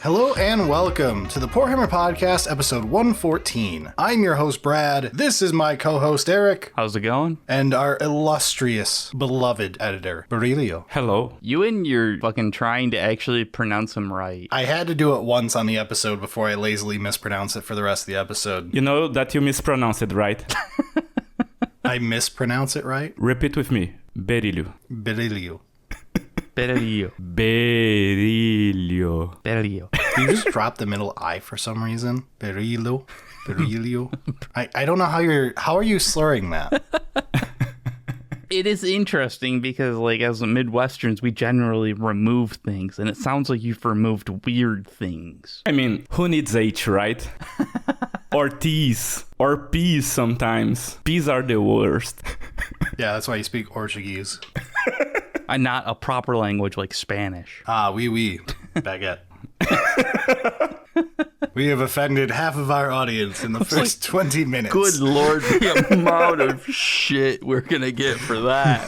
Hello and welcome to the Poorhammer Podcast, episode 114. I'm your host, Brad. This is my co-host, Eric. How's it going? And our illustrious, beloved editor, Baerillyiumo. Hello. You and your fucking trying to actually pronounce them right. I had to do it once on the episode before I lazily mispronounce it for the rest of the episode. You know that you mispronounce it, right? I mispronounce it right? Repeat with me. Baerillyiumo. Baerillyiumo. Baerillyiumo. Baerillyiumo. Baerillyiumo. You just dropped the middle I for some reason. Baerillyiumo. Baerillyiumo. I don't know how are you slurring that? It is interesting because, like, as Midwesterns, we generally remove things, and it sounds like you've removed weird things. I mean, who needs H, right? Or T's. Or P's sometimes. P's are the worst. Yeah, that's why you speak Portuguese. And not a proper language like Spanish. Ah, oui, baguette. We have offended half of our audience in the first 20 minutes. Good lord, the amount of shit we're gonna get for that.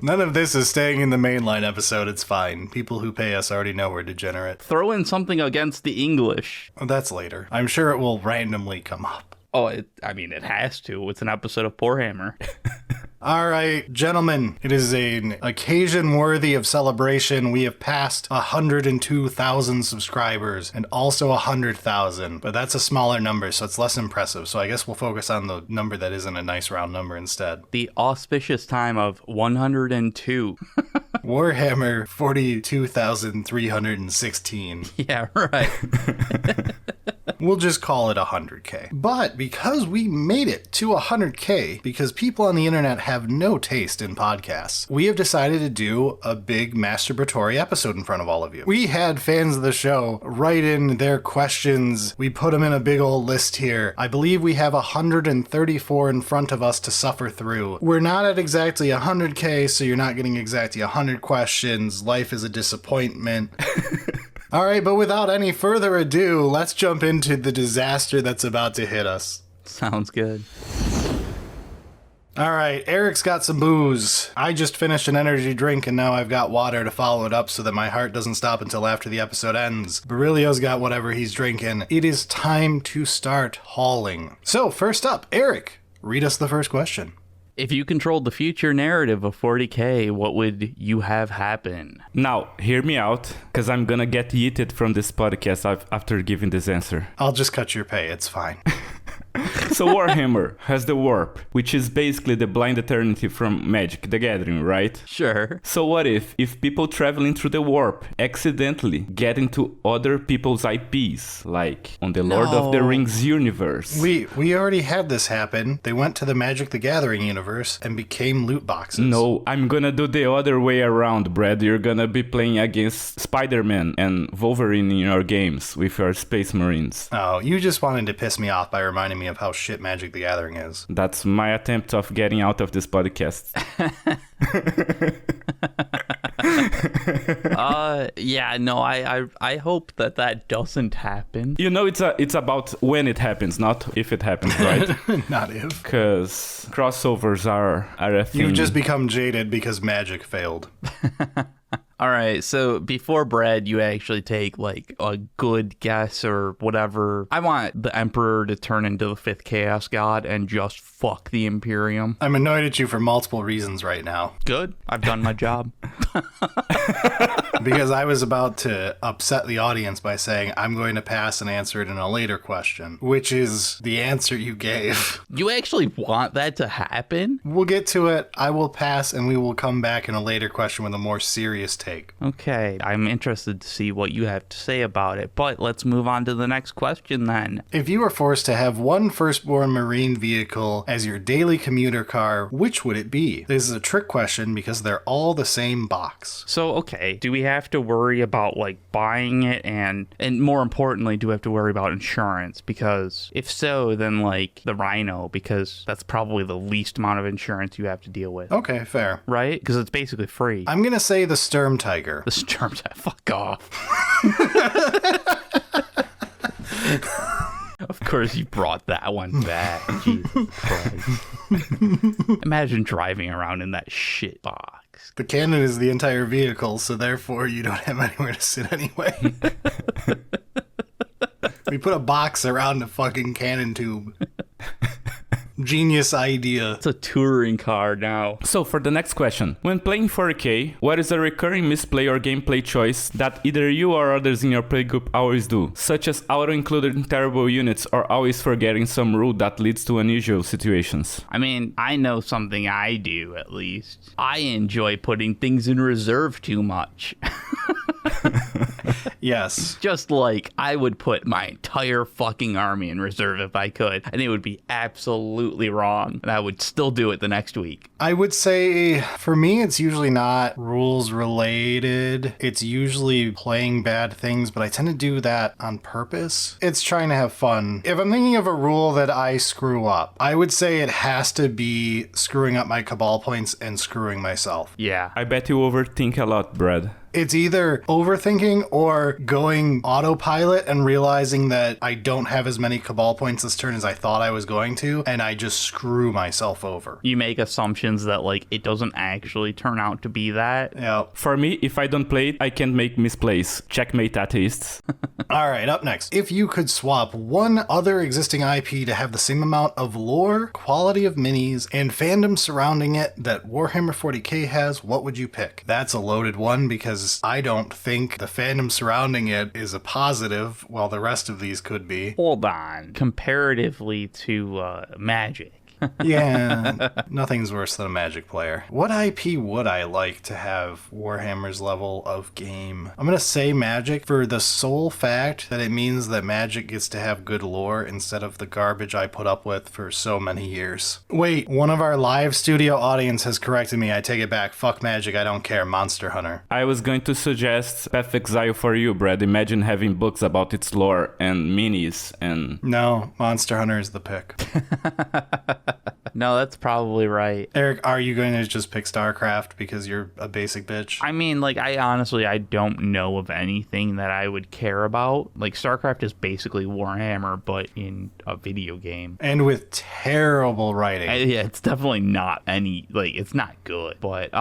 None of this is staying in the mainline episode. It's fine. People who pay us already know we're degenerate. Throw in something against the English. Oh, that's later. I'm sure it will randomly come up. Oh, it has to. It's an episode of Poorhammer. All right, gentlemen, it is an occasion worthy of celebration. We have passed 102,000 subscribers and also 100,000, but that's a smaller number, so it's less impressive. So I guess we'll focus on the number that isn't a nice round number instead. The auspicious time of 102. Warhammer 42,316. Yeah, right. We'll just call it 100K. But because we made it to 100K, because people on the internet have no taste in podcasts, we have decided to do a big masturbatory episode in front of all of you. We had fans of the show write in their questions. We put them in a big old list here. I believe we have 134 in front of us to suffer through. We're not at exactly 100K, so you're not getting exactly 100 questions. Life is a disappointment. All right, but without any further ado, let's jump into the disaster that's about to hit us. Sounds good. All right, Eric's got some booze. I just finished an energy drink, and now I've got water to follow it up so that my heart doesn't stop until after the episode ends. Baerillyiumo's got whatever he's drinking. It is time to start hauling. So, first up, Eric, read us the first question. If you controlled the future narrative of 40K, what would you have happen? Now, hear me out, because I'm gonna get yeeted from this podcast after giving this answer. I'll just cut your pay, it's fine. So Warhammer has the Warp, which is basically the blind eternity from Magic, the Gathering, right? Sure. So what if people traveling through the Warp accidentally get into other people's IPs, like on the Lord of the Rings universe? We already had this happen. They went to the Magic the Gathering universe and became loot boxes. No, I'm gonna do the other way around, Brad. You're gonna be playing against Spider-Man and Wolverine in your games with your Space Marines. Oh, you just wanted to piss me off by reminding me of how shit Magic the Gathering is. That's my attempt of getting out of this podcast. Yeah, no, I hope that doesn't happen. You know, it's about when it happens, not if it happens, right? Not if. Because crossovers are a thing. You've just become jaded because Magic failed. All right, so before Brad, you actually take like a good guess or whatever. I want the Emperor to turn into the 5th Chaos God and just fuck the Imperium. I'm annoyed at you for multiple reasons right now. Good, I've done my job. Because I was about to upset the audience by saying I'm going to pass and answer it in a later question, which is the answer you gave. You actually want that to happen? We'll get to it. I will pass and we will come back in a later question with a more serious take. Okay, I'm interested to see what you have to say about it, but let's move on to the next question then. If you were forced to have one firstborn marine vehicle as your daily commuter car, which would it be? This is a trick question because they're all the same box. So, okay, do we have to worry about like buying it and more importantly, do we have to worry about insurance? Because if so, then like the Rhino, because that's probably the least amount of insurance you have to deal with. Okay, fair. Right? Because it's basically free. I'm going to say the Sturm Tiger. The Sturm Tiger. Fuck off. Of course you brought that one back. Jesus Christ. Imagine driving around in that shit box. The cannon is the entire vehicle, so therefore you don't have anywhere to sit anyway. We put a box around a fucking cannon tube. Genius idea. It's a touring car now. So for the next question, when playing 40k, what is a recurring misplay or gameplay choice that either you or others in your playgroup always do, such as auto-including terrible units or always forgetting some rule that leads to unusual situations? I mean, I know something I do, at least. I enjoy putting things in reserve too much. Yes. Just like I would put my entire fucking army in reserve if I could, and it would be absolutely wrong, and I would still do it the next week. I would say for me, it's usually not rules related. It's usually playing bad things, but I tend to do that on purpose. It's trying to have fun. If I'm thinking of a rule that I screw up, I would say it has to be screwing up my cabal points and screwing myself. Yeah. I bet you overthink a lot, Brad. It's either overthinking or going autopilot and realizing that I don't have as many cabal points this turn as I thought I was going to, and I just screw myself over. You make assumptions that, like, it doesn't actually turn out to be that. Yeah. For me, if I don't play it, I can't make misplays. Checkmate atheists. All right, up next. If you could swap one other existing IP to have the same amount of lore, quality of minis, and fandom surrounding it that Warhammer 40k has, what would you pick? That's a loaded one because I don't think the fandom surrounding it is a positive, while the rest of these could be. Hold on. Comparatively to Magic. Yeah, nothing's worse than a Magic player. What IP would I like to have Warhammer's level of game? I'm going to say Magic for the sole fact that it means that Magic gets to have good lore instead of the garbage I put up with for so many years. Wait, one of our live studio audience has corrected me. I take it back. Fuck Magic, I don't care. Monster Hunter. I was going to suggest Path Exile for you, Brad. Imagine having books about its lore and minis and... No, Monster Hunter is the pick. No, that's probably right. Eric, are you going to just pick StarCraft because you're a basic bitch? I mean, like, I honestly don't know of anything that I would care about. Like, StarCraft is basically Warhammer, but in a video game. And with terrible writing. Yeah, it's definitely not any, like, it's not good. But,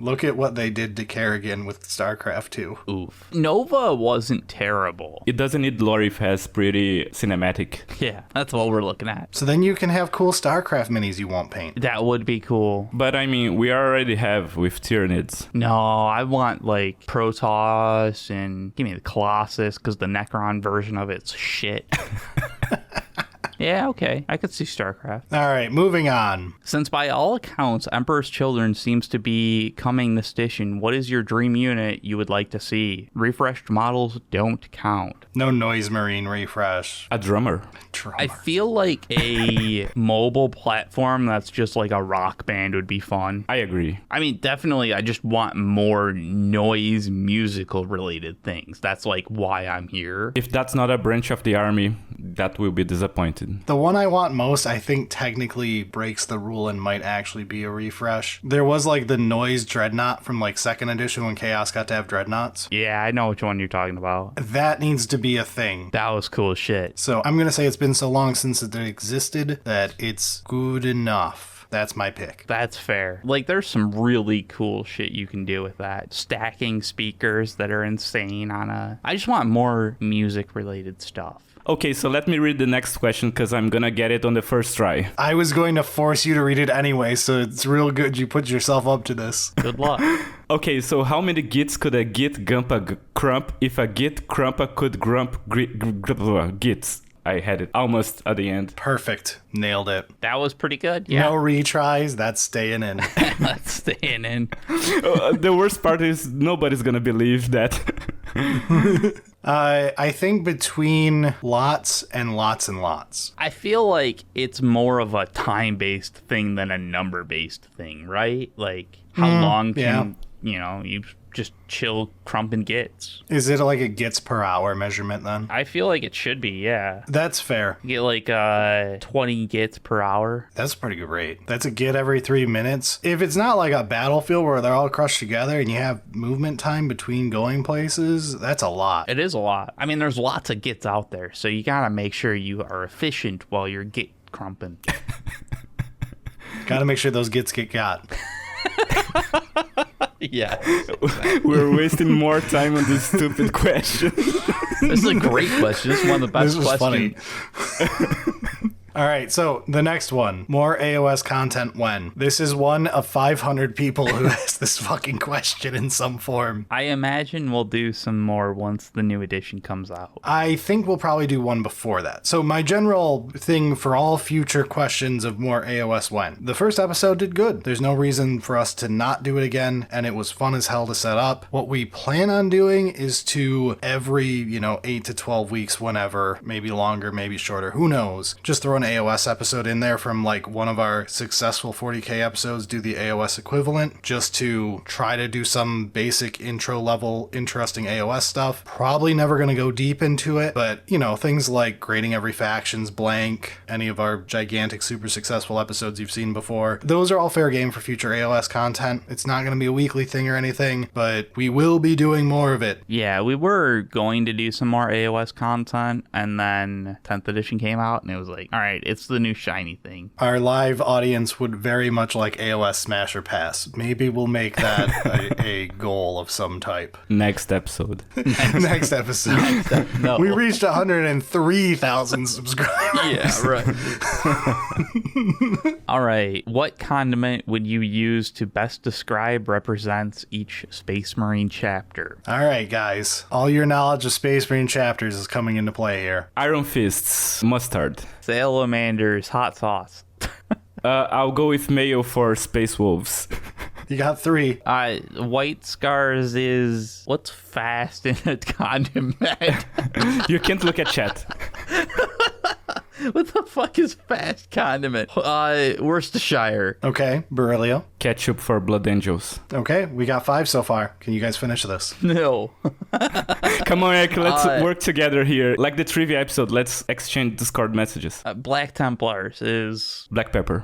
Look at what they did to Kerrigan with StarCraft 2. oof. Nova wasn't terrible. It doesn't need lore if it has pretty cinematic. Yeah, that's what we're looking at. So then you can have cool StarCraft minis you won't paint. That would be cool. But I mean, we already have with Tyranids. No, I want, like, Protoss and give me the Colossus because the Necron version of it's shit. Yeah, okay. I could see StarCraft. All right, moving on. Since by all accounts, Emperor's Children seems to be coming this edition, what is your dream unit you would like to see? Refreshed models don't count. No Noise Marine refresh. A drummer. I feel like a mobile platform that's just like a rock band would be fun. I agree. I mean, definitely, I just want more noise musical related things. That's like why I'm here. If that's not a branch of the army, that will be disappointed. The one I want most, I think technically breaks the rule and might actually be a refresh. There was like the Noise Dreadnought from like 2nd edition when Chaos got to have Dreadnoughts. Yeah, I know which one you're talking about. That needs to be a thing. That was cool as shit. So I'm going to say it's been so long since it existed that it's good enough. That's my pick. That's fair. Like, there's some really cool shit you can do with that. Stacking speakers that are insane on a... I just want more music-related stuff. Okay, so let me read the next question because I'm gonna get it on the first try. I was going to force you to read it anyway, so it's real good you put yourself up to this. Good luck. Okay, so how many Gits could a Git Gumpa Krump if a Git Krumpa could grump Gits? I had it almost at the end. Perfect. Nailed it. That was pretty good. Yeah. No retries. That's staying in. That's staying in. The worst part is nobody's gonna believe that. I think between lots and lots and lots. I feel like it's more of a time-based thing than a number-based thing, right? Like, how long can, you just chill Krump and Gits? Is it like a Gits per hour measurement then? I feel like it should be, yeah. That's fair. You get like 20 Gits per hour. That's a pretty good rate. That's a Git every 3 minutes. If it's not like a battlefield where they're all crushed together and you have movement time between going places, that's a lot. It is a lot. I mean, there's lots of Gits out there, so you gotta make sure you are efficient while you're Git Krumping. Gotta make sure those Gits get got. Yeah. We're wasting more time on this stupid question. This is a great question. This is one of the best This was questions. funny. All right, so the next one. More AOS content when? This is one of 500 people who asked this fucking question in some form. I imagine we'll do some more once the new edition comes out. I think we'll probably do one before that. So my general thing for all future questions of more AOS when. The first episode did good. There's no reason for us to not do it again, and it was fun as hell to set up. What we plan on doing is to every, 8 to 12 weeks, whenever, maybe longer, maybe shorter, who knows, just throw an AOS episode in there from like one of our successful 40k episodes, do the AOS equivalent, just to try to do some basic intro level interesting AOS stuff. Probably never going to go deep into it, but things like grading every factions blank, any of our gigantic super successful episodes you've seen before, those are all fair game for future AOS content. It's not going to be a weekly thing or anything, but we will be doing more of it. Yeah, we were going to do some more AOS content, and then 10th edition came out, and it was like, all right, it's the new shiny thing. Our live audience would very much like AOS Smash or Pass. Maybe we'll make that a goal of some type. Next episode. Next episode. No. We reached 103,000 subscribers. Yeah, right. All right. What condiment would you use to best describe represents each Space Marine chapter? All right, guys. All your knowledge of Space Marine chapters is coming into play here. Iron Fists, mustard. Salamanders, hot sauce. I'll go with mayo for Space Wolves. You got 3. White Scars is what's fast in a condiment? You can't look at chat. What the fuck is fast condiment? Worcestershire. Okay, Baerillyiumo. Ketchup for Blood Angels. Okay, we got 5 so far. Can you guys finish this? No. Come on, Eric, let's work together here. Like the trivia episode, let's exchange Discord messages. Black Templars is Black pepper.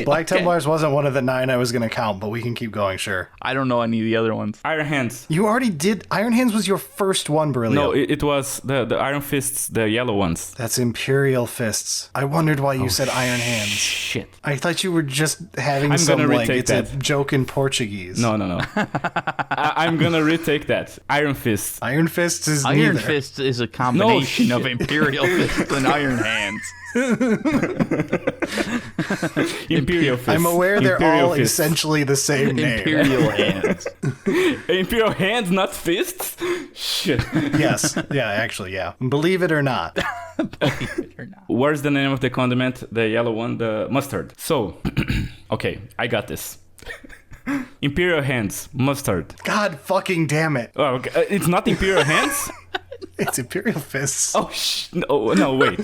Black Templars wasn't one of the 9 I was going to count, but we can keep going, sure. I don't know any of the other ones. Iron Hands. You already did. Iron Hands was your first one, Baerillyiumo. No, it was the Iron Fists, the yellow ones. That's Imperial Fists. I wondered why you said Iron Hands. Shit. I thought you were just having I'm some, gonna like, retake it's a that. joke in Portuguese. No. I'm gonna retake that. Iron Fists. Iron Fists is Iron neither. Fist is a combination of shit. Imperial Fist and Iron Hands. Imperial Fists. I'm aware they're Imperial all Fists. essentially the same name. Imperial Hands. Imperial Hands, not fists? Shit. Yes. Yeah, actually, yeah. Believe it or not. Believe it or not. Where's the name of the condiment? The yellow one, the mustard. So, okay, I got this. Imperial Hands, mustard. God fucking damn it. Oh, okay. It's not Imperial Hands? It's Imperial Fists. Oh, no, wait.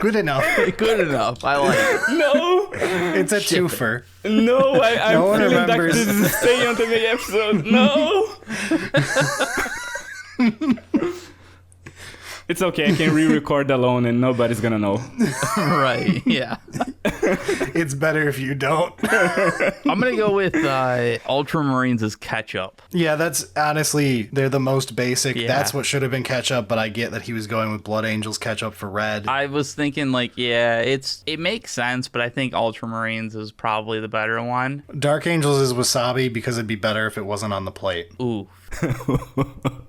Good enough. Good enough. I like it. No, It's a twofer. no, I'm No one feeling like remembers. this is staying on the episode. No. It's okay, I can re-record alone and nobody's gonna know. Right. Yeah. It's better if you don't. I'm going to go with Ultramarines as ketchup. Yeah, that's honestly, they're the most basic. Yeah. That's what should have been ketchup, but I get that he was going with Blood Angels ketchup for red. I was thinking it makes sense, but I think Ultramarines is probably the better one. Dark Angels is wasabi because it'd be better if it wasn't on the plate. Ooh.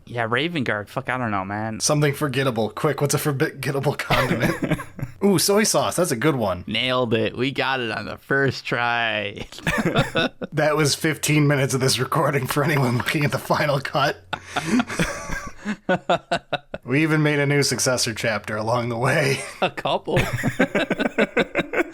Yeah, Raven Guard. Fuck, I don't know, man. Something forgettable. Quick, what's a forgettable condiment? Ooh, soy sauce. That's a good one. Nailed it. We got it on the first try. That was 15 minutes of this recording for anyone looking at the final cut. We even made a new successor chapter along the way. A couple.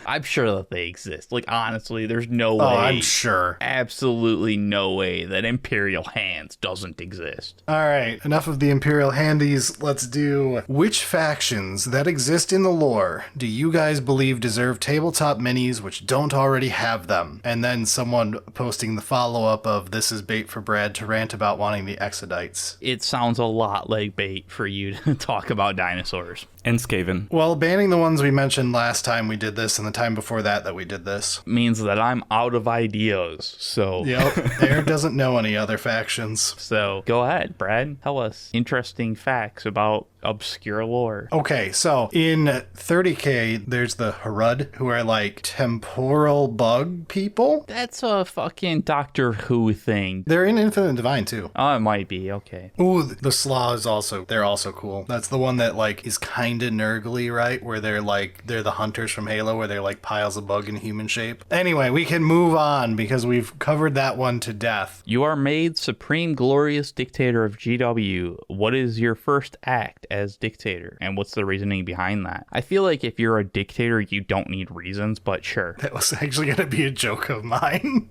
I'm sure that they exist. Like, honestly, there's no way. Oh, I'm sure. Absolutely no way that Imperial Hands doesn't exist. All right, enough of the Imperial Handies. Let's do which factions that exist in the lore do you guys believe deserve tabletop minis which don't already have them? And then someone posting the follow-up of this is bait for Brad to rant about wanting the Exodites. It sounds a lot like bait for you to talk about dinosaurs. And Skaven. Well, banning the ones we mentioned last time we did this in the time before that we did this. Means that I'm out of ideas. So Yep. Eric doesn't know any other factions. So go ahead, Brad. Tell us interesting facts about obscure lore. Okay, so in 30K, there's the Harud, who are like temporal bug people. That's a fucking Doctor Who thing. They're in Infinite Divine too. Oh, it might be. Okay. Ooh, the Slaw is also, they're also cool. That's the one that like is kind of nurgly, right? Where they're the hunters from Halo, where they're like piles of bug in human shape. Anyway, we can move on because we've covered that one to death. You are made Supreme Glorious Dictator of GW. What is your first act as dictator? And what's the reasoning behind that? I feel like if you're a dictator, you don't need reasons, but sure. That was actually going to be a joke of mine.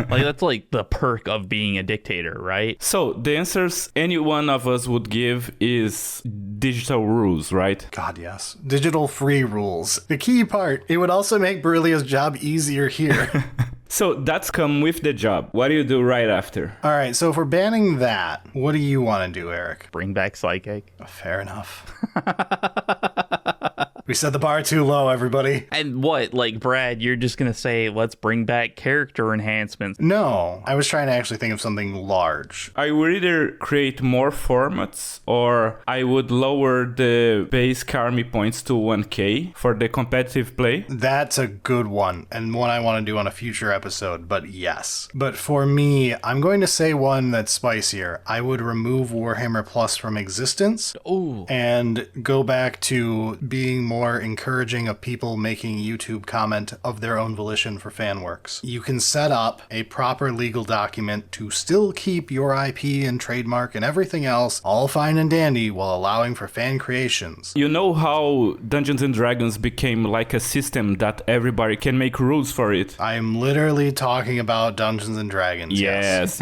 Like, that's like the perk of being a dictator, right? So the answers any one of us would give is digital rules, right? God, yes. Digital free rules. The key part, it would also make Baerillyiumo's job easier here. So that's come with the job. What do you do right after? All right, so if we're banning that, what do you want to do, Eric? Bring back Psychic. Fair enough. We set the bar too low, everybody. And what, like, Brad, you're just going to say, let's bring back character enhancements. No, I was trying to actually think of something large. I would either create more formats or I would lower the base army points to 1k for the competitive play. That's a good one, and one I want to do on a future episode, but yes. But for me, I'm going to say one that's spicier. I would remove Warhammer Plus from existence. Ooh. And go back to being more encouraging of people making YouTube comment of their own volition for fan works. You can set up a proper legal document to still keep your IP and trademark and everything else all fine and dandy while allowing for fan creations. You know how Dungeons and Dragons became like a system that everybody can make rules for it? I'm literally talking about Dungeons and Dragons. Yes.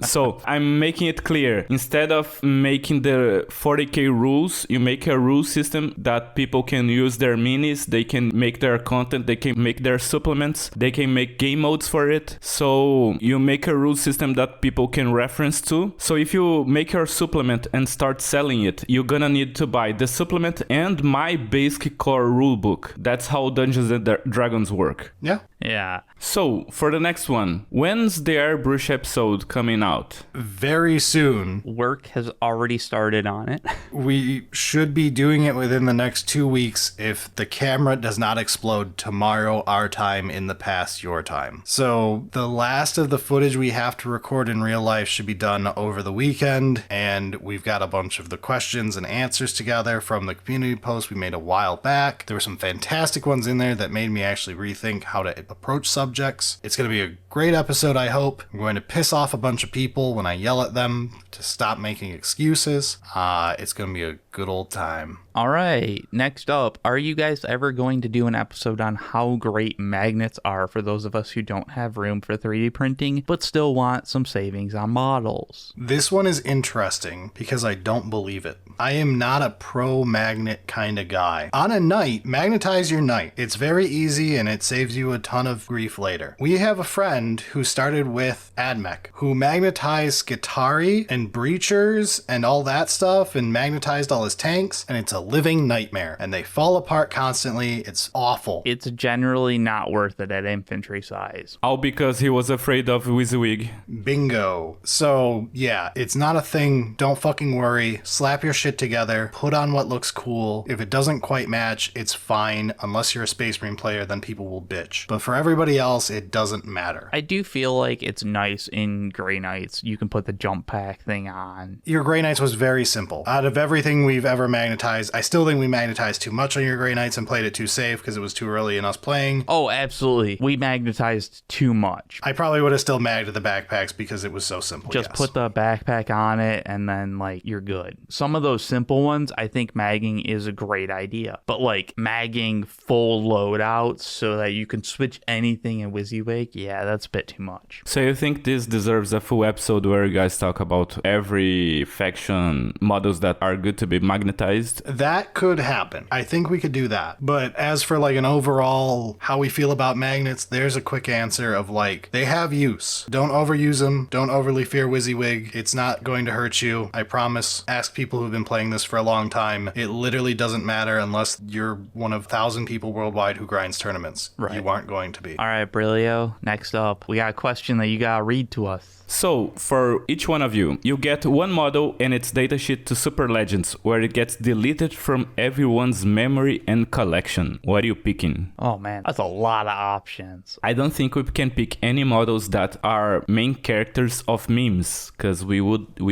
So I'm making it clear. Instead of making the 40k rules, you make a rule system that people can use their minis, they can make their content, they can make their supplements, they can make game modes for it. So you make a rule system that people can reference to. So if you make your supplement and start selling it, you're gonna need to buy the supplement and my basic core rulebook. That's how Dungeons and Dragons work. Yeah. So, for the next one, when's the Airbrush episode coming out? Very soon. Work has already started on it. We should be doing it within the next 2 weeks if the camera does not explode tomorrow, our time, in the past, your time. So the last of the footage we have to record in real life should be done over the weekend, and we've got a bunch of the questions and answers together from the community post we made a while back. There were some fantastic ones in there that made me actually rethink how to approach subjects. It's going to be a great episode, I hope. I'm going to piss off a bunch of people when I yell at them to stop making excuses. It's going to be a good old time. All right, next up, are you guys ever going to do an episode on how great magnets are for those of us who don't have room for 3D printing, but still want some savings on models? This one is interesting because I don't believe it. I am not a pro magnet kind of guy. On a knight, magnetize your knight. It's very easy and it saves you a ton of grief later. We have a friend who started with AdMech, who magnetized Skitarii and Breachers and all that stuff and magnetized all his tanks, and it's a living nightmare, and they fall apart constantly. It's awful. It's generally not worth it at infantry size. All because he was afraid of WYSIWYG. Bingo. So yeah, it's not a thing. Don't fucking worry. Slap your shit together. Put on what looks cool. If it doesn't quite match, it's fine. Unless you're a Space Marine player, then people will bitch. But for everybody else, it doesn't matter. I do feel like it's nice in Grey Knights. You can put the jump pack thing on. Your Grey Knights was very simple. Out of everything we've ever magnetized, I still think we magnetized too much on your Grey Knights and played it too safe because it was too early in us playing. Oh, absolutely. We magnetized too much. I probably would have still magged the backpacks because it was so simple. Just put the backpack on it and then, like, you're good. Some of those simple ones, I think magging is a great idea. But, like, magging full loadouts so that you can switch anything in WYSIWYG, yeah, that's a bit too much. So you think this deserves a full episode where you guys talk about every faction models that are good to be magnetized? That could happen. I think we could do that. But as for like an overall how we feel about magnets, there's a quick answer of like, they have use. Don't overuse them. Don't overly fear WYSIWYG. It's not going to hurt you. I promise. Ask people who've been playing this for a long time. It literally doesn't matter unless you're one of 1,000 people worldwide who grinds tournaments. Right. You aren't going to be. All right, Brillio, next up, we got a question that you gotta read to us. So, for each one of you, you get one model and its datasheet to Super Legends, where it gets deleted from everyone's memory and collection. What are you picking? Oh man, that's a lot of options. I don't think we can pick any models that are main characters of memes, because we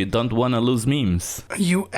don't want to lose memes. You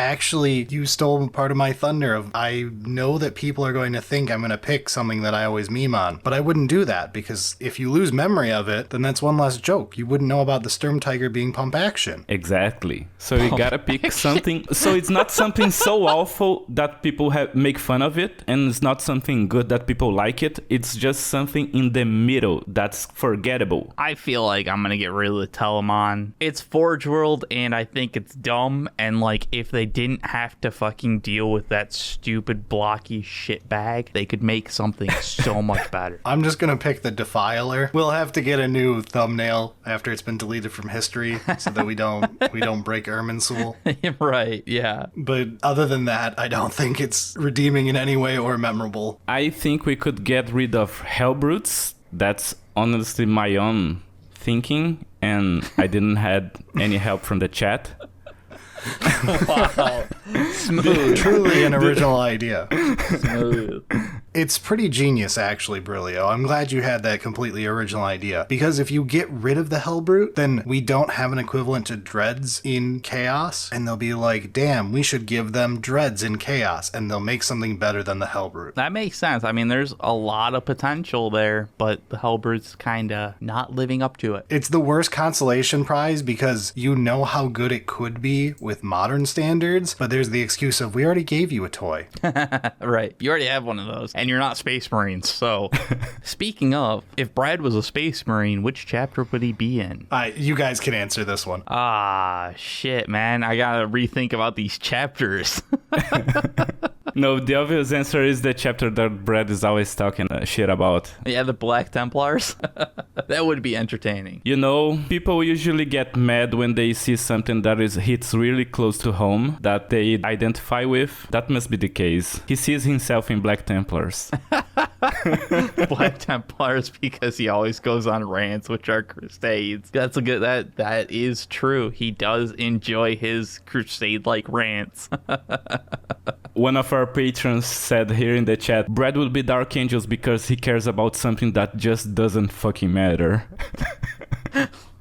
stole part of my thunder. I know that people are going to think I'm going to pick something that I always meme on, but I wouldn't do that, because if you lose memory of it, then that's one less joke. You wouldn't know about the Sturm Tiger being pump action. Exactly. So you gotta pick something. So it's not something so awful that people make fun of it, and it's not something good that people like it. It's just something in the middle that's forgettable. I feel like I'm gonna get rid of the Telemon. It's Forge World, and I think it's dumb. And like, if they didn't have to fucking deal with that stupid blocky shit bag, they could make something so much better. I'm just gonna pick the Defiler. We'll have to get a new thumbnail after it's been deleted from history so that we don't break Irminsul. Right, yeah. But other than that, I don't think it's redeeming in any way or memorable. I think we could get rid of Hellbrutes. That's honestly my own thinking, and I didn't have any help from the chat. Wow. Smooth. Truly an original idea. Smooth. It's pretty genius, actually, Brillio. I'm glad you had that completely original idea. Because if you get rid of the Hellbrute, then we don't have an equivalent to Dreads in Chaos. And they'll be like, damn, we should give them Dreads in Chaos. And they'll make something better than the Hellbrute. That makes sense. I mean, there's a lot of potential there, but the Hellbrute's kind of not living up to it. It's the worst consolation prize because you know how good it could be with modern standards, but there's the excuse of, we already gave you a toy. Right. You already have one of those. And you're not Space Marines, so... Speaking of, if Brad was a Space Marine, which chapter would he be in? You guys can answer this one. Ah, shit, man. I gotta rethink about these chapters. No, the obvious answer is the chapter that Brad is always talking shit about. Yeah, the Black Templars. That would be entertaining. You know, people usually get mad when they see something that hits really close to home, that they identify with. That must be the case. He sees himself in Black Templars. Black Templars, because he always goes on rants, which are crusades. That's a good... That is true. He does enjoy his crusade-like rants. One of our patrons said here in the chat, Brad would be Dark Angels because he cares about something that just doesn't fucking matter.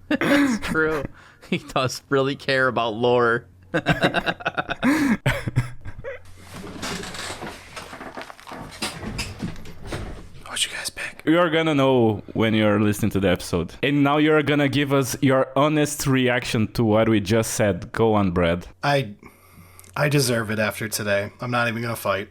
That's true. He does really care about lore. What'd you guys pick? You're gonna know when you're listening to the episode. And now you're gonna give us your honest reaction to what we just said. Go on, Brad. I deserve it after today. I'm not even going to fight.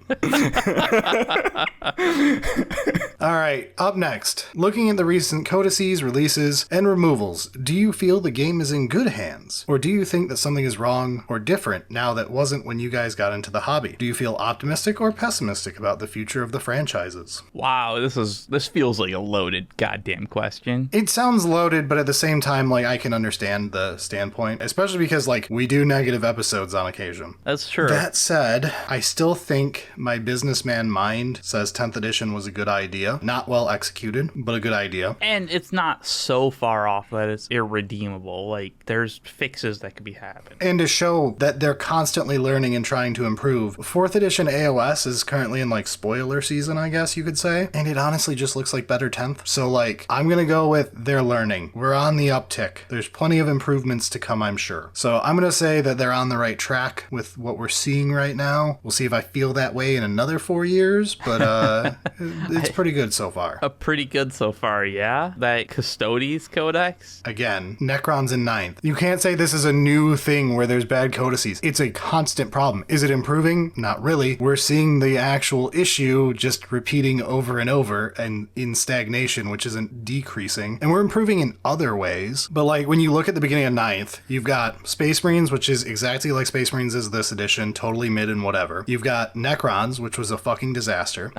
All right, up next. Looking at the recent codices, releases, and removals, do you feel the game is in good hands? Or do you think that something is wrong or different now that wasn't when you guys got into the hobby? Do you feel optimistic or pessimistic about the future of the franchises? Wow, this feels like a loaded goddamn question. It sounds loaded, but at the same time, like, I can understand the standpoint, especially because, like, we do negative episodes on occasion. That's true. That said, I still think my businessman mind says 10th edition was a good idea. Not well executed, but a good idea. And it's not so far off that it's irredeemable. Like, there's fixes that could be happening. And to show that they're constantly learning and trying to improve, 4th edition AoS is currently in, like, spoiler season, I guess you could say. And it honestly just looks like better 10th. So, like, I'm gonna go with they're learning. We're on the uptick. There's plenty of improvements to come, I'm sure. So I'm gonna say that they're on the right track with what we're seeing right now. We'll see if I feel that way in another 4 years, but it's pretty good so far. Pretty good so far, yeah? That Custodes Codex? Again, Necron's in 9th. You can't say this is a new thing where there's bad codices. It's a constant problem. Is it improving? Not really. We're seeing the actual issue just repeating over and over and in stagnation, which isn't decreasing. And we're improving in other ways. But like when you look at the beginning of 9th, you've got Space Marines, which is exactly like Space Marines is this edition, totally mid and whatever. You've got Necrons, which was a fucking disaster.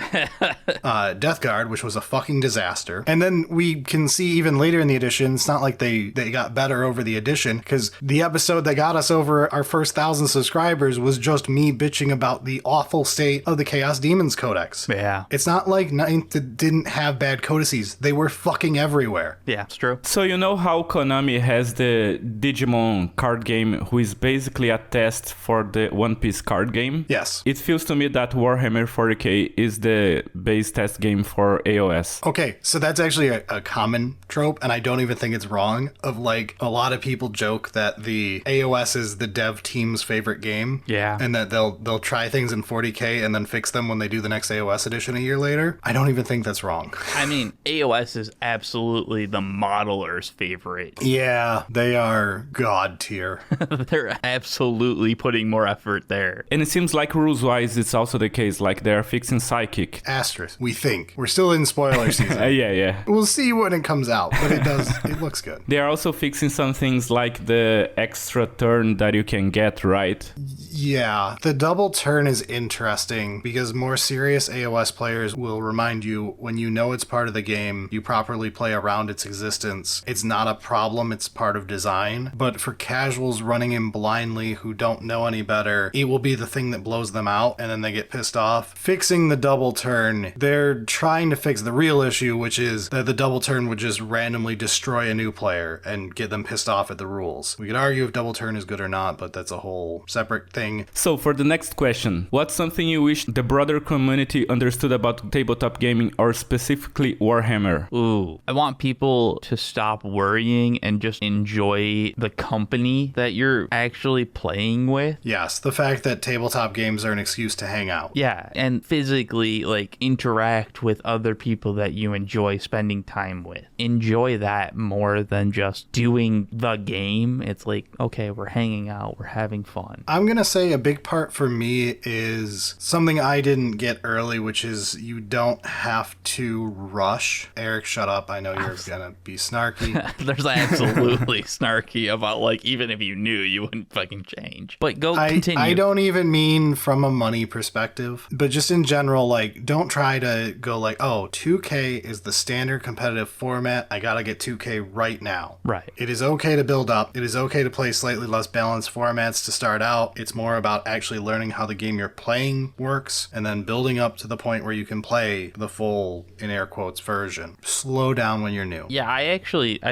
Death Guard, which was a fucking disaster. And then we can see even later in the edition, it's not like they got better over the edition, because the episode that got us over our first 1,000 subscribers was just me bitching about the awful state of the Chaos Demons Codex. Yeah. It's not like Ninth didn't have bad codices. They were fucking everywhere. Yeah, it's true. So you know how Konami has the Digimon card game, who is basically a test for the One Piece card game? Yes. It feels to me that Warhammer 40k is the base test game for AoS. Okay, so that's actually a common trope, and I don't even think it's wrong, of like a lot of people joke that the AoS is the dev team's favorite game. Yeah. And that they'll try things in 40k and then fix them when they do the next AoS edition a year later. I don't even think that's wrong. I mean, AoS is absolutely the modeler's favorite. Yeah, they are god tier. They're absolutely putting more effort there. And it seems like rules-wise it's also the case, like they're fixing Psychic. Asterisk, we think. We're still in spoiler season. Yeah. We'll see when it comes out, but it looks good. They are also fixing some things like the extra turn that you can get, right? Yeah, the double turn is interesting because more serious AoS players will remind you when you know it's part of the game, you properly play around its existence. It's not a problem, it's part of design. But for casuals running in blindly who don't know any better, it will be the thing that blows them out and then they get pissed off. Fixing the double turn, they're trying to fix the real issue, which is that the double turn would just randomly destroy a new player and get them pissed off at the rules. We could argue if double turn is good or not, but that's a whole separate thing. So for the next question, what's something you wish the broader community understood about tabletop gaming, or specifically Warhammer? Ooh, I want people to stop worrying and just enjoy the company that you're actually playing with. Yes, the fact that tabletop games are an excuse to hang out. Yeah, and physically, like, interact with other people that you enjoy spending time with. Enjoy that more than just doing the game. It's like, okay, we're hanging out, we're having fun. I'm going to say a big part for me is something I didn't get early, which is you don't have to rush. Eric, shut up. I know you're going to be snarky. There's absolutely snarky about, like, even if you knew, you wouldn't fucking change. But continue. I don't even mean from a money perspective, but just in general, like, don't try to go like, oh, 2K is the standard competitive format. I got to get 2K right now. Right. It is okay to build up. It is okay to play slightly less balanced formats to start out. It's more about actually learning how the game you're playing works and then building up to the point where you can play the full, in air quotes, version. Slow down when you're new. Yeah, I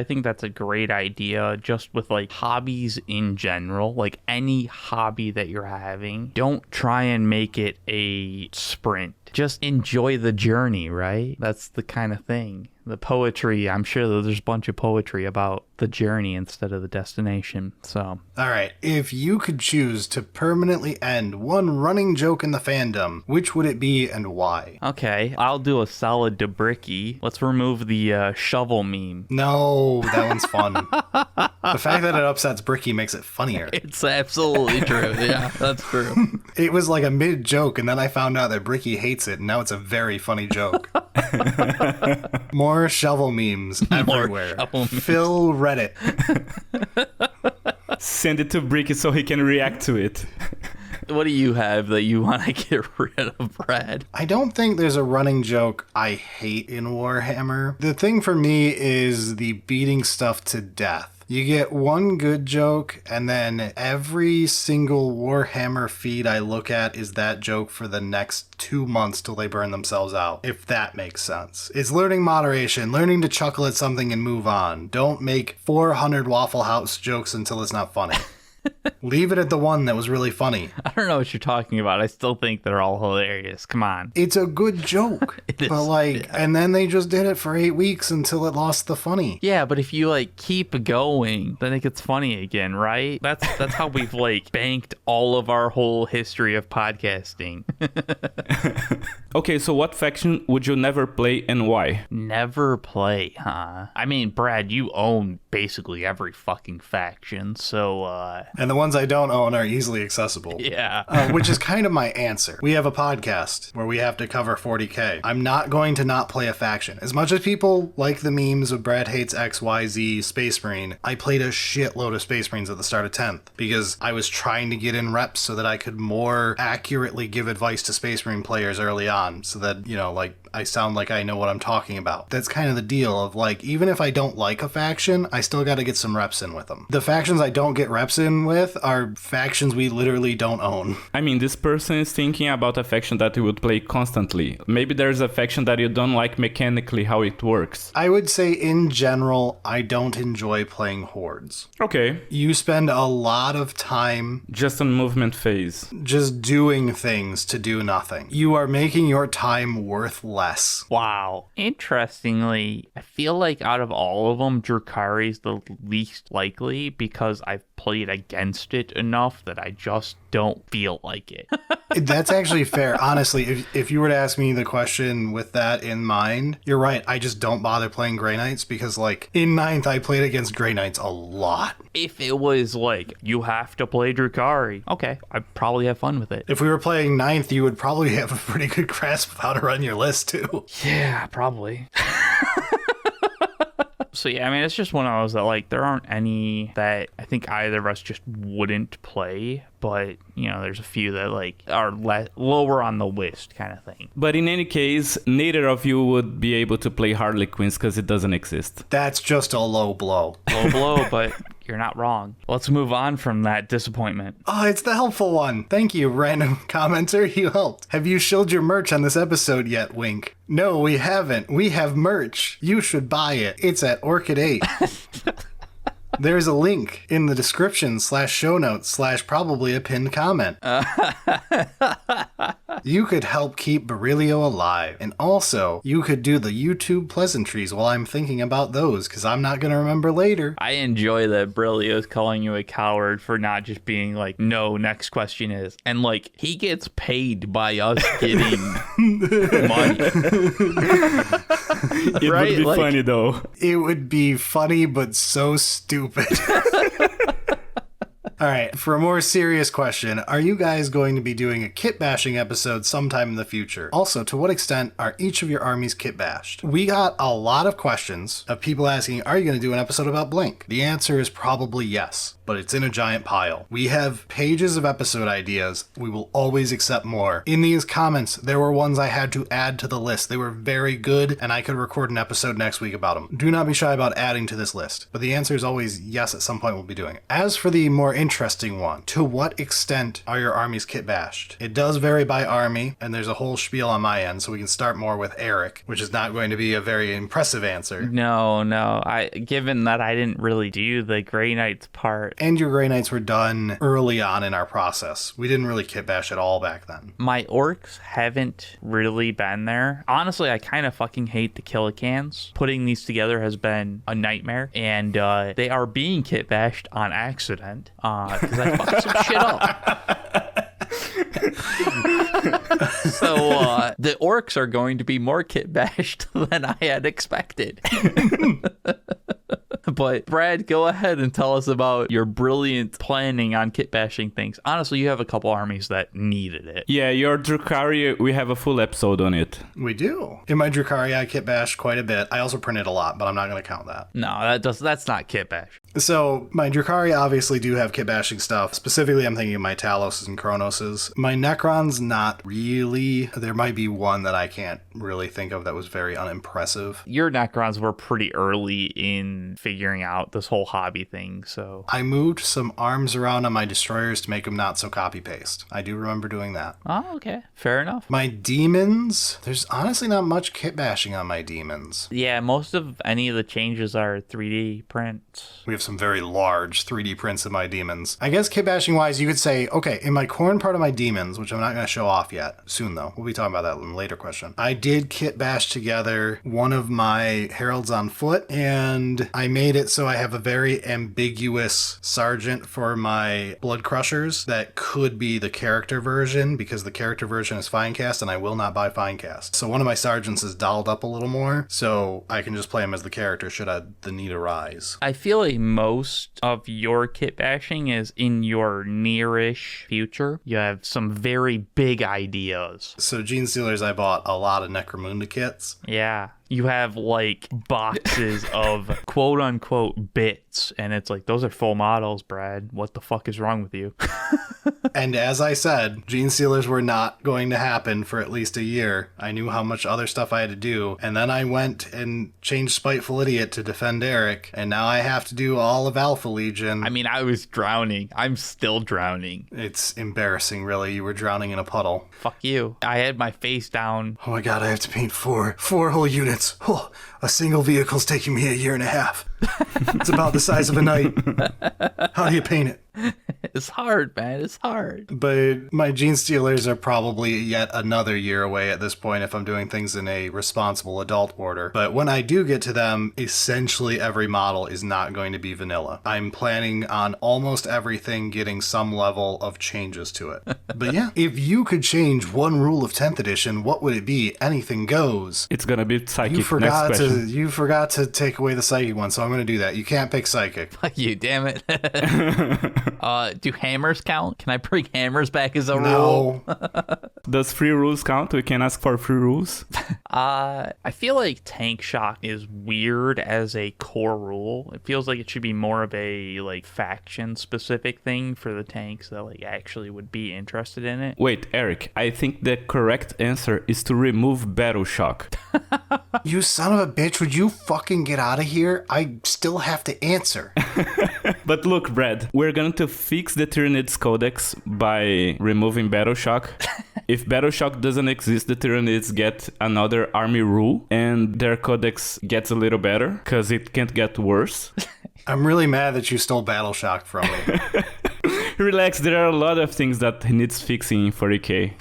think that's a great idea just with like hobbies in general, like any hobby that you're having. Don't try and make it a sprint. Just enjoy the journey, right? That's the kind of thing. The poetry, I'm sure that there's a bunch of poetry about the journey instead of the destination. So, all right, if you could choose to permanently end one running joke in the fandom, which would it be and why? Okay, I'll do a solid to Bricky. Let's remove the shovel meme. No, that one's fun. The fact that it upsets Bricky makes it funnier. It's absolutely true. Yeah, that's true. It was like a mid joke, and then I found out that Bricky hates it, and now it's a very funny joke. More shovel memes everywhere. Fill Reddit. Send it to Bricky so he can react to it. What do you have that you want to get rid of, Brad? I don't think there's a running joke I hate in Warhammer. The thing for me is the beating stuff to death. You get one good joke, and then every single Warhammer feed I look at is that joke for the next 2 months till they burn themselves out, if that makes sense. It's learning moderation, learning to chuckle at something and move on. Don't make 400 Waffle House jokes until it's not funny. Leave it at the one that was really funny. I don't know what you're talking about. I still think they're all hilarious. Come on. It's a good joke. But like, yeah. And then they just did it for 8 weeks until it lost the funny. Yeah, but if you like keep going, then it gets funny again, right? That's how we've like banked all of our whole history of podcasting. Okay, so what faction would you never play and why? Never play, huh? I mean, Brad, you own basically every fucking faction, so And the ones I don't own are easily accessible. Yeah. Which is kind of my answer. We have a podcast where we have to cover 40k. I'm not going to not play a faction. As much as people like the memes of Brad hates XYZ Space Marine, I played a shitload of Space Marines at the start of 10th because I was trying to get in reps so that I could more accurately give advice to Space Marine players early on so that, you know, like, I sound like I know what I'm talking about. That's kind of the deal of, like, even if I don't like a faction, I still got to get some reps in with them. The factions I don't get reps in with are factions we literally don't own. I mean, this person is thinking about a faction that you would play constantly. Maybe there's a faction that you don't like mechanically how it works. I would say in general, I don't enjoy playing hordes. Okay. You spend a lot of time Just on movement phase. just doing things to do nothing. You are making your time worth less. Wow. Interestingly, I feel like out of all of them, Drukhari's the least likely because I've played against it enough that I just don't feel like it. That's actually fair. Honestly, if you were to ask me the question with that in mind, you're right. I just don't bother playing Grey Knights because, like, in 9th, I played against Grey Knights a lot. If it was like, you have to play Drukhari, okay, I'd probably have fun with it. If we were playing 9th, you would probably have a pretty good grasp of how to run your list, too. Yeah, probably. So yeah, I mean, it's just one of those that, like, there aren't any that I think either of us just wouldn't play, but, you know, there's a few that, like, are lower on the list kind of thing. But in any case, neither of you would be able to play Harlequins because it doesn't exist. That's just a low blow. Low blow, but you're not wrong. Let's move on from that disappointment. Oh, it's the helpful one. Thank you, random commenter. You helped. Have you shilled your merch on this episode yet, Wink? No, we haven't. We have merch. You should buy it. It's at Orchid 8. There's a link in the description /show notes / probably a pinned comment. You could help keep Baerillyiumo alive. And also, you could do the YouTube pleasantries while I'm thinking about those, because I'm not going to remember later. I enjoy that Brilio is calling you a coward for not just being like, no, next question is. And, like, he gets paid by us getting money. It Right? would be Like- funny though. It would be funny, but so stupid. All right, for a more serious question, are you guys going to be doing a kit bashing episode sometime in the future? Also, to what extent are each of your armies kit bashed? We got a lot of questions of people asking, are you going to do an episode about blank? The answer is probably yes, but it's in a giant pile. We have pages of episode ideas. We will always accept more. In these comments, there were ones I had to add to the list. They were very good, and I could record an episode next week about them. Do not be shy about adding to this list, but the answer is always yes, at some point we'll be doing it. As for the more interesting one, to what extent are your armies kit bashed? It does vary by army, and there's a whole spiel on my end, so we can start more with Eric, which is not going to be a very impressive answer. No. Given that I didn't really do the Grey Knights part, And your Grey Knights were done early on in our process. We didn't really kit bash at all back then. my orcs haven't really been there. Honestly, I kind of fucking hate the Killicans. Putting these together has been a nightmare, and they are being kit bashed on accident because I fucked some shit up. So the orcs are going to be more kit bashed than I had expected. But Brad, go ahead and tell us about your brilliant planning on kit bashing things. Honestly, you have a couple armies that needed it. Yeah, your Drukhari, we have a full episode on it. We do. In my Drukhari, I kit bashed quite a bit. I also printed a lot, but I'm not going to count that. No, that's not kit bash. So my Drukhari obviously do have kit bashing stuff. Specifically, I'm thinking of my Taloses and Chronoses. My Necrons, not really. There might be one that I can't really think of that was very unimpressive. Your Necrons were pretty early in figuring out this whole hobby thing, so... I moved some arms around on my destroyers to make them not so copy-paste. I do remember doing that. Oh, okay. Fair enough. My demons, there's honestly not much kit bashing on my demons. Yeah, most of any of the changes are 3D prints. We have some very large 3D prints of my demons. I guess kit bashing wise, you could say, okay, in my corn part of my demons, which I'm not going to show off yet, soon though, we'll be talking about that in a later question. I did kit bash together one of my heralds on foot, and I made it so I have a very ambiguous sergeant for my blood crushers that could be the character version, because the character version is Finecast and I will not buy Finecast. So one of my sergeants is dolled up a little more, so I can just play him as the character should the need arise. I feel like most of your kit bashing is in your nearish future. You have some very big ideas. So Gene Stealers, I bought a lot of Necromunda kits. Yeah. You have like boxes of quote unquote bits, and it's like, those are full models, Brad. What the fuck is wrong with you? And as I said, Gene Stealers were not going to happen for at least a year. I knew how much other stuff I had to do, and then I went and changed Spiteful Idiot to defend Eric, and now I have to do all of Alpha Legion. I mean, I was drowning. I'm still drowning. It's embarrassing, really. You were drowning in a puddle. Fuck you. I had my face down. Oh my god, I have to paint four whole units. Oh, a single vehicle's taking me a year and a half. It's about the size of a knight. How do you paint it? It's hard, man. It's hard. But my Gene Stealers are probably yet another year away at this point if I'm doing things in a responsible adult order. But when I do get to them, essentially every model is not going to be vanilla. I'm planning on almost everything getting some level of changes to it. But yeah, if you could change one rule of 10th edition, what would it be? Anything goes. It's gonna be psychic. You forgot to take away the psychic one, so I'm going to do that. You can't pick psychic. Fuck you, damn it. Do hammers count? Can I bring hammers back as a No. rule? Does free rules count? We can ask for free rules. I feel like tank shock is weird as a core rule. It feels like it should be more of a like faction specific thing for the tanks that like actually would be interested in it. Wait, Eric, I think the correct answer is to remove battle shock. You son of a bitch, would you fucking get out of here? I still have to answer. But look, Brad, we're going to fix the Tyranids Codex by removing battle shock. If battle shock doesn't exist, the Tyranids get another army rule, and their codex gets a little better, because it can't get worse. I'm really mad that you stole Battle Shock from me. Relax, there are a lot of things that needs fixing in 40k.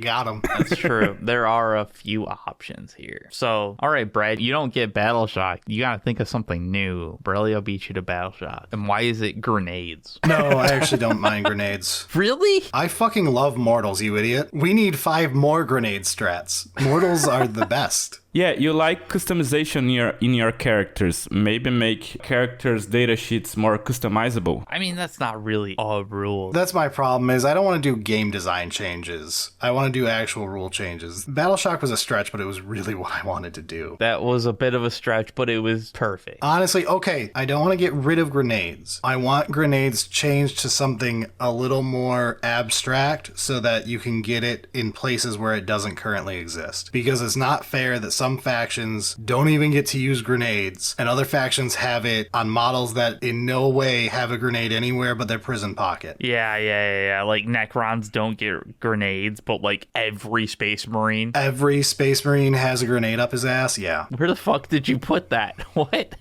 Got him. That's true. There are a few options here. So, all right, Brad, you don't get battle shock. You got to think of something new. Baerillyiumo beat you to battle shock. And why is it grenades? No, I actually don't mind grenades. Really? I fucking love mortals, you idiot. We need 5 more grenade strats. Mortals are the best. Yeah, you like customization in your characters. Maybe make characters' data sheets more customizable. I mean, that's not really a rule. That's my problem is I don't want to do game design changes. I want to do actual rule changes. Battle Shock was a stretch, but it was really what I wanted to do. That was a bit of a stretch, but it was perfect. Honestly, okay, I don't want to get rid of grenades. I want grenades changed to something a little more abstract so that you can get it in places where it doesn't currently exist. Because it's not fair that some factions don't even get to use grenades, and other factions have it on models that in no way have a grenade anywhere but their prison pocket. Yeah. Like Necrons don't get grenades, but like every Space Marine. Every Space Marine has a grenade up his ass, yeah. Where the fuck did you put that? What?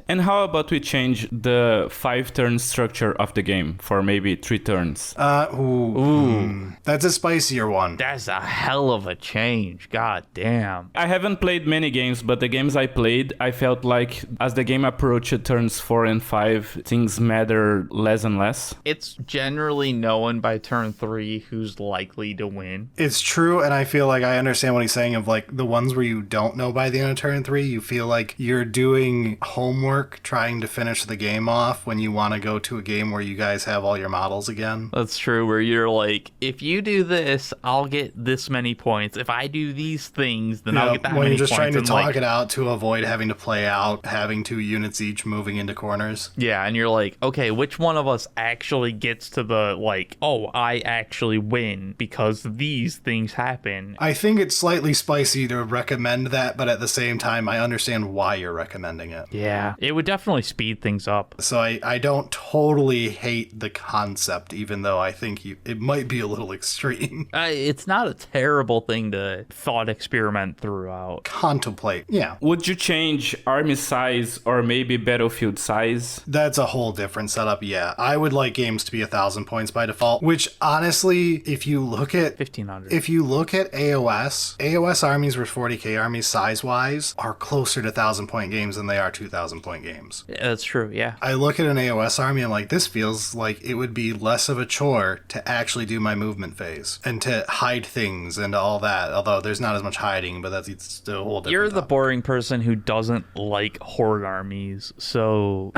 And how about we change the 5-turn structure of the game for maybe 3 turns? That's a spicier one. That's a hell of a change. God damn. I haven't played many games, but the games I played, I felt like as the game approached turns 4 and 5, things matter less and less. It's generally known by turn 3 who's likely to win. It's true, and I feel like I understand what he's saying of like the ones where you don't know by the end of turn 3, you feel like you're doing homework trying to finish the game off when you want to go to a game where you guys have all your models again. That's true, where you're like, if you do this, I'll get this many points. If I do these things, then I'll get that many points. When you're just trying to talk like, it out to avoid having to play out, having 2 units each moving into corners. Yeah, and you're like, okay, which one of us actually gets to the, like, oh, I actually win because these things happen. I think it's slightly spicy to recommend that, but at the same time, I understand why you're recommending it. Yeah, it would definitely speed things up. So I don't totally hate the concept, even though I think it might be a little extreme. It's not a terrible thing to thought experiment throughout. Contemplate, yeah. Would you change army size or maybe battlefield size? That's a whole different setup, yeah. I would like games to be 1,000 points by default, which honestly, if you look at 1,500. If you look at AoS armies were 40k armies size-wise are closer to 1,000 point games than they are 2,000 point point games. Yeah, that's true, yeah. I look at an AoS army, I'm like, this feels like it would be less of a chore to actually do my movement phase and to hide things and all that. Although there's not as much hiding, but that's still a whole different You're the topic. boring person who doesn't like horde armies, so...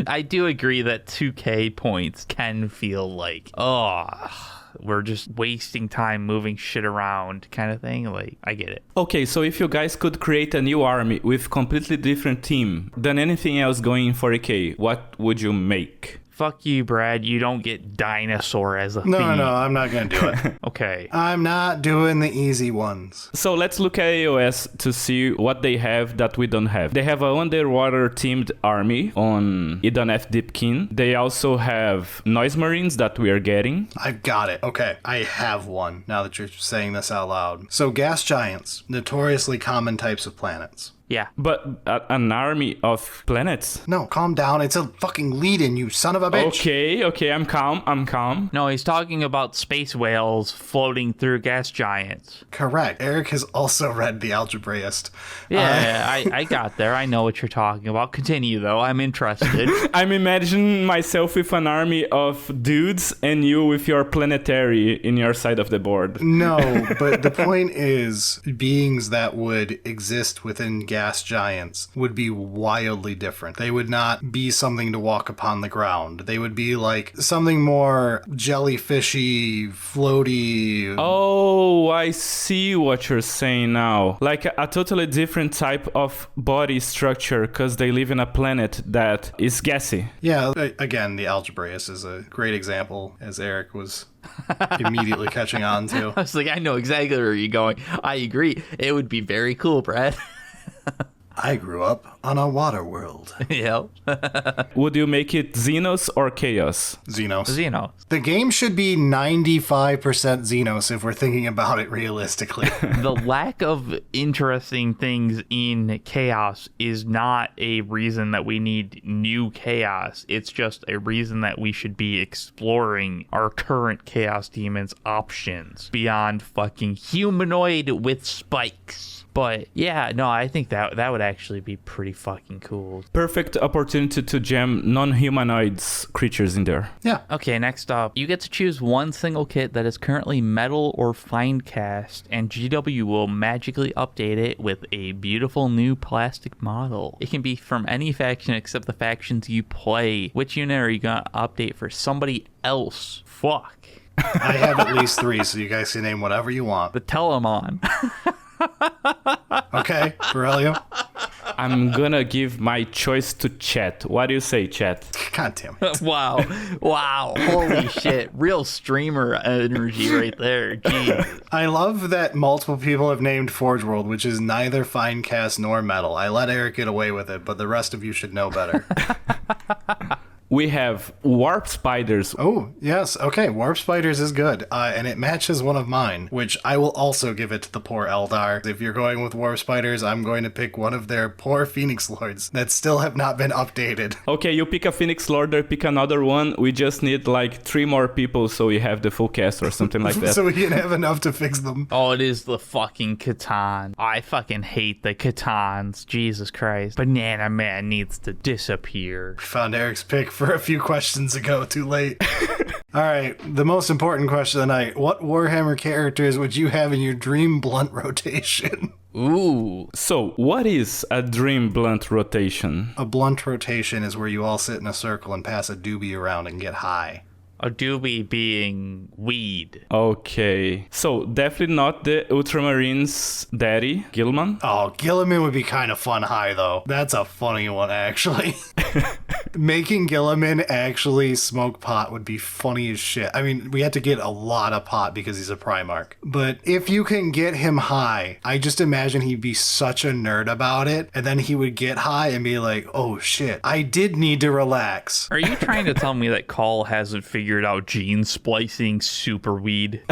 I do agree that 2K points can feel like, we're just wasting time moving shit around kind of thing. Like, I get it. Okay, so if you guys could create a new army with completely different team than anything else going in 40K, what would you make? Fuck you, Brad. You don't get dinosaur as a theme. No, I'm not going to do it. Okay. I'm not doing the easy ones. So let's look at AoS to see what they have that we don't have. They have an underwater themed army on Idoneth Deepkin. They also have Noise Marines that we are getting. I've got it. Okay, I have one now that you're saying this out loud. So gas giants, notoriously common types of planets. Yeah. But an army of planets? No, calm down. It's a fucking lead-in, you son of a bitch. Okay, I'm calm. No, he's talking about space whales floating through gas giants. Correct. Eric has also read The Algebraist. Yeah, I got there. I know what you're talking about. Continue, though. I'm interested. I'm imagining myself with an army of dudes and you with your planetary in your side of the board. No, but the point is, beings that would exist within gas giants would be wildly different. They would not be something to walk upon the ground. They would be like something more jellyfishy, floaty. Oh, I see what you're saying now. Like a totally different type of body structure because they live in a planet that is gassy. Yeah, again, the Algebraist is a great example, as Eric was immediately catching on to. I was like, I know exactly where you're going. I agree. It would be very cool, Brad. I grew up on a water world. Yep. Would you make it Xenos or Chaos? Xenos. The game should be 95% Xenos if we're thinking about it realistically. The lack of interesting things in Chaos is not a reason that we need new Chaos. It's just a reason that we should be exploring our current Chaos Demons options beyond fucking humanoid with spikes. But yeah, no, I think that would actually be pretty fucking cool. Perfect opportunity to jam non-humanoids creatures in there. Yeah. Okay, next up, you get to choose one single kit that is currently metal or find cast, and GW will magically update it with a beautiful new plastic model. It can be from any faction except the factions you play. Which unit are you gonna update for somebody else? Fuck. I have at least 3, so you guys can name whatever you want. The Telemon. Okay, Baerillyiumo. I'm gonna give my choice to Chet. What do you say, Chet? God damn it. Wow. Holy shit. Real streamer energy right there. Jeez. I love that multiple people have named Forge World, which is neither fine cast nor metal. I let Eric get away with it, but the rest of you should know better. We have Warp Spiders. Oh, yes. Okay, Warp Spiders is good. And it matches one of mine, which I will also give it to the poor Eldar. If you're going with Warp Spiders, I'm going to pick one of their poor Phoenix Lords that still have not been updated. Okay, you pick a Phoenix Lord or pick another one. We just need like 3 more people so we have the full cast or something like that. So we can have enough to fix them. Oh, it is the fucking Catan. I fucking hate the Catans. Jesus Christ. Banana Man needs to disappear. Found Eric's pick for a few questions ago, too late. All right, the most important question of the night. What Warhammer characters would you have in your dream blunt rotation? Ooh. So, what is a dream blunt rotation? A blunt rotation is where you all sit in a circle and pass a doobie around and get high. A doobie being weed. Okay. So, definitely not the Ultramarines daddy, Gilman. Oh, Gilliman would be kind of fun high, though. That's a funny one, actually. Making Gilliman actually smoke pot would be funny as shit. I mean, we had to get a lot of pot because he's a Primarch. But if you can get him high, I just imagine he'd be such a nerd about it. And then he would get high and be like, oh shit, I did need to relax. Are you trying to tell me that Call hasn't figured out gene splicing super weed?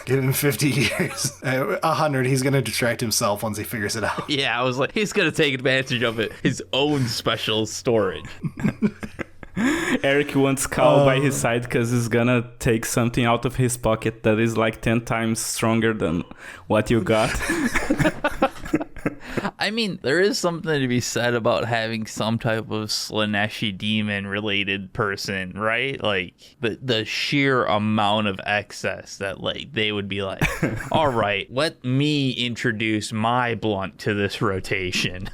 Give him 50 years. 100, he's going to distract himself once he figures it out. Yeah, I was like, he's going to take advantage of it. His own special storage. Eric wants Cal by his side because he's gonna take something out of his pocket that is like 10 times stronger than what you got. I mean, there is something to be said about having some type of Slaneshi demon related person, right? Like the sheer amount of excess that like they would be like, all right, let me introduce my blunt to this rotation.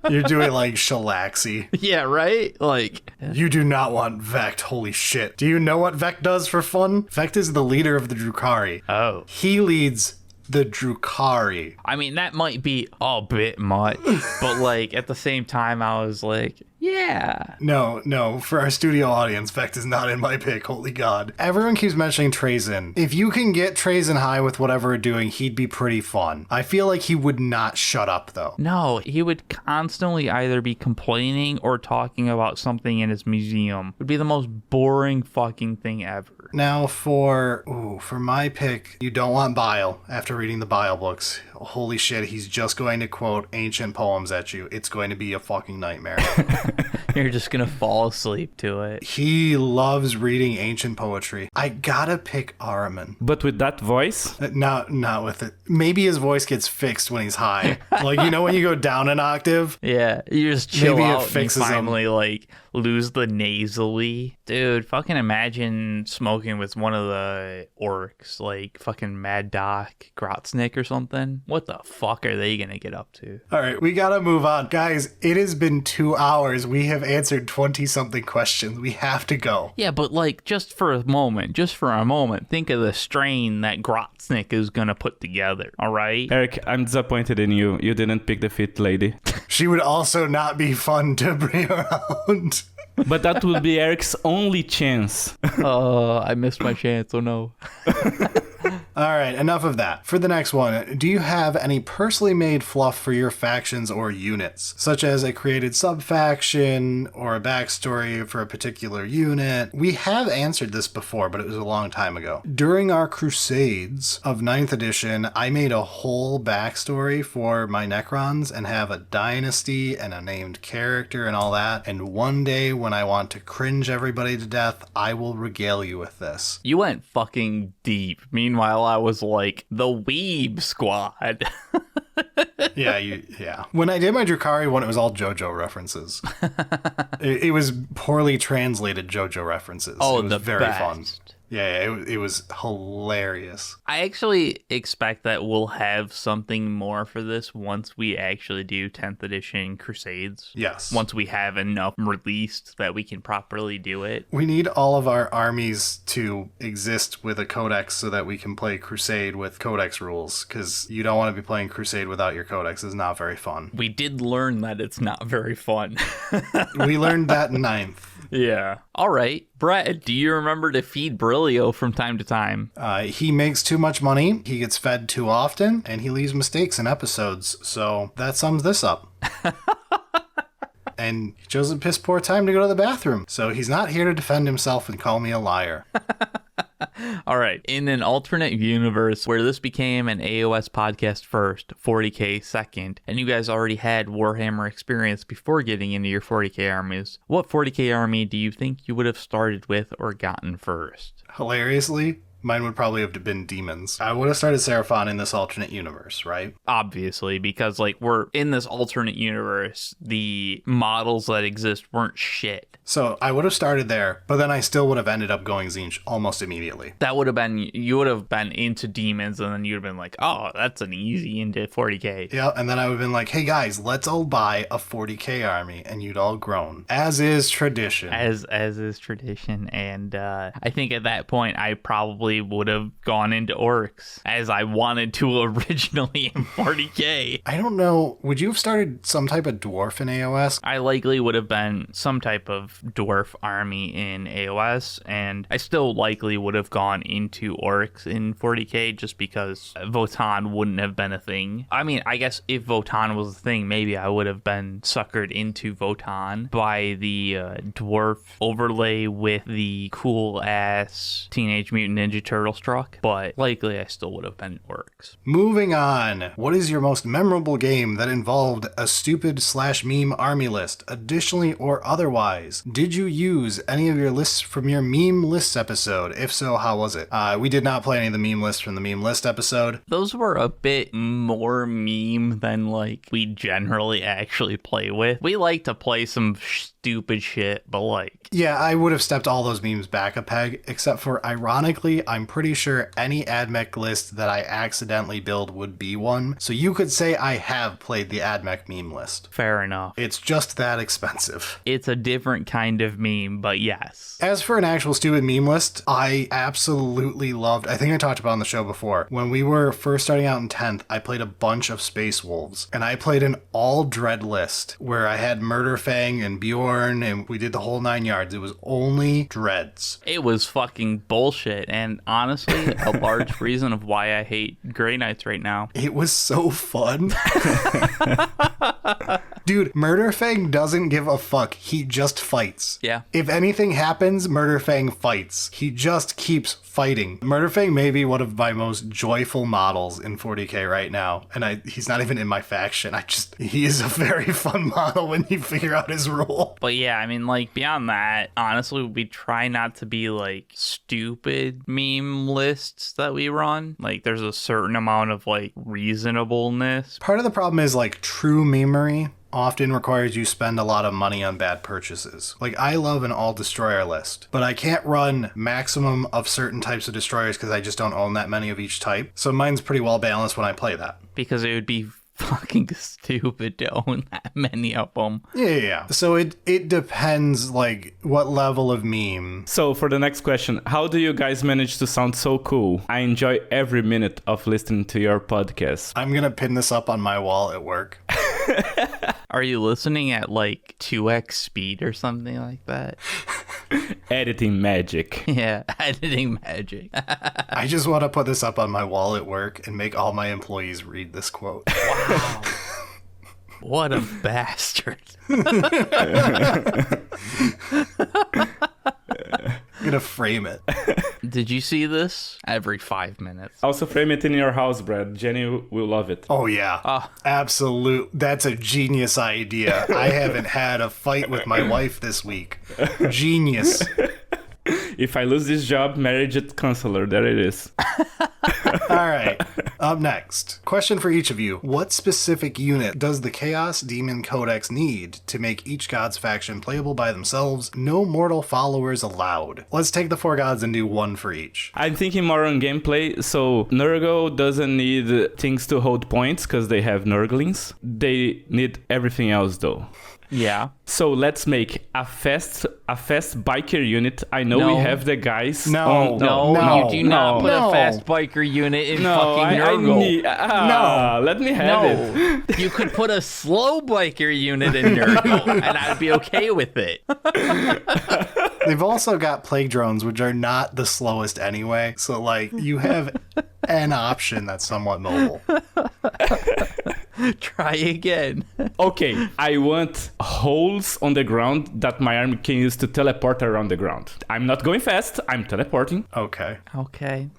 You're doing like Shalaxi. Yeah, right? Like, you do not want Vect. Holy shit. Do you know what Vect does for fun? Vect is the leader of the Drukhari. oh. He leads the Drukhari. I mean, that might be a bit much, but like at the same time, I was like, yeah. No, for our studio audience, Vect is not in my pick, holy god. Everyone keeps mentioning Trazyn. If you can get Trazyn high with whatever we're doing, he'd be pretty fun. I feel like he would not shut up, though. No, he would constantly either be complaining or talking about something in his museum. It would be the most boring fucking thing ever. Now for my pick, you don't want Bile after reading the Bile books. Holy shit, he's just going to quote ancient poems at you. It's going to be a fucking nightmare. You're just gonna fall asleep to it. He loves reading ancient poetry. I gotta pick Ahriman. But with that voice? Not with it. Maybe his voice gets fixed when he's high. Like, you know when you go down an octave? Yeah, you just chill Maybe it out and you fixes finally like lose the nasally. Dude, fucking imagine smoking with one of the orcs, like fucking Mad Doc Grotznick or something. What the fuck are they gonna get up to? All right, we gotta move on. Guys, it has been 2 hours. We have answered 20-something questions. We have to go. Yeah, but like just for a moment, think of the strain that Grotznick is gonna put together, all right? Eric, I'm disappointed in you. You didn't pick the fit lady. She would also not be fun to bring around. But that will be Eric's only chance. Oh, I missed my chance. Oh no. All right, enough of that. For the next one, do you have any personally made fluff for your factions or units, such as a created sub-faction or a backstory for a particular unit? We have answered this before, but it was a long time ago. During our Crusades of 9th edition, I made a whole backstory for my Necrons and have a dynasty and a named character and all that. And one day when I want to cringe everybody to death, I will regale you with this. You went fucking deep. Meanwhile, I was like, the Weeb Squad. Yeah. When I did my Drukhari one, it was all JoJo references. it was poorly translated JoJo references. Oh, it was the very best. fun. Yeah, it was hilarious. I actually expect that we'll have something more for this once we actually do 10th edition Crusades. Yes. Once we have enough released that we can properly do it. We need all of our armies to exist with a Codex so that we can play Crusade with Codex rules, because you don't want to be playing Crusade without your Codex. It's not very fun. We did learn that it's not very fun. We learned that in 9th. Yeah. All right. Brad, do you remember to feed Baerillyiumo from time to time? He makes too much money, he gets fed too often, and he leaves mistakes in episodes. So that sums this up. And he chose a piss poor time to go to the bathroom. So he's not here to defend himself and call me a liar. All right. In an alternate universe where this became an AoS podcast first, 40K second, and you guys already had Warhammer experience before getting into your 40K armies, what 40K army do you think you would have started with or gotten first? Hilariously, mine would probably have been demons. I would have started Seraphon in this alternate universe, right? Obviously, because like we're in this alternate universe, the models that exist weren't shit. So I would have started there, but then I still would have ended up going Tzeentch almost immediately. That would have been, you would have been into demons, and then you'd have been like, oh, that's an easy into 40K. Yeah, and then I would have been like, hey guys, let's all buy a 40K army, and you'd all groan. As is tradition. As is tradition, and I think at that point I probably would have gone into orcs, as I wanted to originally in 40K. I don't know, would you have started some type of dwarf in AoS? I likely would have been some type of dwarf army in AoS, and I still likely would have gone into orcs in 40K just because Votann wouldn't have been a thing. I mean, I guess if Votann was a thing, maybe I would have been suckered into Votann by the dwarf overlay with the cool ass Teenage Mutant Ninja Ninja Turtle struck, but likely I still would have been Orks. Moving on. What is your most memorable game that involved a stupid/meme army list, additionally or otherwise? Did you use any of your lists from your meme lists episode? If so, how was it? We did not play any of the meme lists from the meme list episode. Those were a bit more meme than like we generally actually play with. We like to play some stupid shit, but like... Yeah, I would have stepped all those memes back a peg, except for, ironically, I'm pretty sure any AdMech list that I accidentally build would be one. So you could say I have played the AdMech meme list. Fair enough. It's just that expensive. It's a different kind of meme, but yes. As for an actual stupid meme list, I absolutely loved, I think I talked about it on the show before, when we were first starting out in 10th, I played a bunch of Space Wolves, and I played an all dread list where I had Murderfang and Bjorn, and we did the whole 9 yards. It was only dreads. It was fucking bullshit, and honestly, a large reason of why I hate Grey Knights right now. It was so fun. Dude, Murderfang doesn't give a fuck. He just fights. Yeah. If anything happens, Murderfang fights. He just keeps fighting. Murderfang may be one of my most joyful models in 40k right now, and he's not even in my faction. He is a very fun model when you figure out his role. But yeah, I mean, like, beyond that, honestly, we try not to be, like, stupid meme lists that we run. Like, there's a certain amount of, like, reasonableness. Part of the problem is, like, true memery often requires you spend a lot of money on bad purchases. Like, I love an all-destroyer list, but I can't run maximum of certain types of destroyers because I just don't own that many of each type. So mine's pretty well balanced when I play that. Because it would be fucking stupid to own that many of them. Yeah. So it depends, like, what level of meme. So for the next question, how do you guys manage to sound so cool? I enjoy every minute of listening to your podcast. I'm gonna pin this up on my wall at work. Are you listening at like 2x speed or something like that? Editing magic. Yeah, editing magic. I just want to put this up on my wall at work and make all my employees read this quote. Wow. What a bastard. I'm gonna frame it. Did you see this? Every 5 minutes. Also frame it in your house, Brad. Jenny will love it. Oh yeah. Absolute. That's a genius idea. I haven't had a fight with my wife this week. Genius. If I lose this job, marriage at counselor. There it is. All right. Up next. Question for each of you. What specific unit does the Chaos Demon Codex need to make each god's faction playable by themselves? No mortal followers allowed. Let's take the 4 gods and do one for each. I'm thinking more on gameplay. So Nurgle doesn't need things to hold points because they have Nurglings. They need everything else though. Yeah. So let's make a fast biker unit. I know we have the guys. No, you do not put a fast biker unit in fucking Nurgle. No, let me have it. You could put a slow biker unit in Nurgle, and I'd be okay with it. They've also got plague drones, which are not the slowest anyway. So, like, you have an option that's somewhat mobile. Try again. Okay, I want holes on the ground that my army can use to teleport around the ground. I'm not going fast, I'm teleporting. Okay,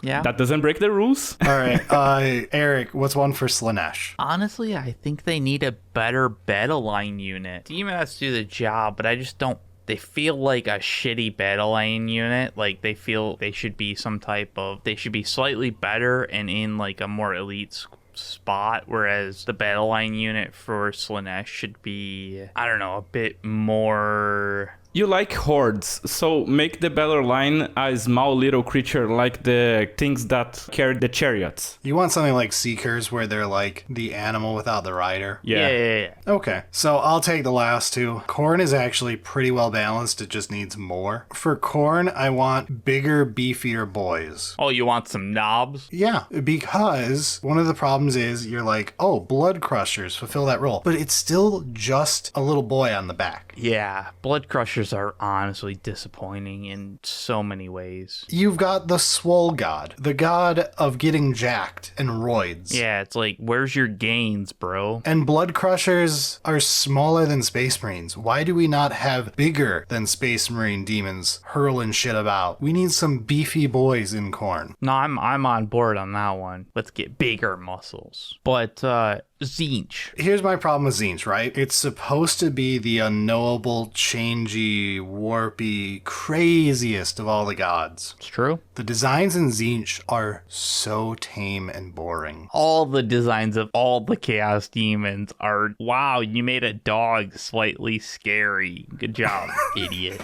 yeah. That doesn't break the rules. All right, Eric, what's one for Slaanesh? Honestly, I think they need a better battle line unit. Demons do the job, but I just don't. They feel like a shitty battle line unit. Like, they feel they should be they should be slightly better and in, like, a more elite spot, whereas the battle line unit for Slaanesh should be, I don't know, a bit more... You like hordes, so make the battle line a small little creature like the things that carry the chariots. You want something like Seekers where they're like the animal without the rider? Yeah. Okay, so I'll take the last two. Khorne is actually pretty well balanced, it just needs more. For Khorne, I want bigger, beefier boys. Oh, you want some knobs? Yeah, because one of the problems is you're like, oh, Blood Crushers fulfill that role, but it's still just a little boy on the back. Yeah, Blood Crushers others are honestly disappointing in so many ways. You've got the Swole God, the god of getting jacked and roids. Yeah, it's like, where's your gains, bro? And Blood Crushers are smaller than Space Marines. Why do we not have bigger than Space Marine demons hurling shit about? We need some beefy boys in Khorne. No, I'm on board on that one. Let's get bigger muscles. But Tzeentch. Here's my problem with Tzeentch, right? It's supposed to be the unknowable, changey, warpy, craziest of all the gods. It's true. The designs in Tzeentch are so tame and boring. All the designs of all the Chaos Demons are, wow, you made a dog slightly scary. Good job, idiot.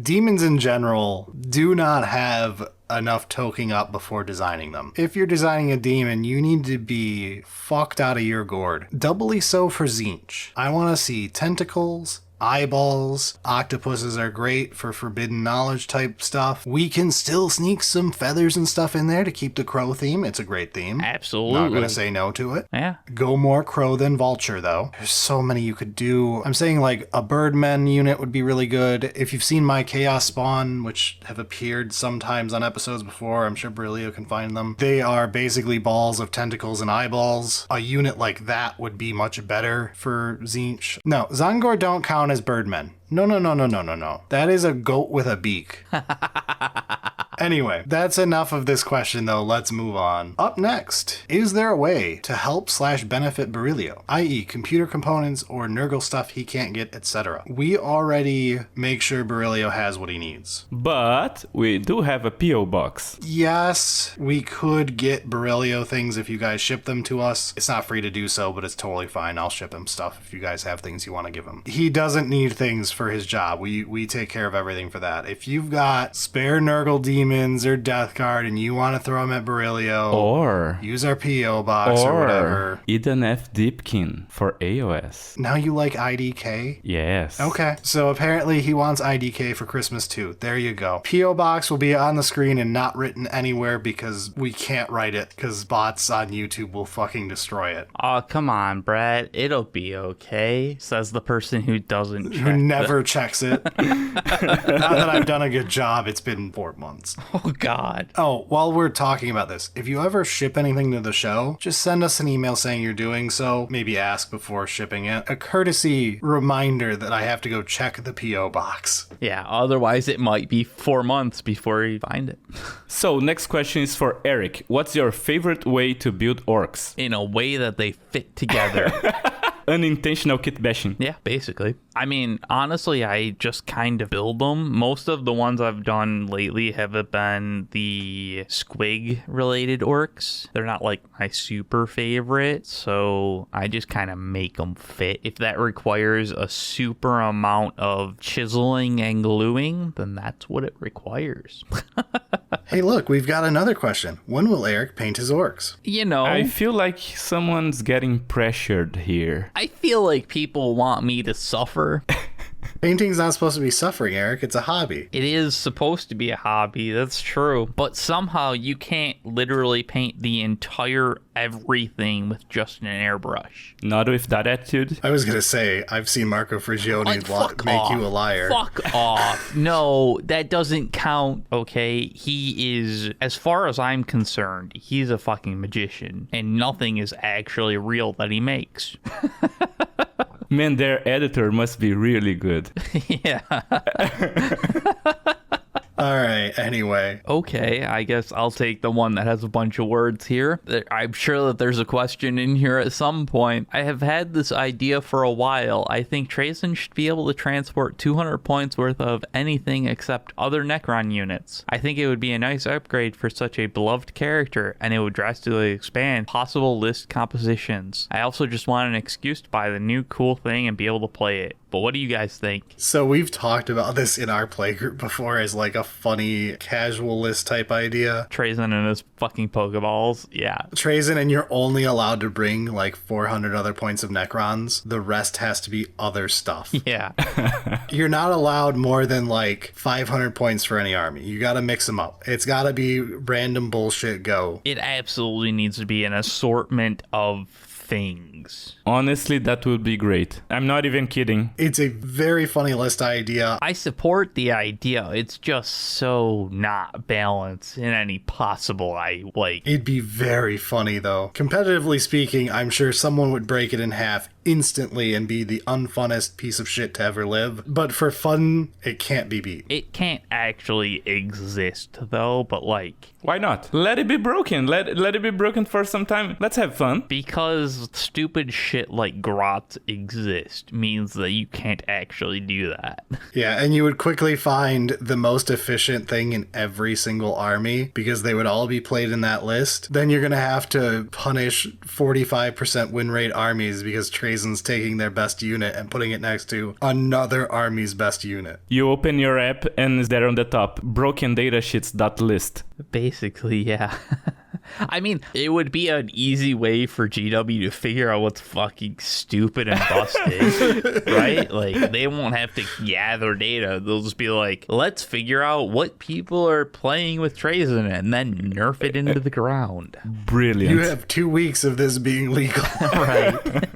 Demons in general do not have enough toking up before designing them. If you're designing a demon, you need to be fucked out of your gourd. Doubly so for Tzeentch. I want to see tentacles, eyeballs. Octopuses are great for forbidden knowledge type stuff. We can still sneak some feathers and stuff in there to keep the crow theme. It's a great theme. Absolutely. Not gonna say no to it. Yeah. Go more crow than vulture though. There's so many you could do. I'm saying like a birdmen unit would be really good. If you've seen my Chaos Spawn, which have appeared sometimes on episodes before, I'm sure Baerillyiumo can find them. They are basically balls of tentacles and eyeballs. A unit like that would be much better for Tzeentch. No, Zangor don't count as birdmen. No. That is a goat with a beak. Anyway, that's enough of this question though. Let's move on. Up next, is there a way to help/benefit Baerillyiumo, i.e. computer components or Nurgle stuff he can't get, etc.? We already make sure Baerillyiumo has what he needs. But we do have a P.O. box. Yes, we could get Baerillyiumo things if you guys ship them to us. It's not free to do so, but it's totally fine. I'll ship him stuff if you guys have things you want to give him. He doesn't need things for his job. We take care of everything for that. If you've got spare Nurgle demons or Death Guard and you want to throw them at Baerillyiumo, Or use our P.O. box or whatever. Eden F. Deepkin for AoS. Now you like IDK? Yes. Okay, so apparently he wants IDK for Christmas too. There you go. P.O. box will be on the screen and not written anywhere because we can't write it because bots on YouTube will fucking destroy it. Oh, come on, Brad. It'll be okay, says the person who doesn't check. Who never checks it. Not that I've done a good job. It's been 4 months. Oh, God. Oh, while we're talking about this, if you ever ship anything to the show, just send us an email saying you're doing so. Maybe ask before shipping it. A courtesy reminder that I have to go check the P.O. box. Yeah, otherwise it might be 4 months before you find it. So, next question is for Eric. What's your favorite way to build orcs? In a way that they fit together. Unintentional kitbashing. Yeah, basically. I mean, honestly, I just kind of build them. Most of the ones I've done lately have been the squig-related orcs. They're not, like, my super favorite, so I just kind of make them fit. If that requires a super amount of chiseling and gluing, then that's what it requires. Hey, look, we've got another question. When will Eric paint his orcs? You know, I feel like someone's getting pressured here. I feel like people want me to suffer. Painting's not supposed to be suffering, Eric. It's a hobby. It is supposed to be a hobby, that's true. But somehow you can't literally paint the entire everything with just an airbrush. Not with that attitude. I was going to say, I've seen Marco Frigioni make you a liar. Fuck off. No, that doesn't count, okay? He is, as far as I'm concerned, he's a fucking magician. And nothing is actually real that he makes. Man, their editor must be really good. Yeah. All right, anyway. Okay, I guess I'll take the one that has a bunch of words here. I'm sure that there's a question in here at some point. I have had this idea for a while. I think Trazyn should be able to transport 200 points worth of anything except other Necron units. I think it would be a nice upgrade for such a beloved character, and it would drastically expand possible list compositions. I also just want an excuse to buy the new cool thing and be able to play it. But what do you guys think? So we've talked about this in our playgroup before as like a funny casual list type idea. Trazyn and his fucking Pokeballs, yeah. Trazyn, and you're only allowed to bring like 400 other points of Necrons. The rest has to be other stuff. Yeah. You're not allowed more than like 500 points for any army. You gotta mix them up. It's gotta be random bullshit go. It absolutely needs to be an assortment of things. Honestly, that would be great. I'm not even kidding. It's a very funny list idea. I support the idea. It's just so not balanced in any possible like. It'd be very funny, though. Competitively speaking, I'm sure someone would break it in half instantly and be the unfunnest piece of shit to ever live. But for fun, it can't be beat. It can't actually exist, though, but like... Why not? Let it be broken. Let it be broken for some time. Let's have fun. Because stupid shit like grots exist means that you can't actually do that. Yeah, and you would quickly find the most efficient thing in every single army because they would all be played in that list. Then you're going to have to punish 45% win rate armies because Trazyn's taking their best unit and putting it next to another army's best unit. You open your app and it's there on the top. Broken datasheets.list. Basically, yeah. I mean, it would be an easy way for GW to figure out what's fucking stupid and busted, right? Like, they won't have to gather data. They'll just be like, let's figure out what people are playing with Trazyn and then nerf it into the ground. Brilliant. You have 2 weeks of this being legal. Right.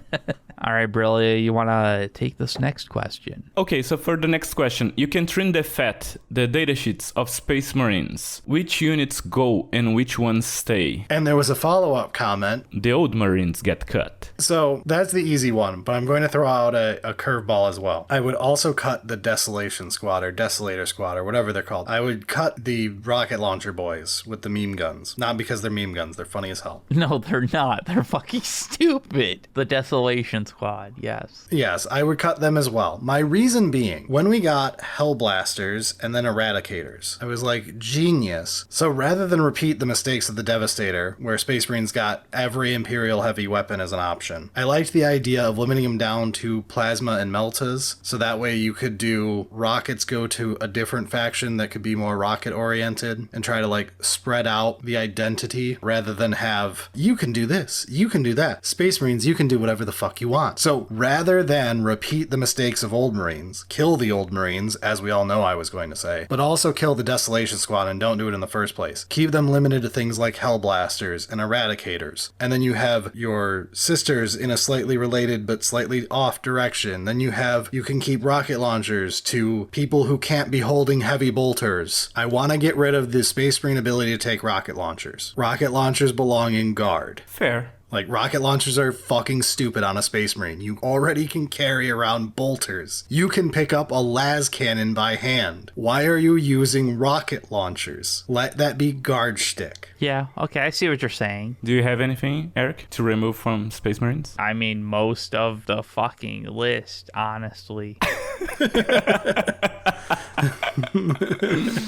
All right, Brillia, you want to take this next question? Okay, so for the next question, you can trim the datasheets of Space Marines. Which units go and which ones stay? And there was a follow-up comment. The old Marines get cut. So that's the easy one, but I'm going to throw out a curveball as well. I would also cut the Desolation Squad or Desolator Squad or whatever they're called. I would cut the rocket launcher boys with the meme guns. Not because they're meme guns, they're funny as hell. No, they're not. They're fucking stupid. The Desolation Squad, yes. Yes, I would cut them as well. My reason being, when we got Hellblasters and then Eradicators, I was like, genius. So rather than repeat the mistakes of the Devastator, where Space Marines got every Imperial heavy weapon as an option, I liked the idea of limiting them down to Plasma and Meltas, so that way you could do rockets go to a different faction that could be more rocket oriented and try to like spread out the identity rather than have, you can do this, you can do that. Space Marines, you can do whatever the fuck you want. So rather than repeat the mistakes of old Marines, kill the old Marines, as we all know I was going to say, but also kill the Desolation Squad and don't do it in the first place. Keep them limited to things like Hellblasters and Eradicators. And then you have your sisters in a slightly related but slightly off direction. Then you can keep rocket launchers to people who can't be holding heavy bolters. I want to get rid of the Space Marine ability to take rocket launchers. Rocket launchers belong in guard. Fair. Like, rocket launchers are fucking stupid on a Space Marine. You already can carry around bolters. You can pick up a las cannon by hand. Why are you using rocket launchers? Let that be guard shtick. Yeah, okay, I see what you're saying. Do you have anything, Eric, to remove from Space Marines? I mean, most of the fucking list, honestly.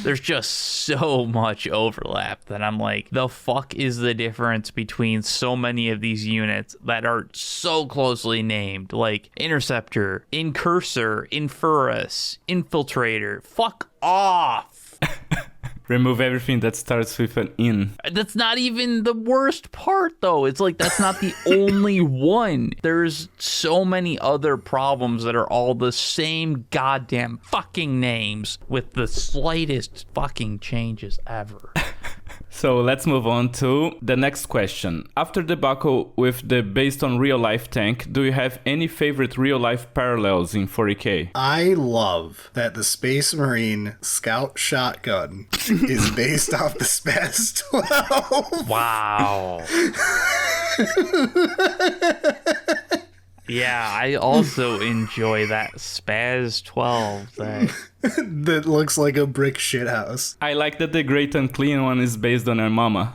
There's just so much overlap that I'm like, the fuck is the difference between so many of these units that are so closely named, like Interceptor, Incursor, Infurus, Infiltrator? Fuck off. Remove everything that starts with an in. That's not even the worst part, though. It's like, that's not the only one. There's so many other problems that are all the same goddamn fucking names with the slightest fucking changes ever. So let's move on to the next question. After the debacle with the based on real life tank, do you have any favorite real life parallels in 40k? I love that the Space Marine Scout Shotgun is based off the Spaz 12. Wow. Yeah, I also enjoy that Spaz 12 that looks like a brick shithouse. I like that the Great Unclean one is based on her mama.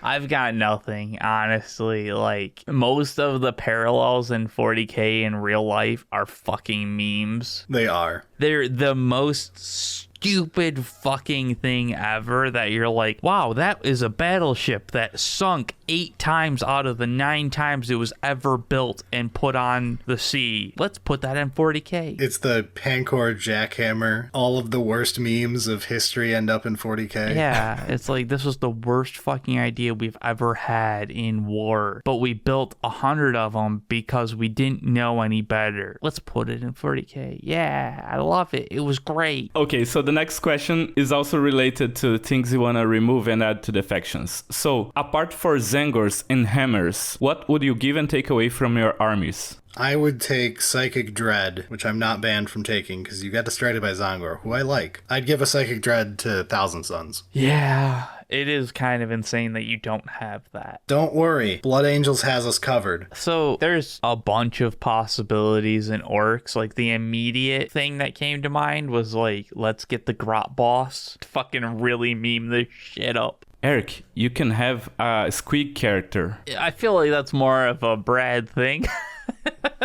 I've got nothing, honestly. Like, most of the parallels in 40k in real life are fucking memes. They are. They're the most stupid fucking thing ever that you're like, wow, that is a battleship that sunk 8 times out of the 9 times it was ever built and put on the sea. Let's put that in 40K. It's the Pancor jackhammer. All of the worst memes of history end up in 40K. Yeah, it's like, this was the worst fucking idea we've ever had in war, but we built 100 of them because we didn't know any better. Let's put it in 40K. Yeah, I love it. It was great. Okay, so the next question is also related to things you want to remove and add to the factions. So, apart for Zangors and Hammers, what would you give and take away from your armies? I would take Psychic Dread, which I'm not banned from taking because you got distracted by Zangor, who I like. I'd give a Psychic Dread to Thousand Suns. Yeah, it is kind of insane that you don't have that. Don't worry, Blood Angels has us covered. So there's a bunch of possibilities in Orks. Like, the immediate thing that came to mind was like, let's get the Grot Boss to fucking really meme this shit up. Eric, you can have a Squeak character. I feel like that's more of a Brad thing.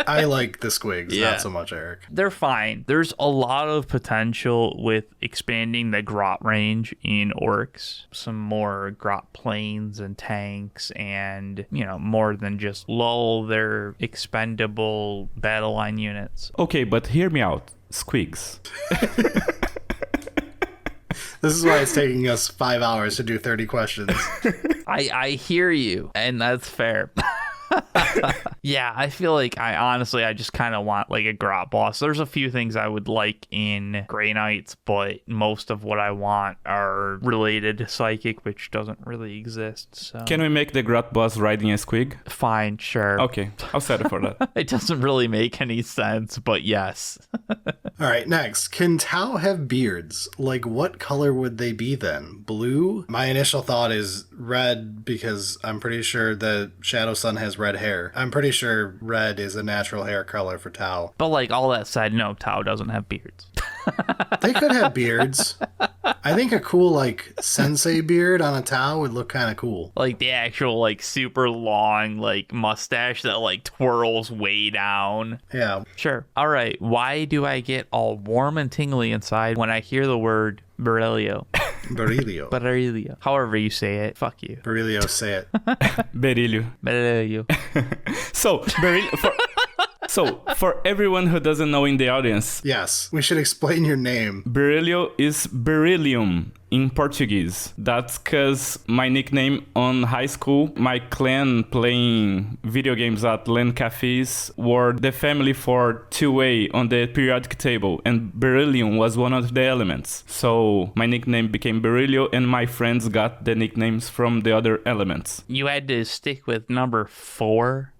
I like the Squigs, Yeah. not so much Eric. They're fine. There's a lot of potential with expanding the Grot range in Orks. Some more Grot planes and tanks and, you know, more than just lull their expendable battle line units. Okay, but hear me out. Squigs. This is why it's taking us 5 hours to do 30 questions. I hear you, and that's fair. Yeah, I feel like I just kind of want like a Grot Boss. There's a few things I would like in Grey Knights, but most of what I want are related to Psychic, which doesn't really exist. So Can we make the Grot Boss riding a Squig? fine, sure. Okay, I'll settle for that. It doesn't really make any sense, but yes. All right, next. Can Tau have beards? Like, what color would they be then? Blue? My initial thought is red because I'm pretty sure that Shadow Sun has red hair. I'm pretty sure red is a natural hair color for Tau. But like, all that said, no, Tau doesn't have beards. They could have beards. I think a cool, like, sensei beard on a Tau would look kind of cool. Like the actual, like, super long, like, mustache that, like, twirls way down. Yeah. Sure. All right. Why do I get all warm and tingly inside when I hear the word Baerillyiumo? Baerillyiumo. However you say it. Fuck you. Baerillyiumo, say it. Baerillyiumo. So, for everyone who doesn't know in the audience, Yes, we should explain your name. Baerillyiumo is beryllium in Portuguese. That's because my nickname on high school, my clan playing video games at LAN cafes were the family for 2A on the periodic table, and beryllium was one of the elements. So my nickname became Baerillyiumo, and my friends got the nicknames from the other elements. You had to stick with number 4?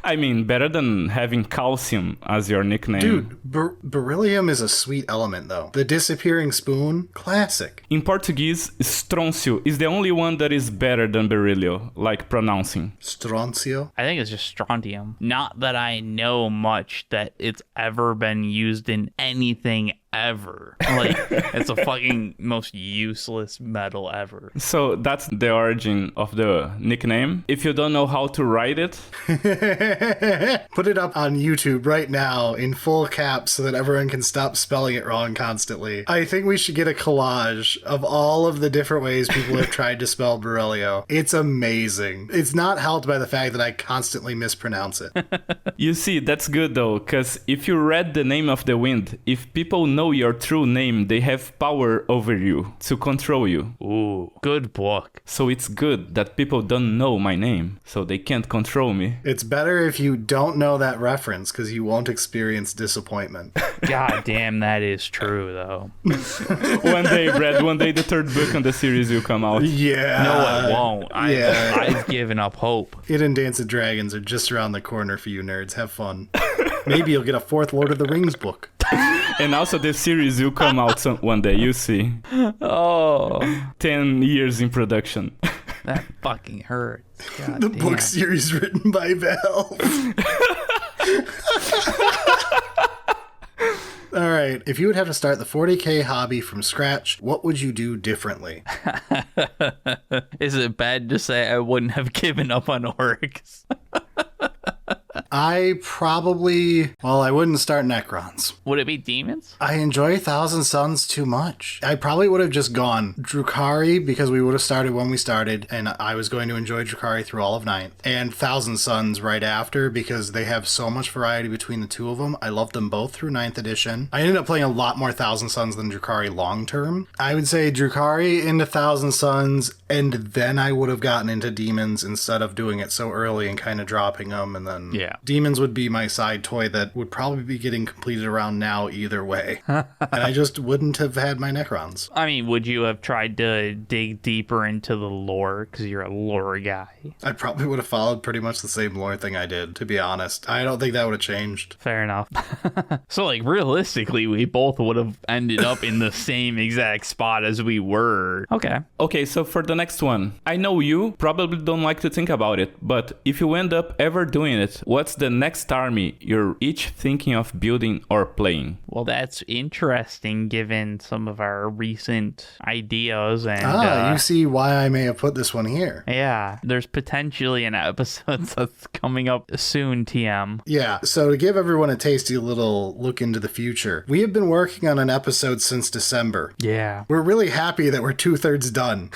I mean, better than having calcium as your nickname. Dude, beryllium is a sweet element, though. The disappearing spoon, classic. In Portuguese, strôncio is the only one that is better than beryllium, like pronouncing. Stroncio? I think it's just strontium. Not that I know much that it's ever been used in anything ever. Like, it's a fucking most useless metal ever. So that's the origin of the nickname. If you don't know how to write it, Put it up on YouTube right now in full caps so that everyone can stop spelling it wrong constantly. I think we should get a collage of all of the different ways people have tried to spell Baerillyiumo. It's amazing. It's not helped by the fact that I constantly mispronounce it. you see, that's good though, because if you read the name of the wind, if people know your true name, they have power over you to control you. Ooh, good book. So it's good that people don't know my name, so they can't control me. It's better if you don't know that reference because you won't experience disappointment. God damn, that is true, though. One day, Brad, one day the third book on the series will come out. Yeah. No, it won't. I've given up hope. It and Dance of Dragons are just around the corner for you nerds. Have fun. Maybe you'll get a fourth Lord of the Rings book. And also the series will come out one day, you see. Oh. 10 years in production. That fucking hurts. God The damn. book series written by Valve. All right. If you would have to start the 40K hobby from scratch, what would you do differently? Is it bad to say I wouldn't have given up on orcs? I wouldn't start Necrons. Would it be demons? I enjoy Thousand Suns too much. I probably would have just gone Drukhari because we would have started when we started, and I was going to enjoy Drukhari through all of 9th, and Thousand Suns right after because they have so much variety between the two of them. I loved them both through 9th edition. I ended up playing a lot more Thousand Suns than Drukhari long term. I would say Drukhari into Thousand Suns, and then I would have gotten into Demons instead of doing it so early and kind of dropping them, and then Demons would be my side toy that would probably be getting completed around now either way. And I just wouldn't have had my Necrons. I mean, would you have tried to dig deeper into the lore because you're a lore guy? I probably would have followed pretty much the same lore thing I did, to be honest. I don't think that would have changed. Fair enough. So, like, realistically, we both would have ended up in the same exact spot as we were. Okay, so for the next one, I know you probably don't like to think about it, but if you end up ever doing it, what's the next army you're each thinking of building or playing? Well, that's interesting given some of our recent ideas. And you see why I may have put this one here. Yeah, there's potentially an episode that's coming up soon, TM. Yeah, so to give everyone a tasty little look into the future, we have been working on an episode since December. Yeah. We're really happy that we're 2/3 done.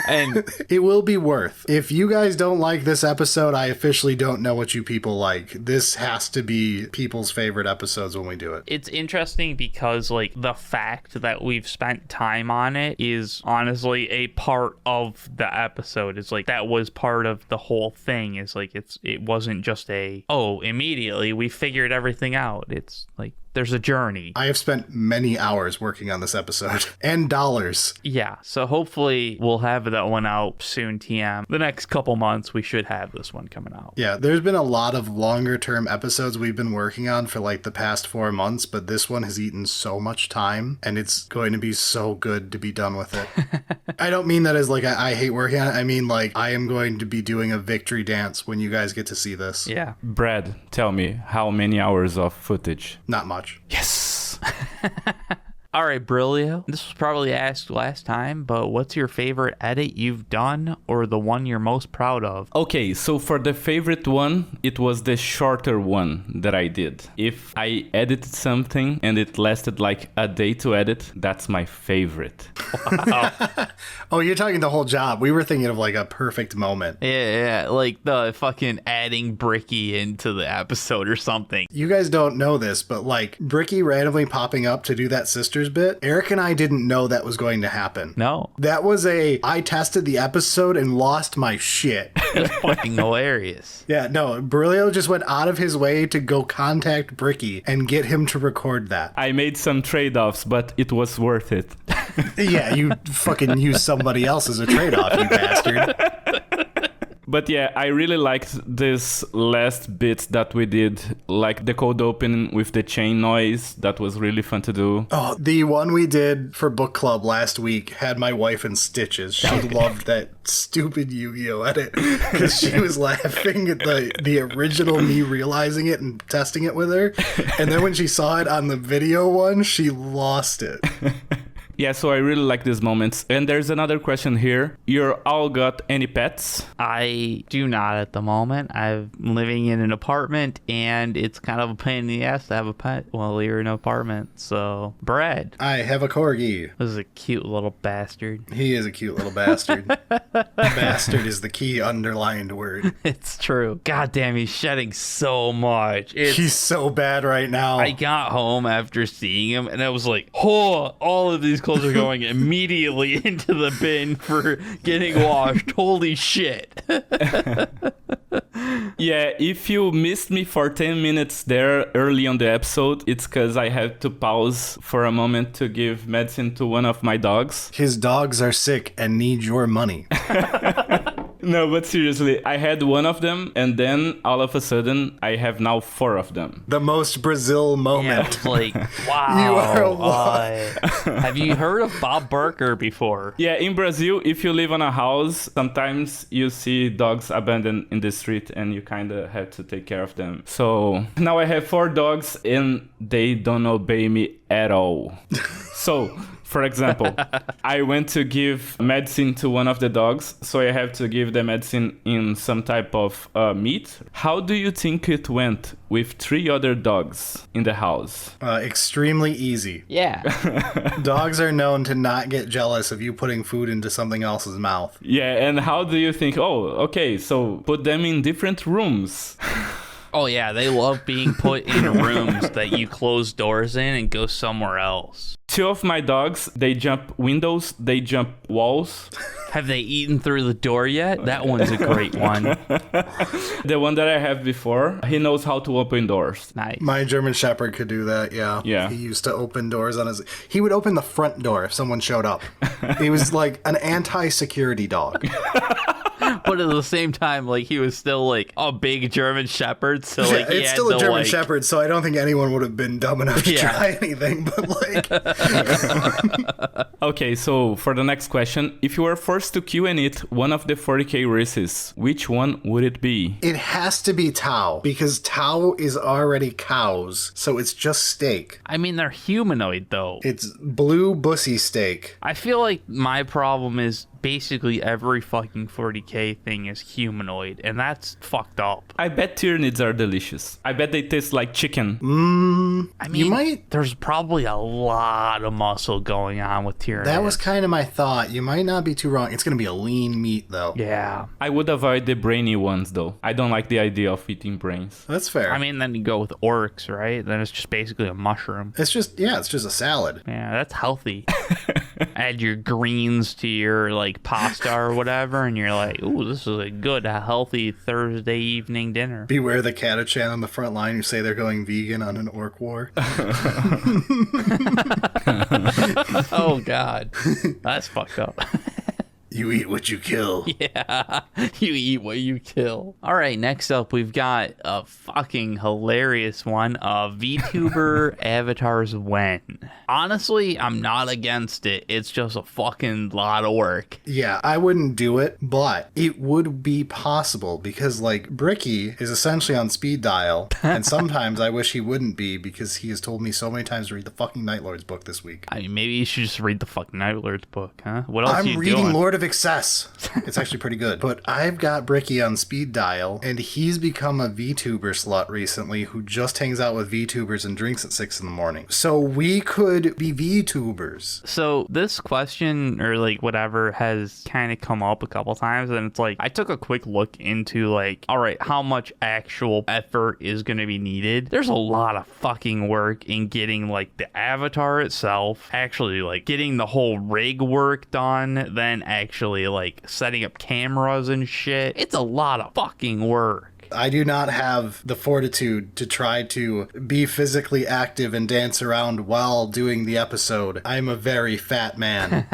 And it will be worth. If you guys don't like this episode, I officially don't know what you people like. This has to be people's favorite episodes when we do it. It's interesting because, like, the fact that we've spent time on it is honestly a part of the episode. It's like that was part of the whole thing. It's like it wasn't just immediately we figured everything out. It's like there's a journey. I have spent many hours working on this episode and dollars. Yeah, so hopefully we'll have that one out soon, TM. The next couple months, we should have this one coming out. Yeah, there's been a lot of longer term episodes we've been working on for like the past 4 months, but this one has eaten so much time and it's going to be so good to be done with it. I don't mean that as like I hate working on it. I mean like I am going to be doing a victory dance when you guys get to see this. Yeah. Brad, tell me, how many hours of footage? Not much. Yes! All right, Baerillyiumo. This was probably asked last time, but what's your favorite edit you've done or the one you're most proud of? Okay, so for the favorite one, it was the shorter one that I did. If I edited something and it lasted like a day to edit, that's my favorite. Wow. Oh, you're talking the whole job. We were thinking of like a perfect moment. Yeah, like the fucking adding Bricky into the episode or something. You guys don't know this, but like Bricky randomly popping up to do that Sisters bit, Eric and I didn't know that was going to happen. No. That was I tested the episode and lost my shit. It's fucking hilarious. Yeah, no, Baerillyiumo just went out of his way to go contact Bricky and get him to record that. I made some trade-offs, but it was worth it. Yeah, you fucking use somebody else as a trade-off, you bastard. But yeah, I really liked this last bit that we did, like the cold opening with the chain noise. That was really fun to do. Oh, the one we did for book club last week had my wife in stitches. She loved that stupid Yu-Gi-Oh edit because she was laughing at the original me realizing it and testing it with her. And then when she saw it on the video one, she lost it. Yeah, so I really like these moments. And there's another question here. You all got any pets? I do not at the moment. I'm living in an apartment, and it's kind of a pain in the ass to have a pet while you're in an apartment. So, Brad. I have a corgi. This is a cute little bastard. He is a cute little bastard. Bastard is the key underlined word. It's true. God damn, he's shedding so much. He's so bad right now. I got home after seeing him, and I was like, oh, all of these clothes are going immediately into the bin for getting washed. Holy shit. Yeah, if you missed me for 10 minutes there early on the episode, it's because I had to pause for a moment to give medicine to one of my dogs. His dogs are sick and need your money. No, but seriously, I had one of them, and then all of a sudden, I have now 4 of them. The most Brazil moment. Yeah, like, wow. You are a have you heard of Bob Barker before? Yeah, in Brazil, if you live on a house, sometimes you see dogs abandoned in the street, and you kind of have to take care of them. So now I have 4 dogs, and they don't obey me at all. So For example, I went to give medicine to one of the dogs, so I have to give the medicine in some type of meat. How do you think it went with 3 other dogs in the house? Extremely easy. Yeah. Dogs are known to not get jealous of you putting food into something else's mouth. Yeah, and how do you think, okay, so put them in different rooms. Oh, yeah, they love being put in rooms that you close doors in and go somewhere else. 2 of my dogs, they jump windows, they jump walls. Have they eaten through the door yet? That one's a great one. The one that I have before, he knows how to open doors. Nice. My German Shepherd could do that, yeah. Yeah. He used to open doors on his... He would open the front door if someone showed up. He was like an anti-security dog. But at the same time, like, he was still, like, a big German Shepherd, so, like, he it's had still a to, German like... Shepherd, so I don't think anyone would have been dumb enough to try anything, but, like... Okay, so for the next question, if you were forced to kill and eat one of the 40k races, which one would it be? It has to be Tau, because Tau is already cows, so it's just steak. I mean, they're humanoid, though. It's blue bussy steak. I feel like my problem is basically every fucking 40k thing is humanoid, and that's fucked up. I bet Tyranids are delicious. I bet they taste like chicken. I mean, there's probably a lot of muscle going on with Tyranids. That was kind of my thought. You might not be too wrong. It's going to be a lean meat, though. Yeah. I would avoid the brainy ones, though. I don't like the idea of eating brains. That's fair. I mean, then you go with orcs, right? Then it's just basically a mushroom. it's just a salad. Yeah, that's healthy. Add your greens to your, like, pasta or whatever, and you're like, ooh, this is a good, healthy Thursday evening dinner. Beware the Catachan on the front line who say they're going vegan on an orc war. Oh, God. That's fucked up. You eat what you kill. Yeah, you eat what you kill. All right, next up, we've got a fucking hilarious one. VTuber avatars when. Honestly, I'm not against it. It's just a fucking lot of work. Yeah, I wouldn't do it, but it would be possible because, like, Bricky is essentially on speed dial, and sometimes I wish he wouldn't be because he has told me so many times to read the fucking Night Lord's book this week. I mean, maybe you should just read the fucking Night Lord's book, huh? What else are you reading doing? Lord of Excess. It's actually pretty good. But I've got Bricky on speed dial, and he's become a VTuber slut recently who just hangs out with VTubers and drinks at 6 in the morning. So we could be VTubers. So this question, or like whatever, has kind of come up a couple times, and it's like, I took a quick look into like, all right, how much actual effort is going to be needed? There's a lot of fucking work in getting like the avatar itself, actually like getting the whole rig work done, then actually like setting up cameras and shit. It's a lot of fucking work. I do not have the fortitude to try to be physically active and dance around while doing the episode. I'm a very fat man.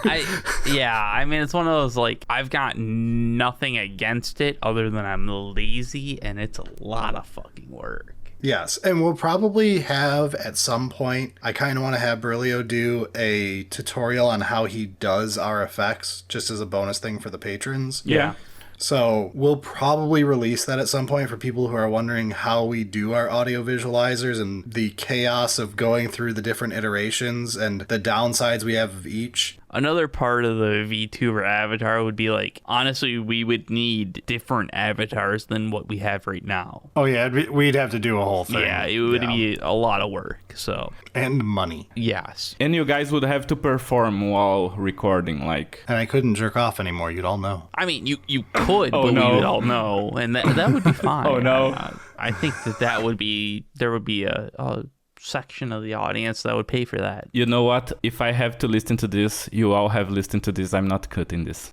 I mean, it's one of those, like, I've got nothing against it other than I'm lazy, and it's a lot of fucking work. Yes, and we'll probably have at some point, I kind of want to have Baerillyiumo do a tutorial on how he does our effects, just as a bonus thing for the patrons. Yeah. So we'll probably release that at some point for people who are wondering how we do our audio visualizers and the chaos of going through the different iterations and the downsides we have of each. Another part of the VTuber avatar would be like, honestly, we would need different avatars than what we have right now. Oh yeah, we'd have to do a whole thing. Yeah, it would be a lot of work, so. And money. Yes. And you guys would have to perform while recording, like... And I couldn't jerk off anymore, you'd all know. I mean, you could, Oh, but no. we would all know, and that would be fine. Oh, no. I think that would be, there would be a section of the audience that would pay for that. You know what? If I have to listen to this, you all have listened to this. I'm not cutting this.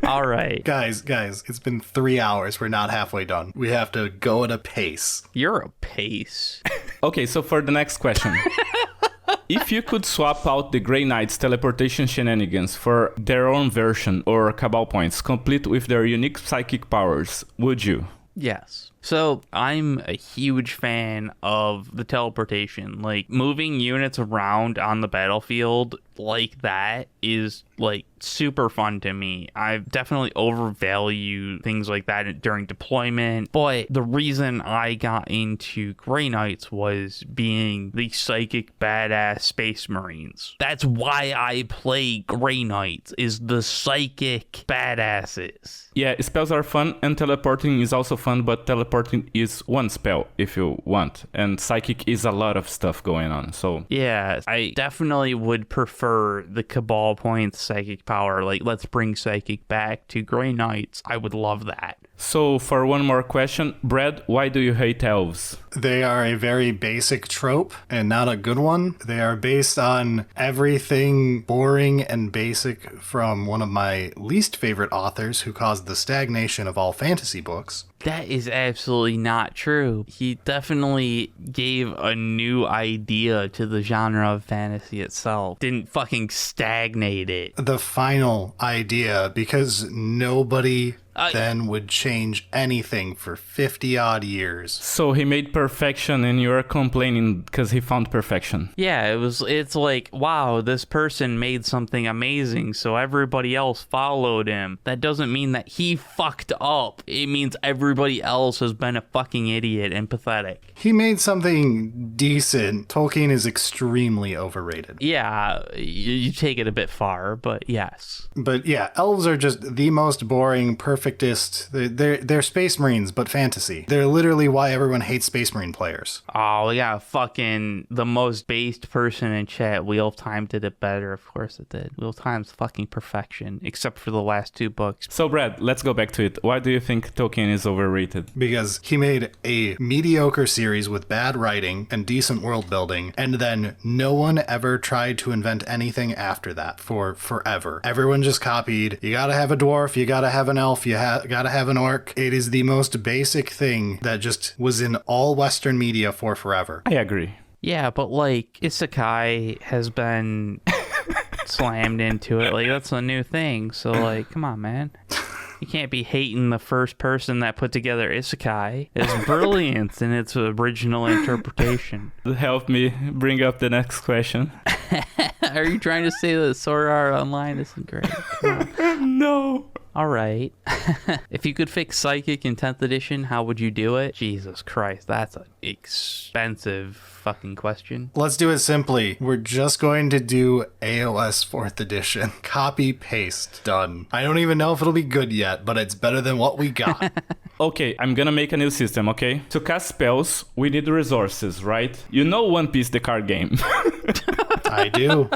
All right. Guys, it's been 3 hours. We're not halfway done. We have to go at a pace. You're a pace. Okay, so for the next question. If you could swap out the Grey Knights' teleportation shenanigans for their own version or Cabal points, complete with their unique psychic powers, would you? Yes. So I'm a huge fan of the teleportation. Like, moving units around on the battlefield like that is like super fun to me. I definitely overvalue things like that during deployment, but the reason I got into Grey Knights was being the psychic badass space marines. That's why I play Grey Knights, is the psychic badasses. Yeah, spells are fun, and teleporting is also fun, but teleporting is one spell if you want, and psychic is a lot of stuff going on, so... Yeah, I definitely would prefer the Cabal points psychic power. Like, let's bring psychic back to Grey Knights. I would love that. So, for one more question, Brad, why do you hate elves? They are a very basic trope and not a good one. They are based on everything boring and basic from one of my least favorite authors who caused the stagnation of all fantasy books. That is absolutely not true. He definitely gave a new idea to the genre of fantasy itself. Didn't fucking stagnate it. The final idea, because nobody then would change anything for 50 odd years. So he made perfection and you're complaining because he found perfection. Yeah, it's like, wow, this person made something amazing, so everybody else followed him. That doesn't mean that he fucked up. It means everybody else has been a fucking idiot and pathetic. He made something decent. Tolkien is extremely overrated. Yeah, you take it a bit far, but yes. But yeah, elves are just the most boring, perfectest. They're Space Marines, but fantasy. They're literally why everyone hates Space Marine players. Oh, yeah, fucking the most based person in chat. Wheel of Time did it better. Of course it did. Wheel of Time's fucking perfection, except for the last 2 books. So, Brad, let's go back to it. Why do you think Tolkien is overrated? Because he made a mediocre series with bad writing and decent world building, and then no one ever tried to invent anything after that for forever. Everyone just copied. You gotta have a dwarf, you gotta have an elf, you gotta have an orc. It is the most basic thing that just was in all Western media for forever. I agree. Yeah, but like, Isekai has been slammed into it. Like, that's a new thing. So, like, come on, man. You can't be hating the first person that put together Isekai. It's brilliant in its original interpretation. Help me bring up the next question. Are you trying to say that Sword Art Online isn't great? No. All right. If you could fix Psychic in 10th edition, how would you do it? Jesus Christ, that's an expensive fucking question. Let's do it simply. We're just going to do AoS 4th edition. Copy, paste, done. I don't even know if it'll be good yet, but it's better than what we got. Okay, I'm gonna make a new system, okay? To cast spells, we need resources, right? You know One Piece, the card game. I do.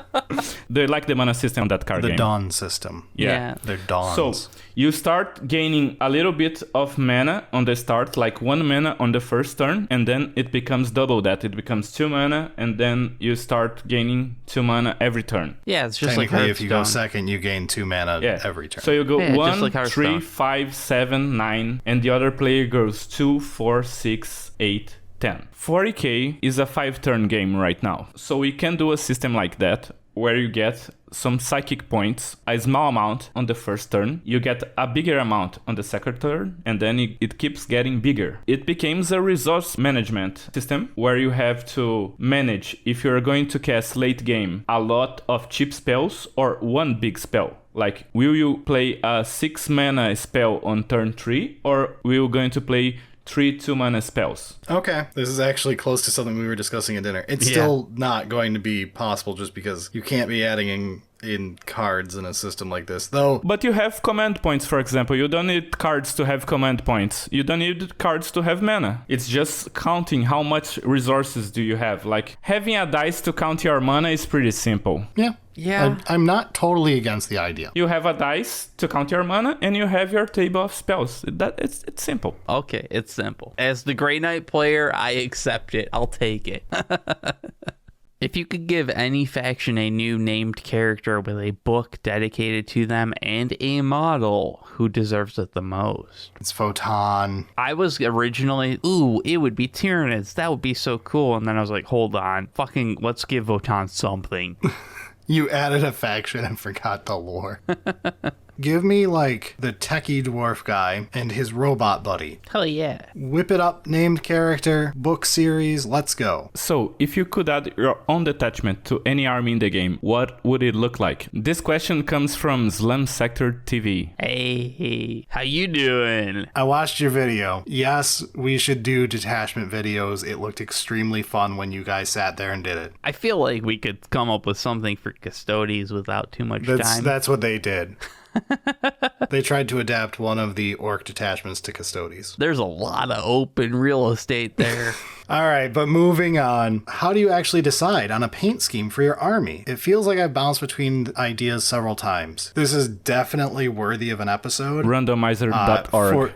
They like the mana system on that card game. The Dawn system. Yeah. They're Dawns. So, you start gaining a little bit of mana on the start, like 1 mana on the first turn, and then it becomes double that. It becomes 2 mana, and then you start gaining 2 mana every turn. Yeah, it's just like Technically, if you go Hearthstone. second, you gain 2 mana every turn. So you go Yeah, just 1, like 3, Hearthstone. 5, 7, 9, and the other player goes 2, 4, 6, 8, 10. 40k is a 5-turn game right now. So we can do a system like that, where you get some psychic points, a small amount on the first turn, you get a bigger amount on the second turn, and then it keeps getting bigger. It becomes a resource management system where you have to manage if you're going to cast late game a lot of cheap spells or one big spell. Like, will you play a 6 mana spell on turn 3, or will you going to play 3 2-mana spells? Okay, this is actually close to something we were discussing at dinner. It's still not going to be possible just because you can't be adding in cards in a system like this, though. But you have command points, for example. You don't need cards to have command points. You don't need cards to have mana. It's just counting how much resources do you have. Like, having a dice to count your mana is pretty simple. Yeah. I'm not totally against the idea. You have a dice to count your mana, and you have your table of spells. It's simple. Okay, it's simple. As the Grey Knight player, I accept it. I'll take it. If you could give any faction a new named character with a book dedicated to them and a model, who deserves it the most? It's Votann. I was originally, it would be Tyranids. That would be so cool. And then I was like, hold on. Fucking, let's give Votann something. You added a faction and forgot the lore. Give me, like, the techie dwarf guy and his robot buddy. Hell yeah. Whip it up, named character, book series, let's go. So, if you could add your own detachment to any army in the game, what would it look like? This question comes from Slam Sector TV. Hey, how you doing? I watched your video. Yes, we should do detachment videos. It looked extremely fun when you guys sat there and did it. I feel like we could come up with something for Custodes without too much time. That's what they did. They tried to adapt one of the orc detachments to Custodes. There's a lot of open real estate there. All right, but moving on. How do you actually decide on a paint scheme for your army? It feels like I've bounced between ideas several times. This is definitely worthy of an episode. Randomizer.org.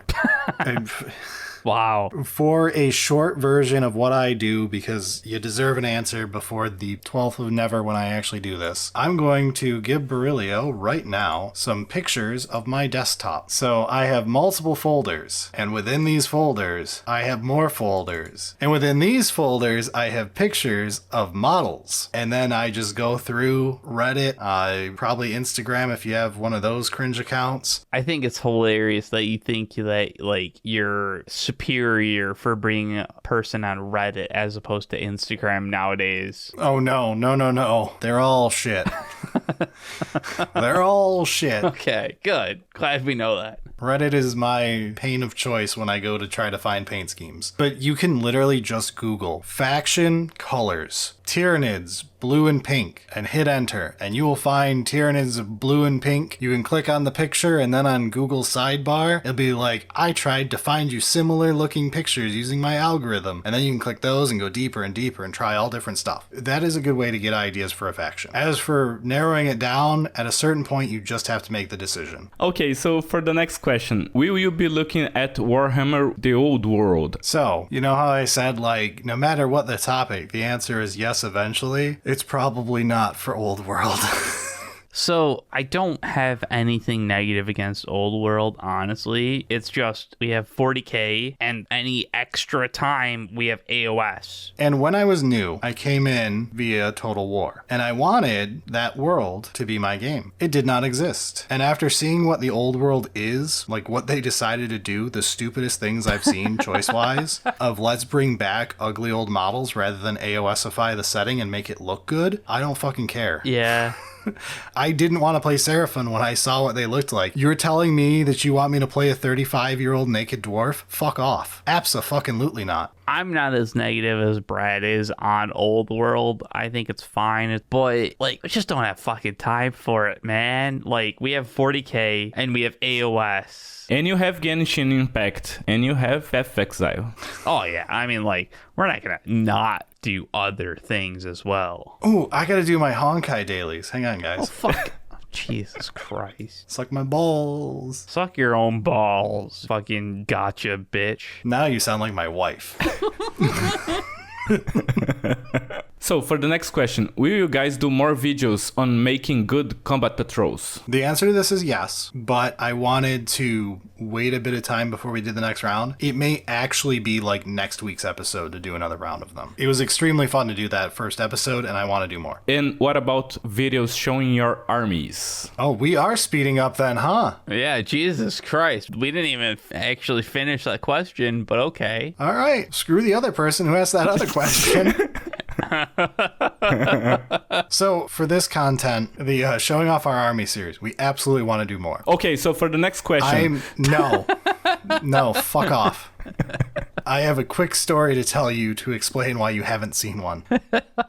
Wow. For a short version of what I do, because you deserve an answer before the 12th of Never when I actually do this, I'm going to give Baerillyiumo right now some pictures of my desktop. So I have multiple folders, and within these folders, I have more folders. And within these folders, I have pictures of models. And then I just go through Reddit, probably Instagram if you have one of those cringe accounts. I think it's hilarious that you think that, like, you're superior for being a person on Reddit as opposed to Instagram nowadays. Oh, no. They're all shit. They're all shit. Okay, good. Glad we know that. Reddit is my pain of choice when I go to try to find paint schemes. But you can literally just Google faction colors, Tyranids, blue and pink, and hit enter, and you will find Tyranids of blue and pink. You can click on the picture, and then on Google's sidebar, it'll be like, I tried to find you similar looking pictures using my algorithm. And then you can click those and go deeper and deeper and try all different stuff. That is a good way to get ideas for a faction. As for narrowing it down, at a certain point, you just have to make the decision. Okay, so for the next question, will you be looking at Warhammer the Old World? So, you know how I said, like, no matter what the topic, the answer is yes eventually? It's probably not for Old World. So I don't have anything negative against Old World, honestly. It's just we have 40K and any extra time we have AoS. And when I was new, I came in via Total War, and I wanted that world to be my game. It did not exist. And after seeing what the Old World is, like what they decided to do, the stupidest things I've seen choice-wise, of let's bring back ugly old models rather than AoSify the setting and make it look good, I don't fucking care. Yeah. I didn't want to play Seraphon when I saw what they looked like. You're telling me that you want me to play a 35-year-old naked dwarf? Fuck off. Abso-fucking-lutely not. I'm not as negative as Brad is on Old World. I think it's fine, but like, I just don't have fucking time for it, man. Like, we have 40K and we have AoS. And you have Genshin Impact, and you have Path of Exile. Oh yeah, I mean, like, we're not gonna not do other things as well. Ooh, I gotta do my Honkai dailies. Hang on, guys. Oh, fuck. Jesus Christ. Suck my balls. Suck your own balls, fucking gotcha, bitch. Now you sound like my wife. So for the next question, will you guys do more videos on making good combat patrols? The answer to this is yes, but I wanted to wait a bit of time before we did the next round. It may actually be like next week's episode to do another round of them. It was extremely fun to do that first episode, and I want to do more. And what about videos showing your armies? Oh, we are speeding up then, huh? Yeah, Jesus Christ. We didn't even actually finish that question, but okay. All right, screw the other person who asked that other question. So for this content, the showing off our army series, we absolutely want to do more. Okay, so for the next question, no, fuck off. I have a quick story to tell you to explain why you haven't seen one.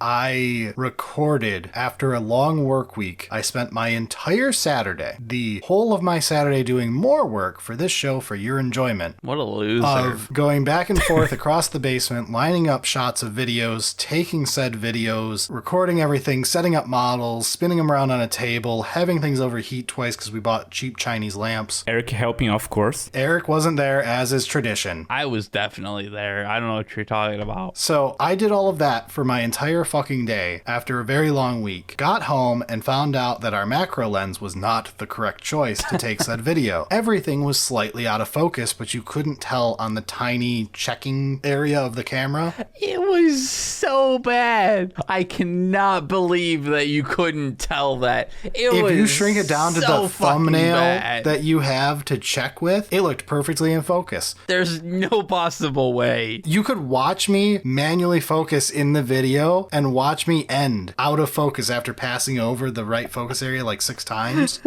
I recorded after a long work week. I spent my entire Saturday, the whole of my Saturday, doing more work for this show for your enjoyment. What a loser. Of going back and forth across the basement, lining up shots of videos, taking said videos, recording everything, setting up models, spinning them around on a table, having things overheat twice because we bought cheap Chinese lamps. Eric helping, of course. Eric wasn't there, as is tradition. I was definitely definitely there. I don't know what you're talking about. So I did all of that for my entire fucking day after a very long week. Got home and found out that our macro lens was not the correct choice to take said video. Everything was slightly out of focus, but you couldn't tell on the tiny checking area of the camera. It was so bad. I cannot believe that you couldn't tell that. If you shrink it down to the thumbnail that you have to check with, it looked perfectly in focus. There's no possible way. You could watch me manually focus in the video and watch me end out of focus after passing over the right focus area like 6 times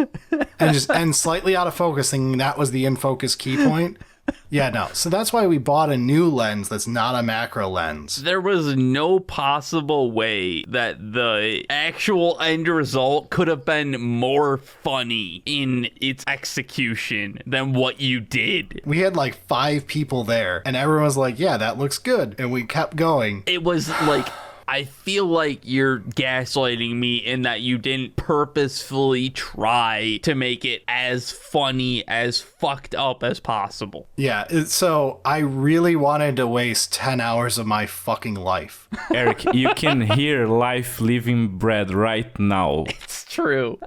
and just end slightly out of focus thinking that was the in focus key point. Yeah, no. So that's why we bought a new lens that's not a macro lens. There was no possible way that the actual end result could have been more funny in its execution than what you did. We had like 5 people there, and everyone was like, yeah, that looks good. And we kept going. It was like... I feel like you're gaslighting me in that you didn't purposefully try to make it as funny, as fucked up as possible. Yeah, so I really wanted to waste 10 hours of my fucking life. Eric, you can hear life leaving Brad right now. It's true.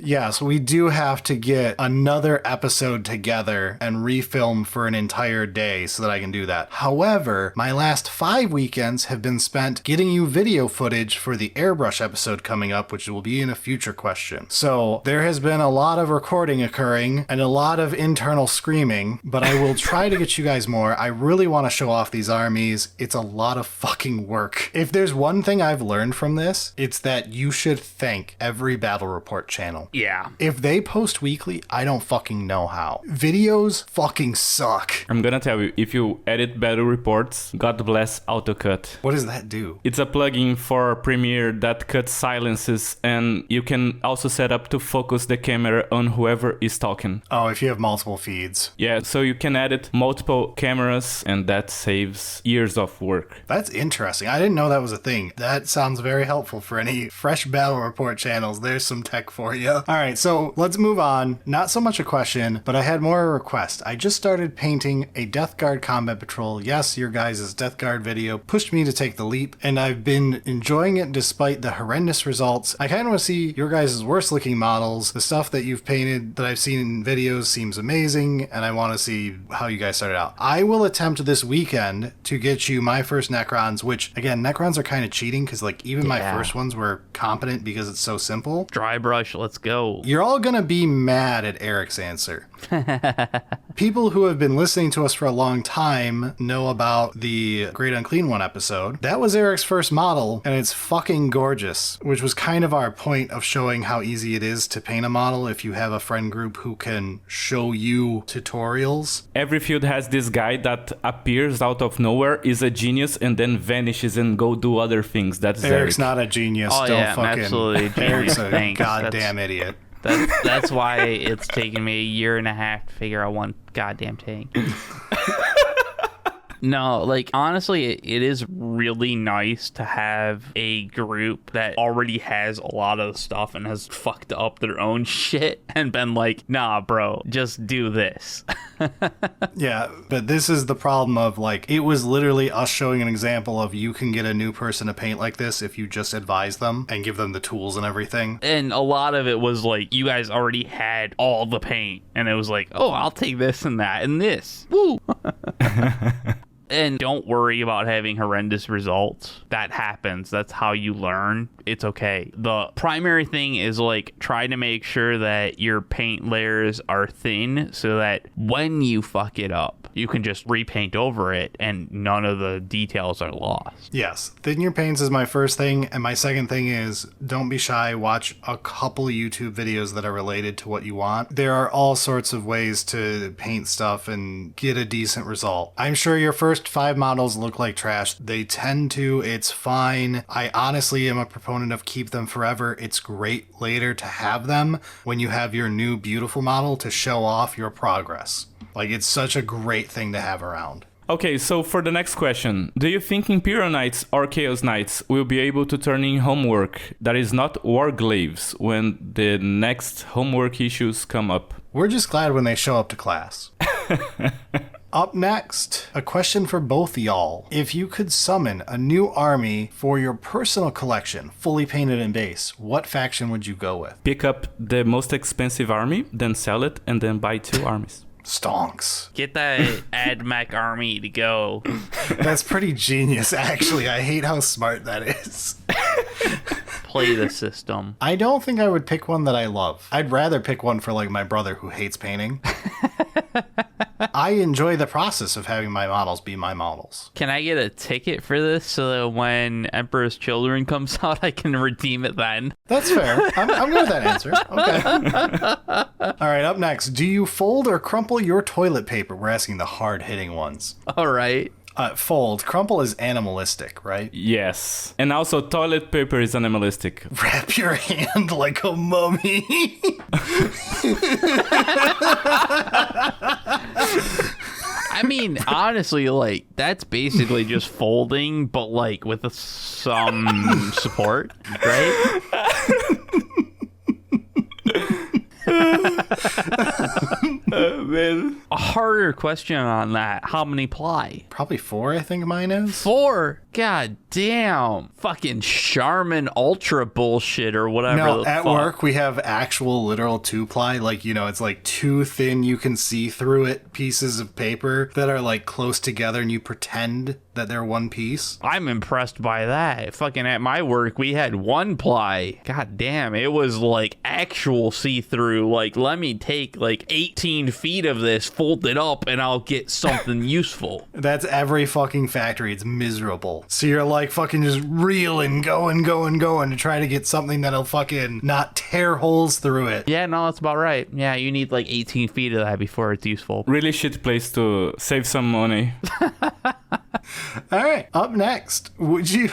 Yeah, so we do have to get another episode together and refilm for an entire day so that I can do that. However, my last 5 weekends have been spent getting you video footage for the Airbrush episode coming up, which will be in a future question. So there has been a lot of recording occurring and a lot of internal screaming, but I will try to get you guys more. I really want to show off these armies. It's a lot of fucking work. If there's one thing I've learned from this, it's that you should thank every battle report channel. Yeah. If they post weekly, I don't fucking know how. Videos fucking suck. I'm gonna tell you, if you edit battle reports, God bless AutoCut. What does that do? It's a plugin for Premiere that cuts silences, and you can also set up to focus the camera on whoever is talking. Oh, if you have multiple feeds. Yeah, so you can edit multiple cameras, and that saves years of work. That's interesting. I didn't know that was a thing. That sounds very helpful for any fresh battle report channels. There's some tech for you. All right, so let's move on. Not so much a question, but I had more a request. I just started painting a Death Guard Combat Patrol. Yes, your guys' Death Guard video pushed me to take the leap, and I've been enjoying it despite the horrendous results. I kind of want to see your guys' worst looking models. The stuff that you've painted that I've seen in videos seems amazing, and I want to see how you guys started out. I will attempt this weekend to get you my first Necrons, which, again, Necrons are kind of cheating, because like even my first ones were competent because it's so simple. Dry brush, let's go. You're all gonna be mad at Eric's answer. People who have been listening to us for a long time know about the Great Unclean One episode. That was Eric's first model, and it's fucking gorgeous, which was kind of our point of showing how easy it is to paint a model if you have a friend group who can show you tutorials. Every field has this guy that appears out of nowhere, is a genius, and then vanishes and go do other things. That's Eric's Eric. Not a genius. Oh, Don't yeah, fucking... absolutely Eric's genius. a Thanks. goddamn idiot. That's why it's taken me a year and a half to figure out one goddamn tank. No, like, honestly, it is really nice to have a group that already has a lot of stuff and has fucked up their own shit and been like, nah, bro, just do this. Yeah, but this is the problem of, like, it was literally us showing an example of you can get a new person to paint like this if you just advise them and give them the tools and everything. And a lot of it was like, you guys already had all the paint. And it was like, oh, I'll take this and that and this. Woo! And don't worry about having horrendous results. That happens. That's how you learn. It's okay. The primary thing is, like, try to make sure that your paint layers are thin so that when you fuck it up, you can just repaint over it and none of the details are lost. Yes, thin your paints is my first thing, and my second thing is don't be shy. Watch a couple YouTube videos that are related to what you want. There are all sorts of ways to paint stuff and get a decent result. I'm sure your first 5 models look like trash. They tend to. It's fine. I honestly am a proponent of keep them forever. It's great later to have them when you have your new beautiful model to show off your progress. Like, it's such a great thing to have around. Okay, so for the next question, do you think Imperial Knights or Chaos Knights will be able to turn in homework that is not Warglaves when the next homework issues come up? We're just glad when they show up to class. Up next, a question for both y'all. If you could summon a new army for your personal collection, fully painted in base, what faction would you go with? Pick up the most expensive army, then sell it, and then buy 2 armies. Stonks. Get that ad mech army to go. That's pretty genius, actually. I hate how smart that is. Play the system. I don't think I would pick one that I love. I'd rather pick one for like my brother who hates painting. I enjoy the process of having my models be my models. Can I get a ticket for this so that when Emperor's Children comes out, I can redeem it then? That's fair. I'm good with that answer. Okay. All right, up next. Do you fold or crumple your toilet paper? We're asking the hard-hitting ones. All right. Fold. Crumple is animalistic, right? Yes. And also, toilet paper is animalistic. Wrap your hand like a mummy. I mean, honestly, like, that's basically just folding, but, like, with some support, right? Man. A harder question on that. How many ply? Probably 4, I think mine is. 4? God damn. Fucking Charmin Ultra bullshit or whatever. No, the at fuck. work we have actual literal 2-ply. Like, you know, it's like 2 thin, you can see through it pieces of paper that are like close together and you pretend that they're one piece. I'm impressed by that. Fucking at my work, we had 1 ply. God damn, it was like actual see-through. Like, let me take like 18 feet of this, fold it up, and I'll get something useful. That's every fucking factory. It's miserable. So you're like fucking just reeling, going to try to get something that'll fucking not tear holes through it. Yeah, no, that's about right. Yeah, you need like 18 feet of that before it's useful. Really shit place to save some money. All right, up next, would you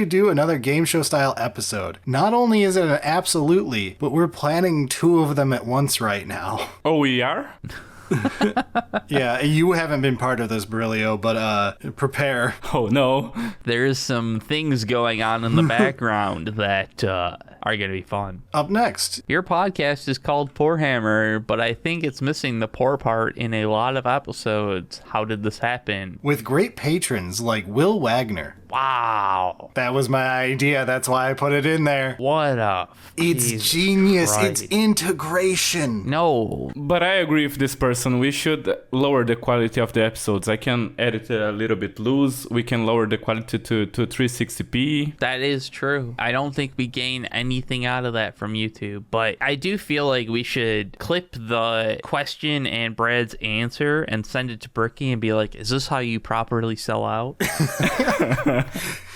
do another game show style episode? Not only is it an absolutely, but we're planning 2 of them at once right now. Oh, we are? Yeah, you haven't been part of this, Baerillyiumo, but prepare. Oh, no. There's some things going on in the background that are going to be fun. Up next. Your podcast is called Poorhammer, but I think it's missing the poor part in a lot of episodes. How did this happen? With great patrons like Will Wagner. Wow. That was my idea. That's why I put it in there. What a... It's Jesus genius. Christ. It's integration. No. But I agree with this person. We should lower the quality of the episodes. I can edit it a little bit loose. We can lower the quality to 360p. That is true. I don't think we gain anything out of that from YouTube, but I do feel like we should clip the question and Brad's answer and send it to Bricky and be like, is this how you properly sell out?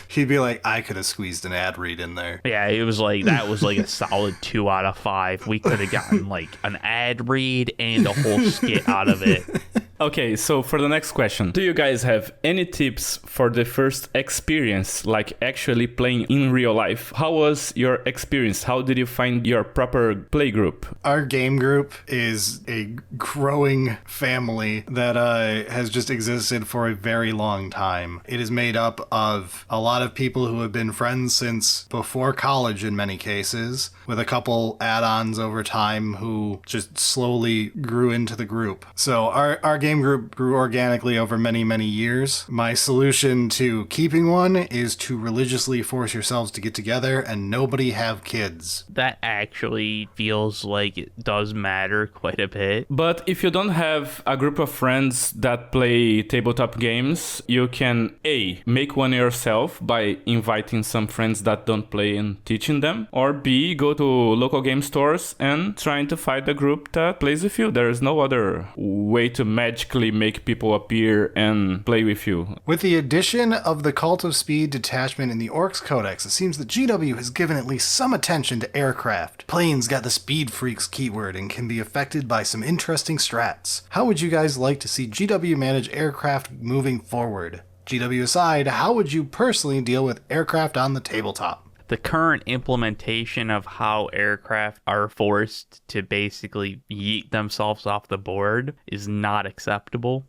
He'd be like, I could have squeezed an ad read in there. Yeah, it was like, that was like a solid 2 out of 5. We could have gotten like an ad read and a whole skit out of it. Okay, so for the next question, do you guys have any tips for the first experience, like actually playing in real life? How was your experience? How did you find your proper play group? Our game group is a growing family that has just existed for a very long time. It is made up of a lot of people who have been friends since before college in many cases, with a couple add-ons over time who just slowly grew into the group. So our game group grew organically over many, many years. My solution to keeping one is to religiously force yourselves to get together and nobody have kids. That actually feels like it does matter quite a bit. But if you don't have a group of friends that play tabletop games, you can A, make one yourself by inviting some friends that don't play and teaching them, or B, go to local game stores and trying to find a group that plays with you. There is no other way to magically make people appear and play with you. With the addition of the Cult of Speed detachment in the Orks Codex, it seems that GW has given at least some attention to aircraft. Planes got the Speed Freaks keyword and can be affected by some interesting strats. How would you guys like to see GW manage aircraft moving forward? GW aside, how would you personally deal with aircraft on the tabletop? The current implementation of how aircraft are forced to basically yeet themselves off the board is not acceptable.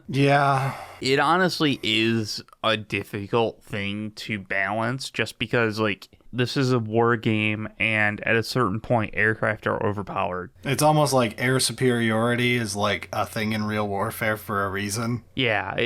Yeah. It honestly is a difficult thing to balance just because, like, this is a war game, and at a certain point, aircraft are overpowered. It's almost like air superiority is like a thing in real warfare for a reason. Yeah,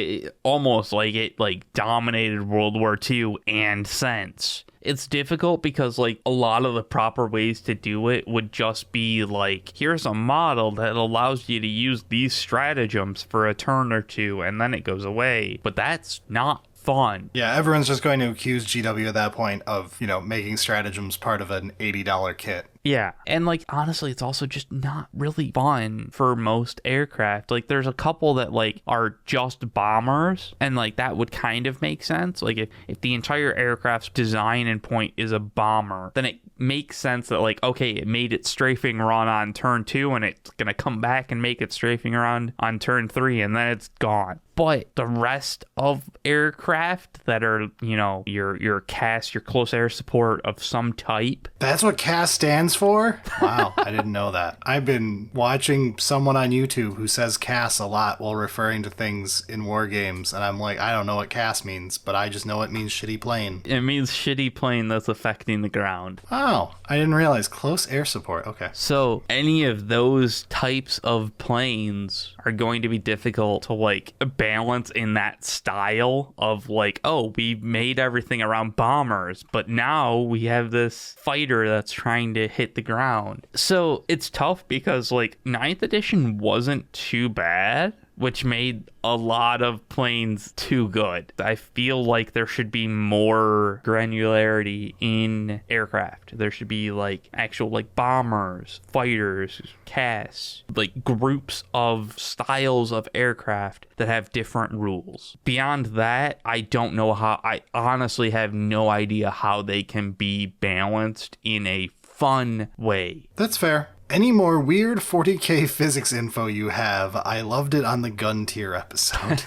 almost like it like dominated World War II and since. It's difficult because like a lot of the proper ways to do it would just be like, here's a model that allows you to use these stratagems for a turn or two and then it goes away. But that's not fun. Yeah, everyone's just going to accuse GW at that point of, making stratagems part of an $80 kit. Yeah, and like honestly, it's also just not really fun for most aircraft. Like there's a couple that like are just bombers, and like that would kind of make sense. Like if the entire aircraft's design and point is a bomber, then it makes sense that like, okay, it made its strafing run on turn 2 and it's gonna come back and make its strafing run on turn 3 and then it's gone. But the rest of aircraft that are, your CAS, your close air support of some type. That's what CAS stands for? Wow, I didn't know that. I've been watching someone on YouTube who says CAS a lot while referring to things in war games, and I'm like, I don't know what CAS means, but I just know it means shitty plane. It means shitty plane that's affecting the ground. Oh, I didn't realize. Close air support. Okay. So any of those types of planes are going to be difficult to like balance in that style of like, oh, we made everything around bombers, but now we have this fighter that's trying to hit the ground. So it's tough because like 9th edition wasn't too bad, which made a lot of planes too good. I feel like there should be more granularity in aircraft. There should be like actual like bombers, fighters, CAS, like groups of styles of aircraft that have different rules. Beyond that, I don't know how. I honestly have no idea how they can be balanced in a fun way. That's fair. Any more weird 40k physics info you have, I loved it on the gun tier episode.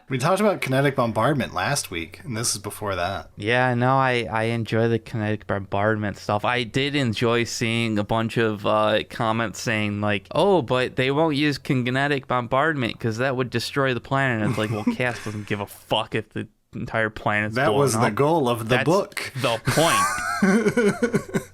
We talked about kinetic bombardment last week, and this is before that. Yeah, no, I enjoy the kinetic bombardment stuff. I did enjoy seeing a bunch of comments saying like, oh, but they won't use kinetic bombardment because that would destroy the planet. And it's like, well, CAS doesn't give a fuck if the entire planet's that was the goal of the book. The point.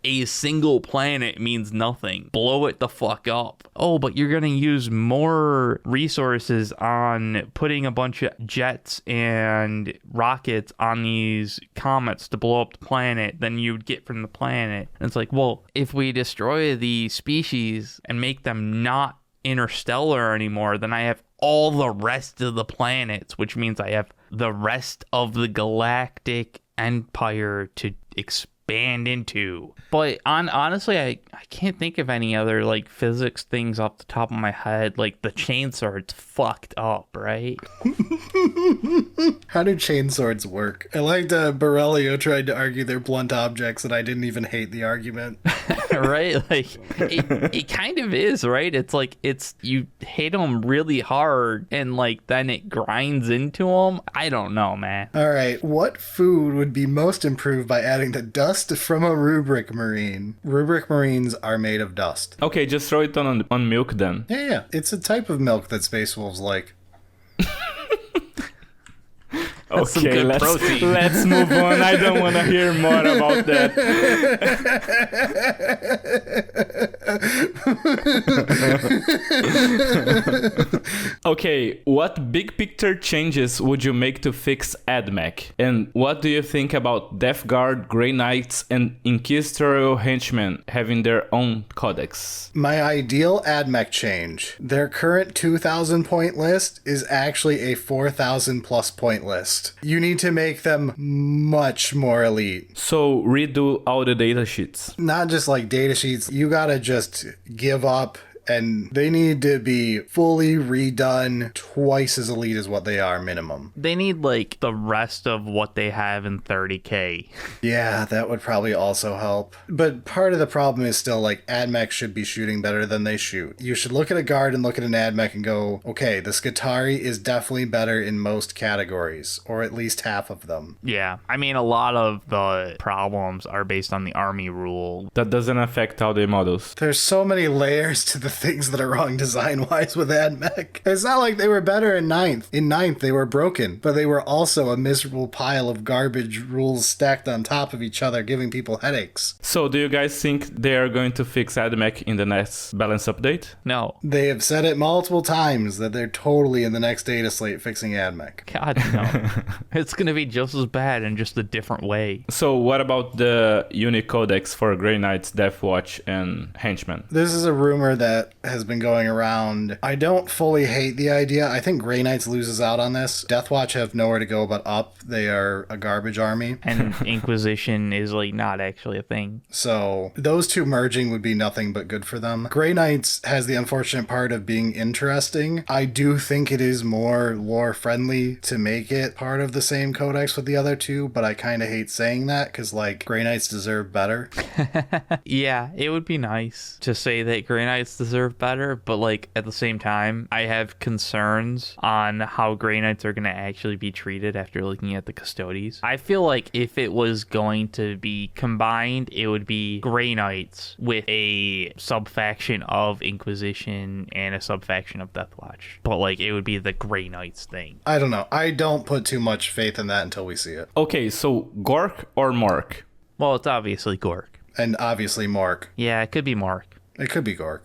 A single planet means nothing. Blow it the fuck up. Oh, but you're gonna use more resources on putting a bunch of jets and rockets on these comets to blow up the planet than you'd get from the planet. And it's like, well, if we destroy the species and make them not interstellar anymore, then I have all the rest of the planets, which means I have the rest of the galactic empire to expand into. But honestly, I can't think of any other like physics things off the top of my head. Like the chainsword's fucked up, right? How do chainswords work? I liked Baerillyiumo tried to argue they're blunt objects, and I didn't even hate the argument. Right? Like it kind of is, right? It's like you hit them really hard and like then it grinds into them. I don't know, man. All right, what food would be most improved by adding the dust from a rubric marine? Rubric marines are made of dust. Okay, just throw it on milk then. Yeah. It's a type of milk that Space Wolves like. Okay, let's move on. I don't want to hear more about that. Okay, what big picture changes would you make to fix AdMech? And what do you think about Death Guard, Grey Knights, and Inquisitorial Henchmen having their own codex? My ideal AdMech change. Their current 2,000 point list is actually a 4,000 plus point list. You need to make them much more elite. So redo all the data sheets. Not just like data sheets. You gotta just give up, and they need to be fully redone, twice as elite as what they are minimum. They need like the rest of what they have in 30k. Yeah, that would probably also help. But part of the problem is still like AdMech should be shooting better than they shoot. You should look at a guard and look at an AdMech and go, okay, the Skitarii is definitely better in most categories, or at least half of them. Yeah, I mean a lot of the problems are based on the army rule. That doesn't affect all the models. There's so many layers to the things that are wrong design-wise with AdMech. It's not like they were better in 9th. In 9th, they were broken, but they were also a miserable pile of garbage rules stacked on top of each other, giving people headaches. So do you guys think they are going to fix AdMech in the next balance update? No. They have said it multiple times that they're totally in the next data slate fixing AdMech. God, no. It's going to be just as bad in just a different way. So what about the unique codex for Grey Knights, Death Watch, and Henchmen? This is a rumor that has been going around. I don't fully hate the idea. I think Grey Knights loses out on this. Death Watch have nowhere to go but up. They are a garbage army. And Inquisition is like not actually a thing. So those two merging would be nothing but good for them. Grey Knights has the unfortunate part of being interesting. I do think it is more lore friendly to make it part of the same codex with the other two, but I kind of hate saying that because like Grey Knights deserve better. Yeah, it would be nice to say that Grey Knights deserve better, but like at the same time, I have concerns on how Grey Knights are going to actually be treated after looking at the Custodes. I feel like if it was going to be combined, it would be Grey Knights with a sub-faction of Inquisition and a sub-faction of Deathwatch. But like it would be the Grey Knights thing. I don't know. I don't put too much faith in that until we see it. Okay, so Gork or Mork? Well, it's obviously Gork. And obviously Mork. Yeah, it could be Mork. It could be Gork.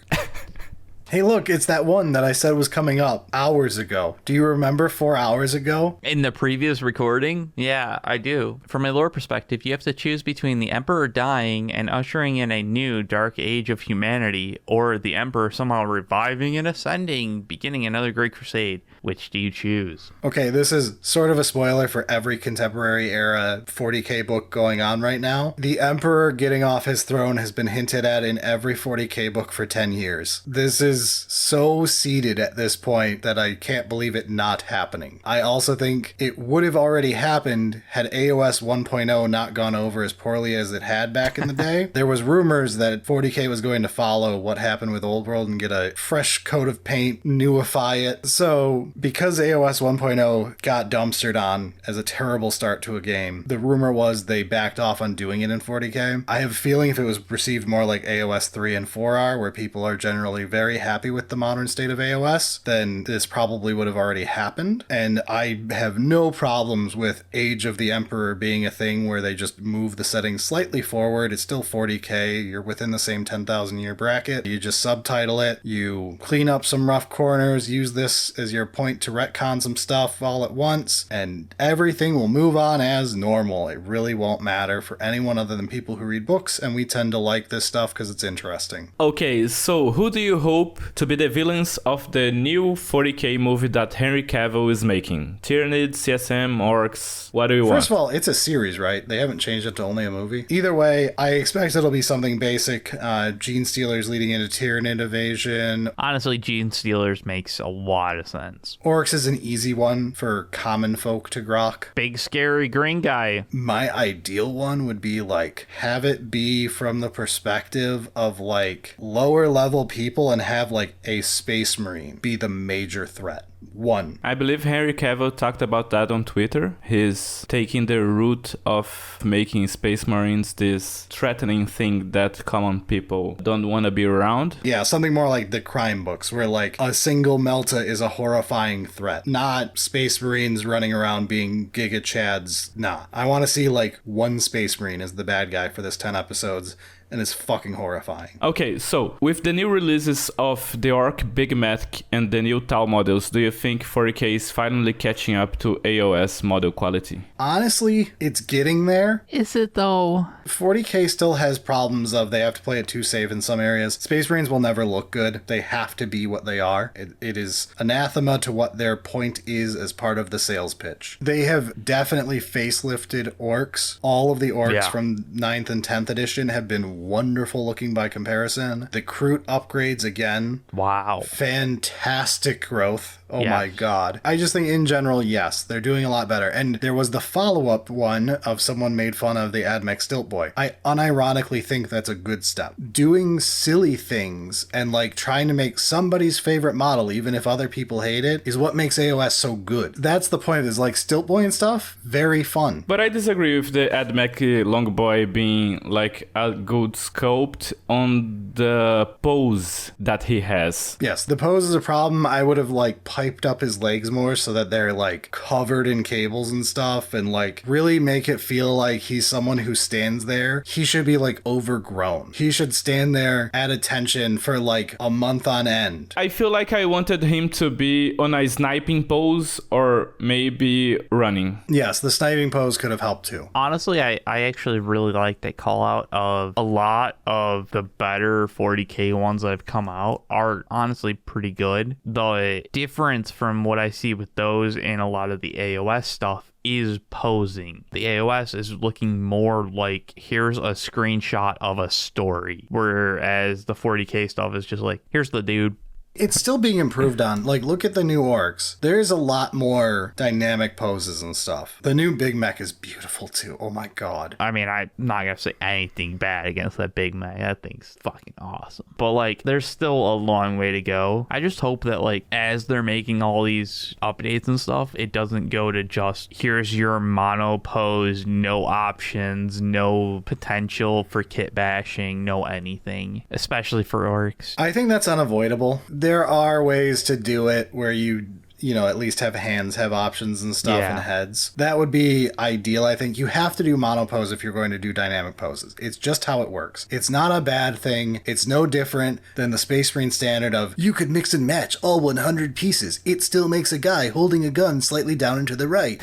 Hey, look, it's that one that I said was coming up hours ago. Do you remember 4 hours ago? In the previous recording? Yeah, I do. From a lore perspective, you have to choose between the Emperor dying and ushering in a new dark age of humanity, or the Emperor somehow reviving and ascending, beginning another great crusade. Which do you choose? Okay, this is sort of a spoiler for every contemporary era 40k book going on right now. The Emperor getting off his throne has been hinted at in every 40k book for 10 years. This is so seeded at this point that I can't believe it not happening. I also think it would have already happened had AoS 1.0 not gone over as poorly as it had back in the day. There was rumors that 40k was going to follow what happened with Old World and get a fresh coat of paint, newify it. So because AoS 1.0 got dumpstered on as a terrible start to a game, the rumor was they backed off on doing it in 40k. I have a feeling if it was received more like AoS 3 and 4 are, where people are generally very happy with the modern state of AoS, then this probably would have already happened. And I have no problems with Age of the Emperor being a thing where they just move the settings slightly forward. It's still 40k. You're within the same 10,000 year bracket. You just subtitle it. You clean up some rough corners, use this as your point to retcon some stuff all at once, and everything will move on as normal. It really won't matter for anyone other than people who read books, and we tend to like this stuff because it's interesting. Okay, so who do you hope to be the villains of the new 40k movie that Henry Cavill is making? Tyranid, CSM, Orks, what do you want? First of all, it's a series, right? They haven't changed it to only a movie. Either way, I expect it'll be something basic. Gene Stealers leading into Tyranid invasion. Honestly, Gene Stealers makes a lot of sense. Orcs is an easy one for common folk to grok. Big scary green guy. My ideal one would be like have it be from the perspective of like lower level people and have like a space marine be the major threat. One. I believe Henry Cavill talked about that on Twitter. He's taking the route of making Space Marines this threatening thing that common people don't want to be around. Yeah, something more like the crime books where like a single Melta is a horrifying threat. Not Space Marines running around being Giga Chads. Nah. I want to see like one Space Marine as the bad guy for this 10 episodes. And it's fucking horrifying. Okay, so with the new releases of the Orc, Big Mech, and the new Tau models, do you think 40k is finally catching up to AoS model quality? Honestly, it's getting there. Is it though? 40k still has problems of they have to play it too safe in some areas. Space Marines will never look good. They have to be what they are. It is anathema to what their point is as part of the sales pitch. They have definitely facelifted orcs. All of the orcs from 9th and 10th edition have been wonderful looking by comparison. The Kroot upgrades again. Wow. Fantastic growth Oh my god. I just think in general, yes, they're doing a lot better. And there was the follow-up one of someone made fun of the AdMech Stilt Boy. I unironically think that's a good step. Doing silly things and like trying to make somebody's favorite model, even if other people hate it, is what makes AoS so good. That's the point, is like Stilt Boy and stuff, very fun. But I disagree with the AdMech Long Boy being like a good sculpt on the pose that he has. Yes, the pose is a problem. I would have like piped up his legs more so that they're like covered in cables and stuff, and like really make it feel like he's someone who stands there. He should be like overgrown. He should stand there at attention for like a month on end. I feel like I wanted him to be on a sniping pose or maybe running. Yes, the sniping pose could have helped too. Honestly, I actually really like that call out of a lot of the better 40k ones that have come out are honestly pretty good. The difference from what I see with those and a lot of the AoS stuff is posing. The AoS is looking more like here's a screenshot of a story, whereas the 40k stuff is just like here's the dude. It's still being improved on. Like, look at the new orcs. There's a lot more dynamic poses and stuff. The new Big Mech is beautiful too. Oh my god. I mean, I'm not gonna say anything bad against that Big Mech. That thing's fucking awesome. But like, there's still a long way to go. I just hope that like, as they're making all these updates and stuff, it doesn't go to just here's your mono pose, no options, no potential for kit bashing, no anything, especially for orcs. I think that's unavoidable. There are ways to do it where you at least have hands, have options and stuff, and heads. That would be ideal, I think. You have to do mono pose if you're going to do dynamic poses. It's just how it works. It's not a bad thing. It's no different than the Space Marine standard of, you could mix and match all 100 pieces. It still makes a guy holding a gun slightly down and to the right.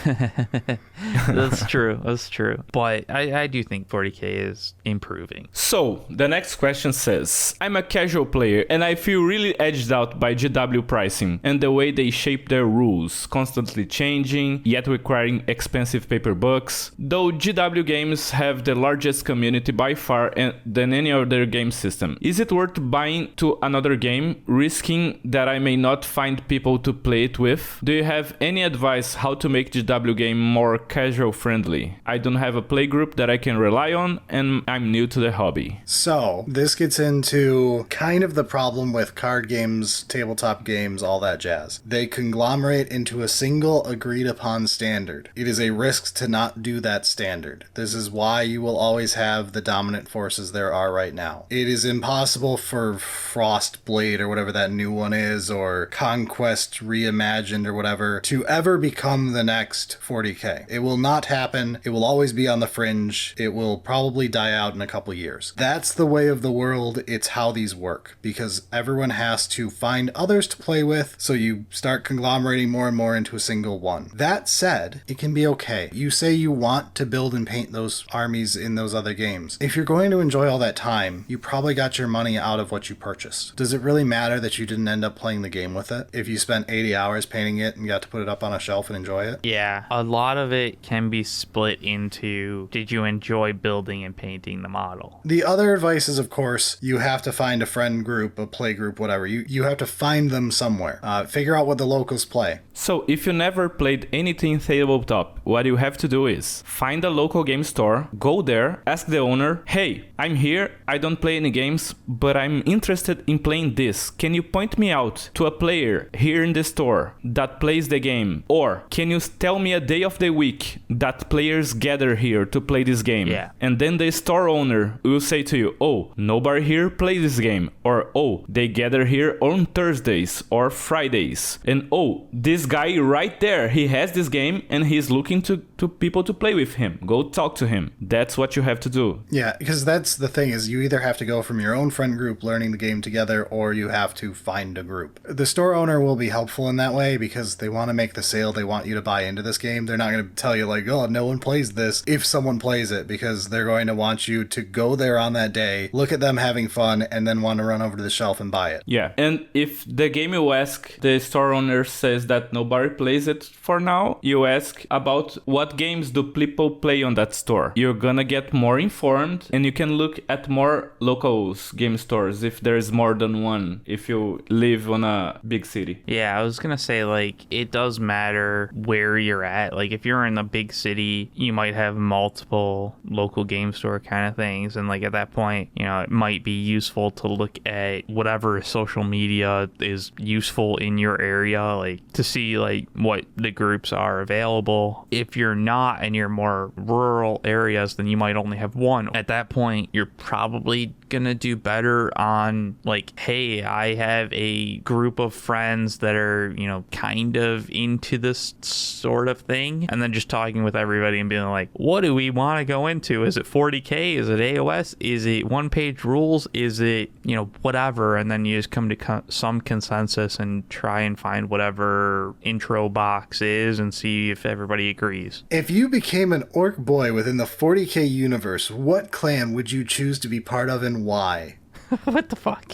That's true. That's true. But I do think 40k is improving. So, the next question says, I'm a casual player and I feel really edged out by GW pricing and the way they shape their rules, constantly changing, yet requiring expensive paper books. Though GW games have the largest community by far than any other game system, is it worth buying to another game, risking that I may not find people to play it with? Do you have any advice how to make GW game more casual friendly? I don't have a playgroup that I can rely on, and I'm new to the hobby. So, this gets into kind of the problem with card games, tabletop games, all that jazz. They conglomerate into a single agreed upon standard. It is a risk to not do that standard. This is why you will always have the dominant forces there are right now. It is impossible for Frostblade or whatever that new one is, or Conquest Reimagined or whatever, to ever become the next 40k. It will not happen. It will always be on the fringe. It will probably die out in a couple years. That's the way of the world. It's how these work, because everyone has to find others to play with, so you start conglomerating more and more into a single one. That said, it can be okay. You say you want to build and paint those armies in those other games. If you're going to enjoy all that time, you probably got your money out of what you purchased. Does it really matter that you didn't end up playing the game with it? If you spent 80 hours painting it and got to put it up on a shelf and enjoy it? Yeah, a lot of it can be split into, did you enjoy building and painting the model? The other advice is, of course, you have to find a friend group, a play group, whatever. You have to find them somewhere. Figure out what the locals play. So, if you never played anything tabletop, what you have to do is find a local game store, go there, ask the owner, hey, I'm here, I don't play any games, but I'm interested in playing this. Can you point me out to a player here in the store that plays the game? Or can you tell me a day of the week that players gather here to play this game? Yeah. And then the store owner will say to you, oh, nobody here plays this game. Or, oh, they gather here on Thursdays or Fridays. And, oh, this guy right there, he has this game and he's looking to people to play with him. Go talk to him. That's what you have to do. Yeah, because that's the thing, is you either have to go from your own friend group learning the game together, or you have to find a group. The store owner will be helpful in that way because they want to make the sale. They want you to buy into this game. They're not going to tell you like, oh, no one plays this if someone plays it, because they're going to want you to go there on that day, look at them having fun, and then want to run over to the shelf and buy it. Yeah, and if the game you ask, the store owner says that nobody plays it for now, you ask about what what games do people play on that store. You're gonna get more informed, and you can look at more local game stores if there's more than one, if you live on a big city. Yeah, I was gonna say, like, it does matter where you're at. Like, if you're in a big city, you might have multiple local game store kind of things, and like at that point, you know, it might be useful to look at whatever social media is useful in your area, like to see like what the groups are available. If you're not and you're more rural areas, then you might only have one. At that point, you're probably gonna do better on like, hey, I have a group of friends that are, you know, kind of into this sort of thing, and then just talking with everybody and being like, what do we want to go into? Is it 40k? Is it AoS? Is it one-page rules? Is it, you know, whatever? And then you just come to some consensus and try and find whatever intro box is and see if everybody agrees. If you became an orc boy within the 40k universe, what clan would you choose to be part of and why? What the fuck?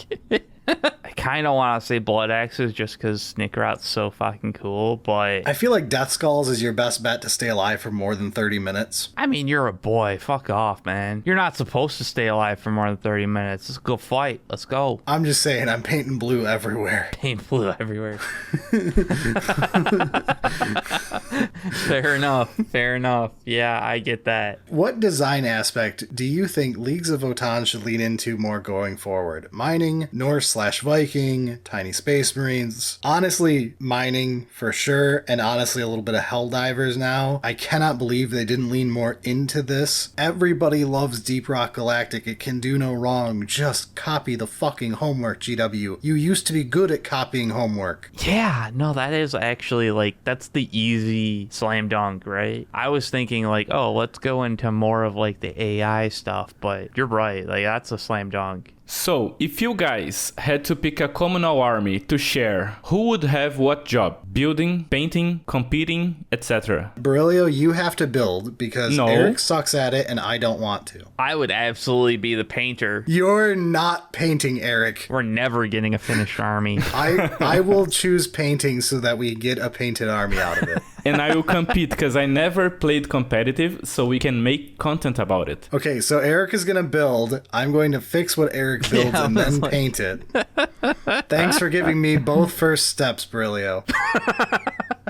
I kind of want to say Blood Axes just because Snickerot's so fucking cool, but... I feel like Death Skulls is your best bet to stay alive for more than 30 minutes. I mean, you're a boy. Fuck off, man. You're not supposed to stay alive for more than 30 minutes. Let's go fight. Let's go. I'm just saying, I'm painting blue everywhere. Paint blue everywhere. Fair enough. Fair enough. Yeah, I get that. What design aspect do you think Leagues of Votann should lean into more going forward? Mining, Norse/Viking, tiny space marines? Honestly, mining for sure, and honestly a little bit of Helldivers now. I cannot believe they didn't lean more into this. Everybody loves Deep Rock Galactic. It can do no wrong. Just copy the fucking homework, GW. You used to be good at copying homework. Yeah, no, that is actually like, that's the easy slam dunk, right? I was thinking like, oh, let's go into more of like the AI stuff, but you're right, like that's a slam dunk. So, if you guys had to pick a communal army to share, who would have what job? Building, painting, competing, etc. Baerillyiumo, you have to build because No. Eric sucks at it and I don't want to. I would absolutely be the painter. You're not painting, Eric. We're never getting a finished army. I will choose painting so that we get a painted army out of it. And I will compete because I never played competitive, so we can make content about it. Okay, so Eric is going to build. I'm going to fix what Eric builds and then paint it. Thanks for giving me both first steps, Baerillyiumo.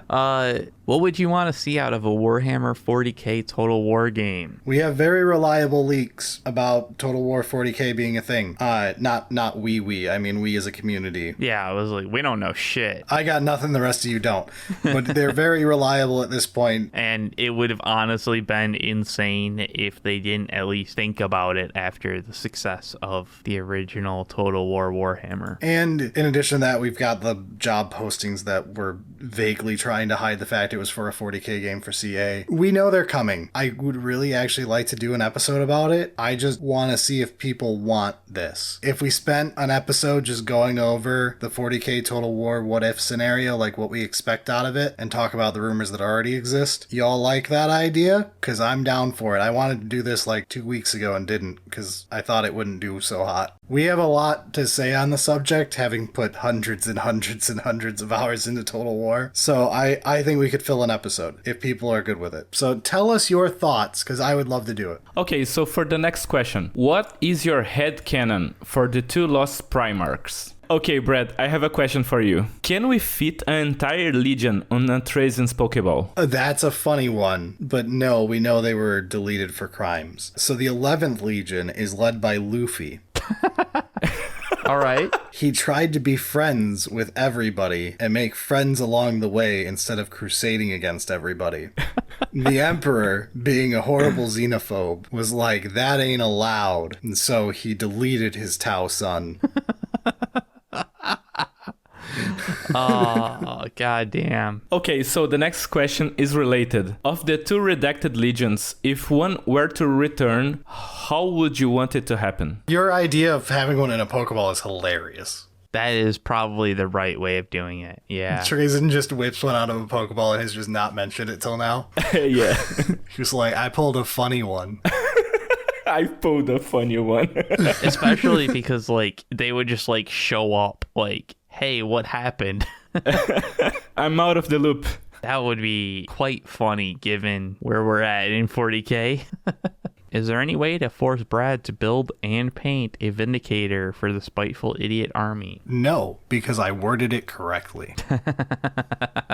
What would you want to see out of a Warhammer 40k Total War game? We have very reliable leaks about Total War 40k being a thing. Not we. I mean, we as a community. Yeah, I was like, we don't know shit. I got nothing, the rest of you don't. But they're very reliable at this point. And it would have honestly been insane if they didn't at least think about it after the success of the original Total War Warhammer. And in addition to that, we've got the job postings that were vaguely trying to hide the fact it was for a 40k game for CA. We know they're coming. I would really actually like to do an episode about it. I just want to see if people want this. If we spent an episode just going over the 40k Total War what if scenario, like what we expect out of it, and talk about the rumors that already exist, y'all like that idea? Because I'm down for it. I wanted to do this like 2 weeks ago and didn't because I thought it wouldn't do so hot. We have a lot to say on the subject, having put hundreds and hundreds and hundreds of hours into Total War. So I think we could fill an episode if people are good with it. So tell us your thoughts, because I would love to do it. Okay, so for the next question, what is your headcanon for the two lost Primarchs? Okay, Brad, I have a question for you. Can we fit an entire legion on a Trazyn's Pokeball? That's a funny one, but no, we know they were deleted for crimes. So the 11th Legion is led by Luffy. All right. He tried to be friends with everybody and make friends along the way instead of crusading against everybody. The Emperor, being a horrible xenophobe, was like, that ain't allowed. And so he deleted his Tau son. Oh, goddamn. Okay, so the next question is related. Of the two redacted legions, if one were to return, how would you want it to happen? Your idea of having one in a Pokeball is hilarious. That is probably the right way of doing it. Yeah. Trazyn just whips one out of a Pokeball and has just not mentioned it till now. Yeah. He was like, I pulled a funny one. I pulled a funny one. Especially because, like, they would just, like, show up, like, hey, what happened? I'm out of the loop. That would be quite funny given where we're at in 40K. Is there any way to force Brad to build and paint a Vindicator for the Spiteful Idiot army? No, because I worded it correctly.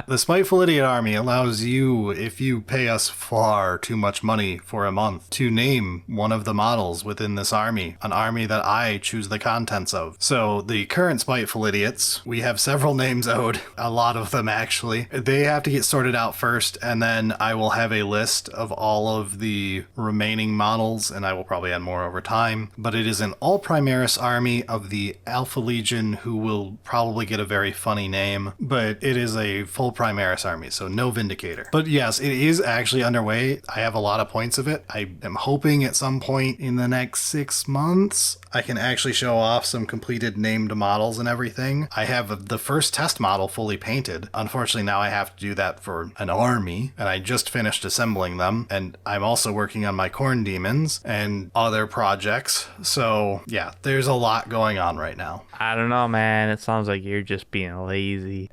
The Spiteful Idiot army allows you, if you pay us far too much money for a month, to name one of the models within this army, an army that I choose the contents of. So the current Spiteful Idiots, we have several names owed, a lot of them actually. They have to get sorted out first, and then I will have a list of all of the remaining models, and I will probably add more over time. But it is an all Primaris army of the Alpha Legion, who will probably get a very funny name, but it is a full Primaris army, so no Vindicator. But yes, it is actually underway. I have a lot of points of it. I am hoping at some point in the next 6 months I can actually show off some completed named models and everything. I have the first test model fully painted. Unfortunately, now I have to do that for an army, and I just finished assembling them, and I'm also working on my Corn Demons and other projects. So yeah, there's a lot going on right now. I don't know, man. It sounds like you're just being lazy.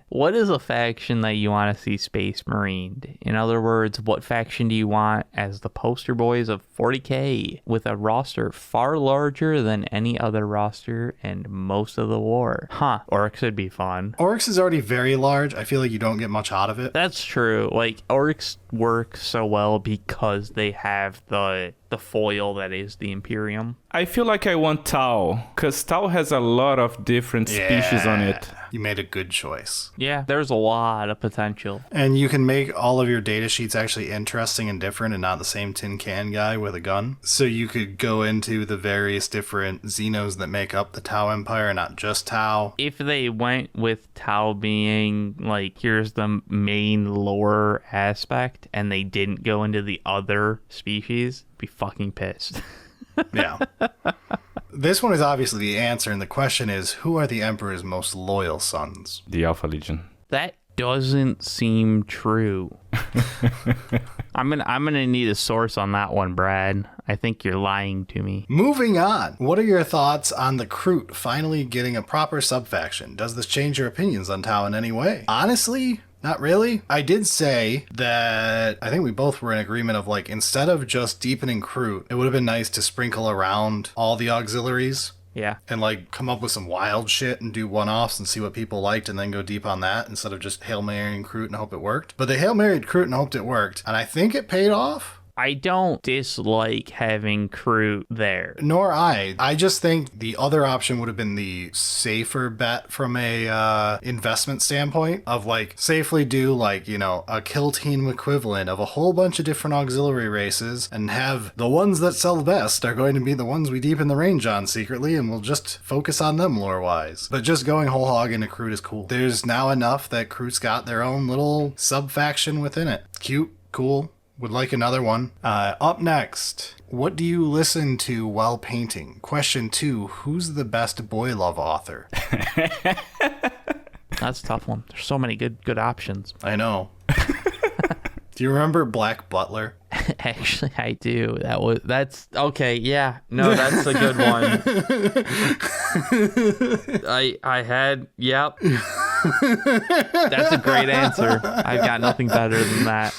What is a faction that you want to see Space Marined? In other words, what faction do you want as the poster boys of 40K with a roster far larger than any other roster and most of the war? Orcs would be fun. Orcs is already very large. I feel like you don't get much out of it. That's true. Like, Orcs work so well because they have the foil that is the Imperium. I feel like I want Tau, because Tau has a lot of different species on it. You made a good choice. Yeah, there's a lot of potential. And you can make all of your data sheets actually interesting and different and not the same tin can guy with a gun. So you could go into the various different Xenos that make up the Tau Empire, not just Tau. If they went with Tau being, like, here's the main lore aspect, and they didn't go into the other species, I'd be fucking pissed. Yeah. This one is obviously the answer, and the question is, who are the Emperor's most loyal sons? The Alpha Legion. That doesn't seem true. I'm gonna need a source on that one, Brad. I think you're lying to me. Moving on. What are your thoughts on the Kroot finally getting a proper subfaction? Does this change your opinions on Tau in any way? Honestly, not really. I did say that I think we both were in agreement of, like, instead of just deepening Kroot, it would have been nice to sprinkle around all the auxiliaries. Yeah. And, like, come up with some wild shit and do one-offs and see what people liked and then go deep on that instead of just Hail Marrying Kroot and hope it worked. But they Hail Married Kroot and hoped it worked, and I think it paid off. I don't dislike having Kroot there. Nor I. I just think the other option would have been the safer bet from a investment standpoint of, like, safely do, like, you know, a kill team equivalent of a whole bunch of different auxiliary races and have the ones that sell best are going to be the ones we deepen the range on secretly, and we'll just focus on them lore-wise. But just going whole hog into Kroot is cool. There's now enough that Kroot's got their own little sub-faction within it. Cute, cool. Would like another one. Up next, what do you listen to while painting? Question 2, who's the best boy love author? That's a tough one. There's so many good options. I know. Do you remember Black Butler? Actually, I do. That's okay. Yeah, no, that's a good one. I had, yep. That's a great answer. I've got nothing better than that.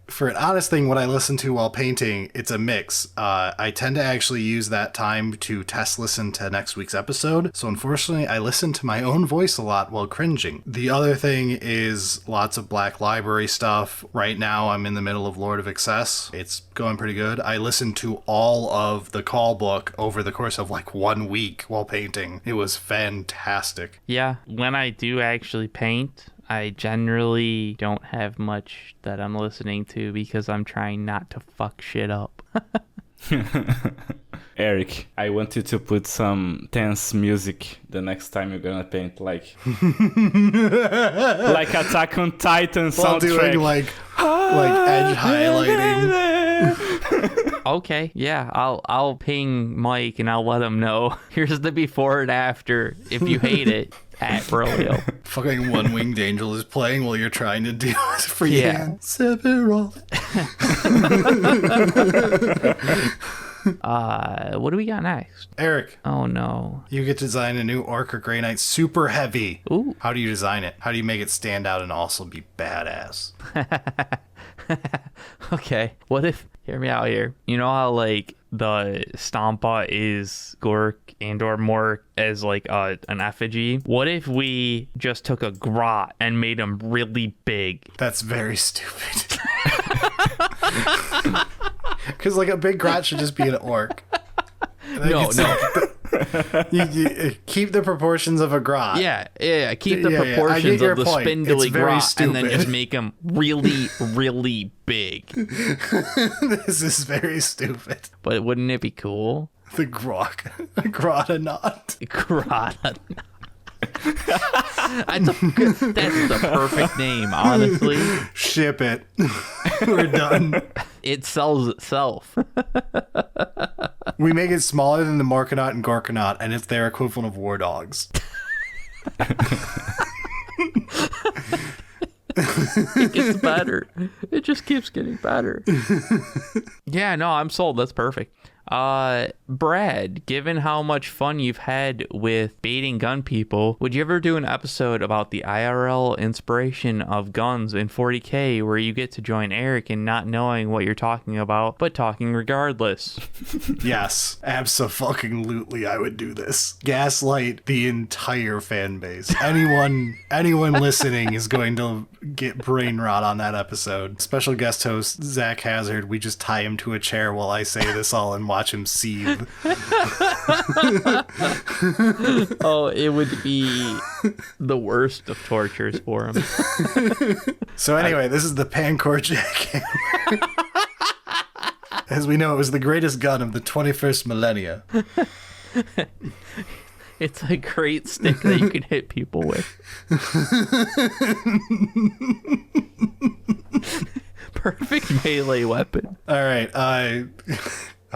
For an honest thing, what I listen to while painting, it's a mix. I tend to actually use that time to test listen to next week's episode. So unfortunately, I listen to my own voice a lot while cringing. The other thing is lots of Black Library stuff. Right now, I'm in the middle of Lord of Excess. It's going pretty good. I listened to all of the call book over the course of like 1 week while painting. It was fantastic. Yeah, when I do actually paint, I generally don't have much that I'm listening to because I'm trying not to fuck shit up. Eric, I want you to put some tense music the next time you're gonna paint, like like Attack on Titan while soundtrack. Doing like edge highlighting. Okay, yeah, I'll ping Mike and I'll let him know. Here's the before and after. If you hate it, at Baerillyiumo. Fucking One Winged Angel is playing while you're trying to do it for yeah. Sephiroth. What do we got next? Eric, Oh no. you get to design a new Orc or Grey Knight super heavy. Ooh. How do you design it? How do you make it stand out and also be badass? Okay. What if, hear me out here. You know how like the Stompa is Gork and or Mork as like an effigy? What if we just took a grot and made him really big? That's very stupid. Because like a big grot should just be an orc. No. You keep the proportions of a grot. Yeah. Keep the I get proportions your of the point. spindly It's very grot and then stupid. just make him really, really big. This is very stupid. But wouldn't it be cool? The Grotanot. Grot. That's the perfect name, honestly. Ship it. We're done. It sells itself. We make it smaller than the Morkanaut and Gorkanaut, and it's their equivalent of war dogs. It gets better. It just keeps getting better. Yeah, no, I'm sold. That's perfect. Brad, given how much fun you've had with baiting gun people, would you ever do an episode about the IRL inspiration of guns in 40K where you get to join Eric in not knowing what you're talking about, but talking regardless? Yes, abso-fucking-lutely I would do this. Gaslight the entire fan base. Anyone listening is going to get brain rot on that episode. Special guest host Zach Hazard, we just tie him to a chair while I say this all and watch him seethe. Oh, it would be the worst of tortures for him. So anyway, this is the Pancor jackhammer. As we know, it was the greatest gun of the 21st millennia. It's a great stick that you can hit people with. Perfect melee weapon. All right, oh,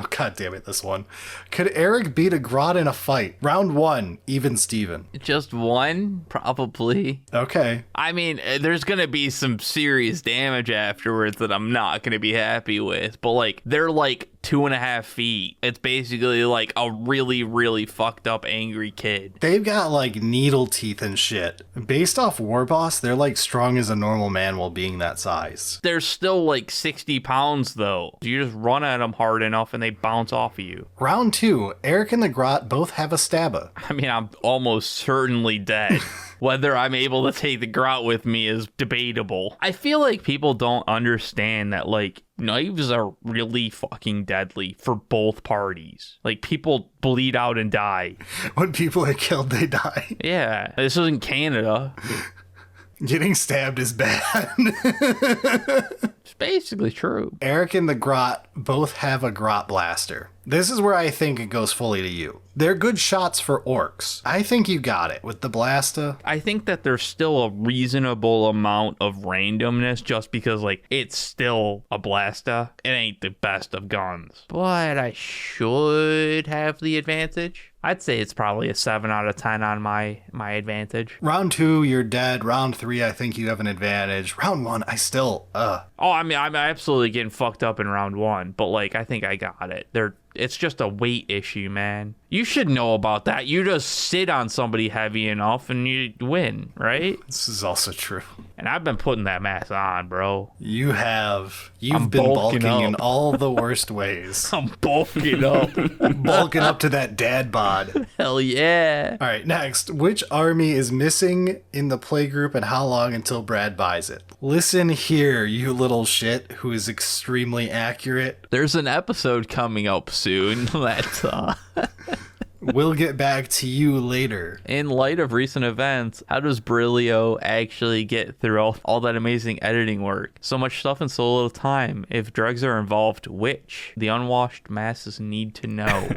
god damn it, this one. Could Eric beat a Grot in a fight? Round 1, even Steven. Just one? Probably. Okay. I mean, there's going to be some serious damage afterwards that I'm not going to be happy with. But, like, they're like 2.5 feet. It's basically like a really, really fucked up angry kid. They've got, like, needle teeth and shit. Based off War Boss, they're, like, strong as a normal man while being that size. They're still like 60 pounds, though. You just run at them hard enough and they bounce off of you. Round 2, Eric and the Grot both have a stabba. I mean, I'm almost certainly dead. Whether I'm able to take the Grot with me is debatable. I feel like people don't understand that, like, knives are really fucking deadly for both parties. Like, people bleed out and die. When people are killed, they die. Yeah, this isn't Canada. Getting stabbed is bad. It's basically true. Eric and the Grot both have a Grot blaster. This is where I think it goes fully to you. They're good shots for orcs. I think you got it with the blaster. I think that there's still a reasonable amount of randomness just because, like, it's still a blaster. It ain't the best of guns. But I should have the advantage. I'd say it's probably a 7 out of 10 on my advantage. Round 2, you're dead. Round 3, I think you have an advantage. Round 1, I still, Oh, I mean, I'm absolutely getting fucked up in round 1, but, like, I think I got it. It's just a weight issue, man. You should know about that. You just sit on somebody heavy enough and you win, right? This is also true. And I've been putting that mask on, bro. You have. You've I'm been bulking bulking up. in all the worst ways. I'm bulking up. Bulking up to that dad bod. Hell yeah. All right, next. Which army is missing in the playgroup and how long until Brad buys it? Listen here, you little shit who is extremely accurate. There's an episode coming up soon that's We'll get back to you later. in light of recent events, how does Baerillyiumo actually get through all that amazing editing work? So much stuff in so little time. If drugs are involved, which? The unwashed masses need to know.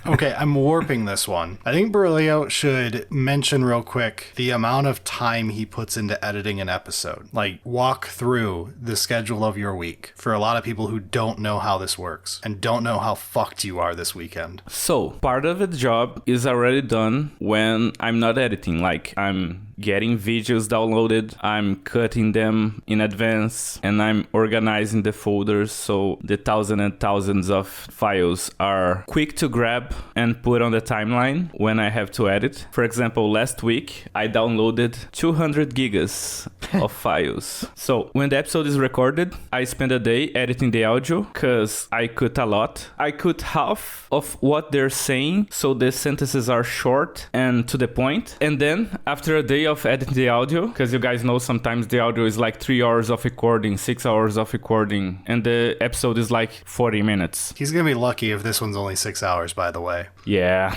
Okay, I'm warping this one. I think Baerillyiumo should mention real quick the amount of time he puts into editing an episode. Like, walk through the schedule of your week for a lot of people who don't know how this works and don't know how fucked you are this weekend. So, part of the job is already done when I'm not editing. Like, I'm getting videos downloaded, I'm cutting them in advance, and I'm organizing the folders so the thousands and thousands of files are quick to grab and put on the timeline when I have to edit. For example, last week I downloaded 200 gigas of files. So when the episode is recorded, I spend a day editing the audio because I cut a lot. I cut half of what they're saying, so the sentences are short and to the point. And then after a day of editing the audio, because you guys know sometimes the audio is like 3 hours of recording, 6 hours of recording, and the episode is like 40 minutes. He's gonna be lucky if this one's only 6 hours, by the way. Yeah.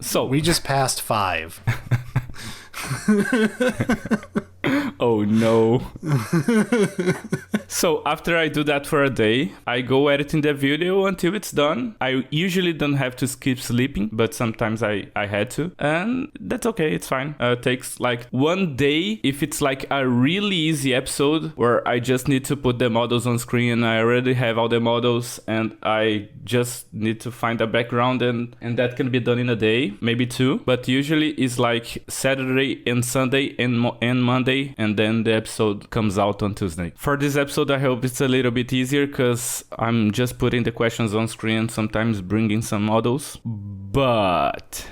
So we just passed 5. Oh no. So after I do that for a day, I go editing the video until it's done. I usually don't have to skip sleeping, but sometimes I had to. And that's okay, it's fine. It takes like 1 day if it's like a really easy episode where I just need to put the models on screen and I already have all the models and I just need to find a background and that can be done in a day, maybe 2. But usually it's like Saturday and Sunday and Monday, and then the episode comes out on Tuesday. For this episode, I hope it's a little bit easier because I'm just putting the questions on screen and sometimes bringing some models. But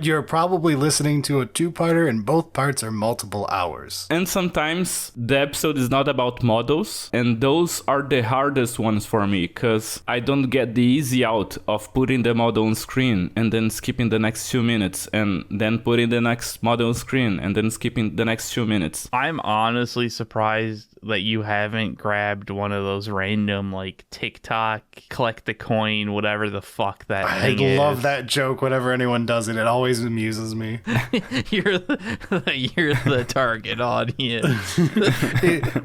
you're probably listening to a 2-parter and both parts are multiple hours. And sometimes the episode is not about models, and those are the hardest ones for me because I don't get the easy out of putting the model on screen and then skipping the next 2 minutes and then putting the next model on screen and then skipping the next 2 minutes. I'm honestly surprised that you haven't grabbed one of those random like TikTok collect the coin, whatever the fuck that thing is. I love that joke whenever anyone does it. It always amuses me. You're the target audience.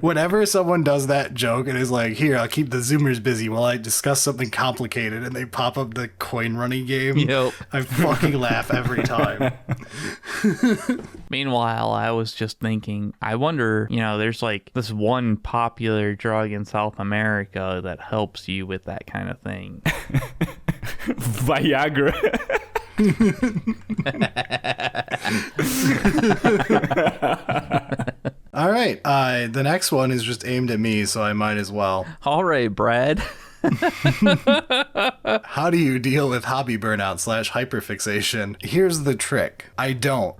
Whenever someone does that joke and is like, here, I'll keep the Zoomers busy while I discuss something complicated, and they pop up the coin running game, yep. I fucking laugh every time. Meanwhile, I was just thinking, I wonder, there's like this one popular drug in South America that helps you with that kind of thing. Viagra. All right. The next one is just aimed at me, so I might as well. All right, Brad. How do you deal with hobby burnout / hyperfixation? Here's the trick. I don't.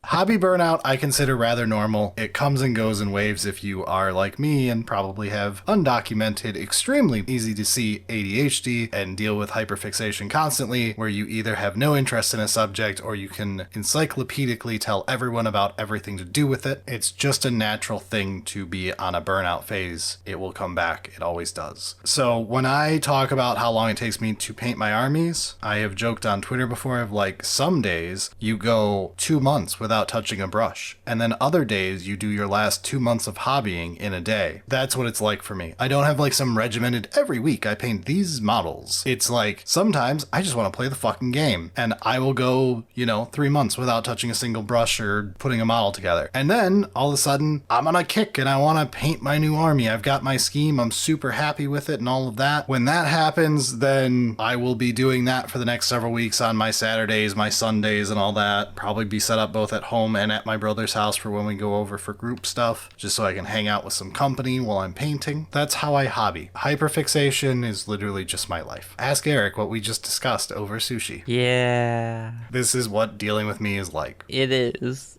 Hobby burnout I consider rather normal. It comes and goes in waves if you are like me and probably have undocumented, extremely easy to see ADHD and deal with hyperfixation constantly, where you either have no interest in a subject or you can encyclopedically tell everyone about everything to do with it. It's just a natural thing to be on a burnout phase. It will come back. It always does. So when I talk about how long it takes me to paint my armies, I have joked on Twitter before of like some days you go 2 months without touching a brush, and then other days you do your last 2 months of hobbying in a day. That's what it's like for me. I don't have like some regimented every week I paint these models. It's like sometimes I just want to play the fucking game, and I will go 3 months without touching a single brush or putting a model together, and then all of a sudden I'm on a kick and I want to paint my new army. I've got my scheme, I'm super happy with it and all of that. When that happens, then I will be doing that for the next several weeks on my Saturdays, my Sundays, and all that. Probably be set up both at home and at my brother's house for when we go over for group stuff, just so I can hang out with some company while I'm painting. That's how I hobby. Hyperfixation is literally just my life. Ask Eric what we just discussed over sushi. Yeah. This is what dealing with me is like. It is.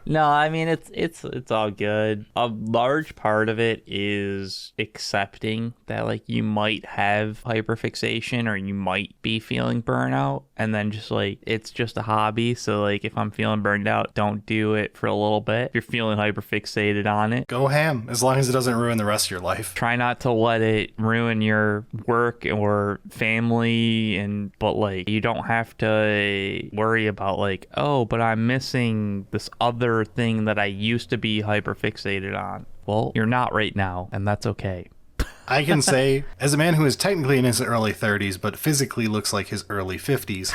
No, I mean it's all good. A large part of it is accepting that like you might have hyperfixation or you might be feeling burnout, and then just like it's just a hobby. So like if I'm feeling burned out, don't do it for a little bit. If you're feeling hyperfixated on it, go ham, as long as it doesn't ruin the rest of your life. Try not to let it ruin your work or family, but like you don't have to worry about like, oh, but I'm missing this other thing that I used to be hyperfixated on. Well, you're not right now, and that's okay. I can say, as a man who is technically in his early 30s, but physically looks like his early 50s,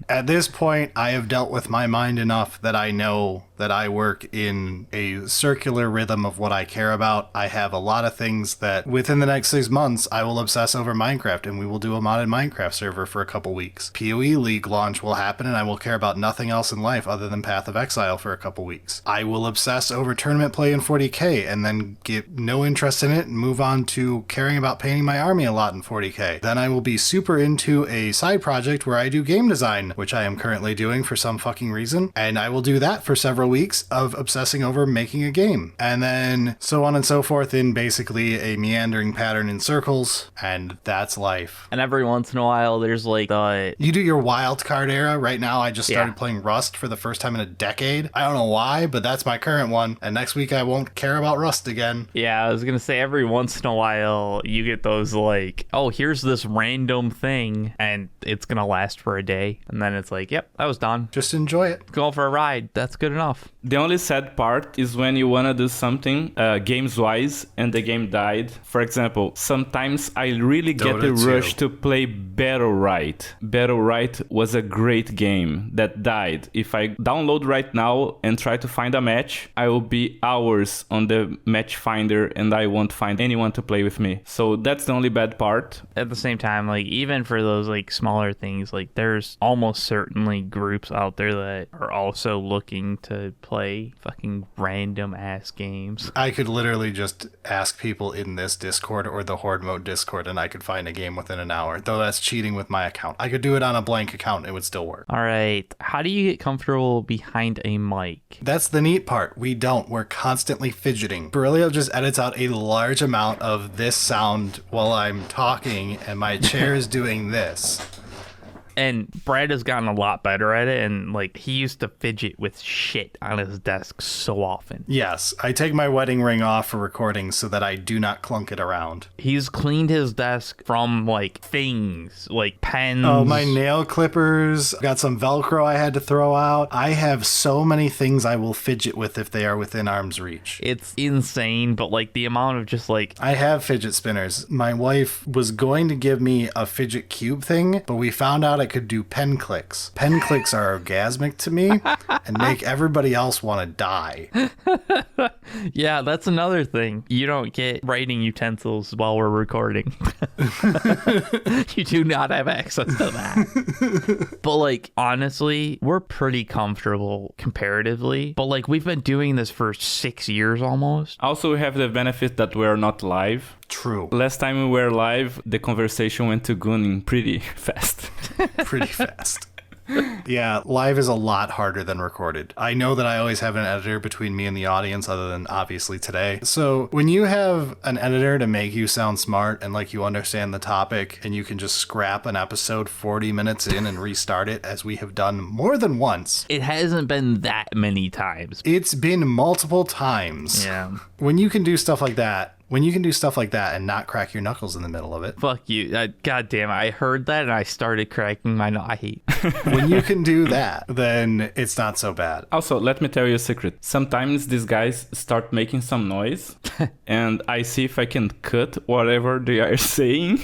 at this point, I have dealt with my mind enough that I know that I work in a circular rhythm of what I care about. I have a lot of things that within the next 6 months, I will obsess over Minecraft, and we will do a modded Minecraft server for a couple weeks. PoE League launch will happen, and I will care about nothing else in life other than Path of Exile for a couple weeks. I will obsess over tournament play in 40k and then get no interest in it and move on to caring about painting my army a lot in 40k. Then I will be super into a side project where I do game design, which I am currently doing for some fucking reason, and I will do that for several weeks of obsessing over making a game. And then so on and so forth in basically a meandering pattern in circles, and that's life. And every once in a while, there's like the... You do your wild card era. Right now, I just started playing Rust for the first time in a decade. I don't know why, but that's my current one. And next week, I won't care about Rust again. Yeah, I was going to say every once in a while, you get those like, oh, here's this random thing, and it's going to last for a day. And then it's like, yep, that was done. Just enjoy it. Go for a ride. That's good enough. The only sad part is when you want to do something games-wise and the game died. For example, sometimes I really get the rush to play Baerillyiumo. Baerillyiumo was a great game that died. If I download right now and try to find a match, I will be hours on the match finder and I won't find anyone to play with me. So that's the only bad part. At the same time, like even for those like smaller things, like there's almost certainly groups out there that are also looking to play fucking random ass games. I could literally just ask people in this Discord or the Horde Mode Discord and I could find a game within an hour, though that's cheating with my account. I could do it on a blank account, it would still work. All right, how do you get comfortable behind a mic? That's the neat part. We don't. We're constantly fidgeting. Baerillyiumo just edits out a large amount of this sound while I'm talking and my chair is doing this. And Brad has gotten a lot better at it, and like he used to fidget with shit on his desk so often. Yes, I take my wedding ring off for recording so that I do not clunk it around. He's cleaned his desk from like things, like pens. Oh, my nail clippers. Got some Velcro I had to throw out. I have so many things I will fidget with if they are within arm's reach. It's insane, but like the amount of just like... I have fidget spinners. My wife was going to give me a fidget cube thing, but we found out I could do pen clicks. Pen clicks are orgasmic to me and make everybody else want to die. Yeah, that's another thing. You don't get writing utensils while we're recording. You do not have access to that. But like, honestly, we're pretty comfortable comparatively. But like, we've been doing this for 6 years almost. Also, we have the benefit that we're not live. True. Last time we were live, the conversation went to gooning pretty fast. Pretty fast. Yeah, live is a lot harder than recorded. I know that I always have an editor between me and the audience, other than obviously today. So when you have an editor to make you sound smart and like you understand the topic and you can just scrap an episode 40 minutes in and restart it, as we have done more than once. It hasn't been that many times. It's been multiple times. Yeah. When you can do stuff like that, and not crack your knuckles in the middle of it. Fuck you. God damn it. I heard that and I started cracking my knuckles. When you can do that, then it's not so bad. Also, let me tell you a secret. Sometimes these guys start making some noise and I see if I can cut whatever they are saying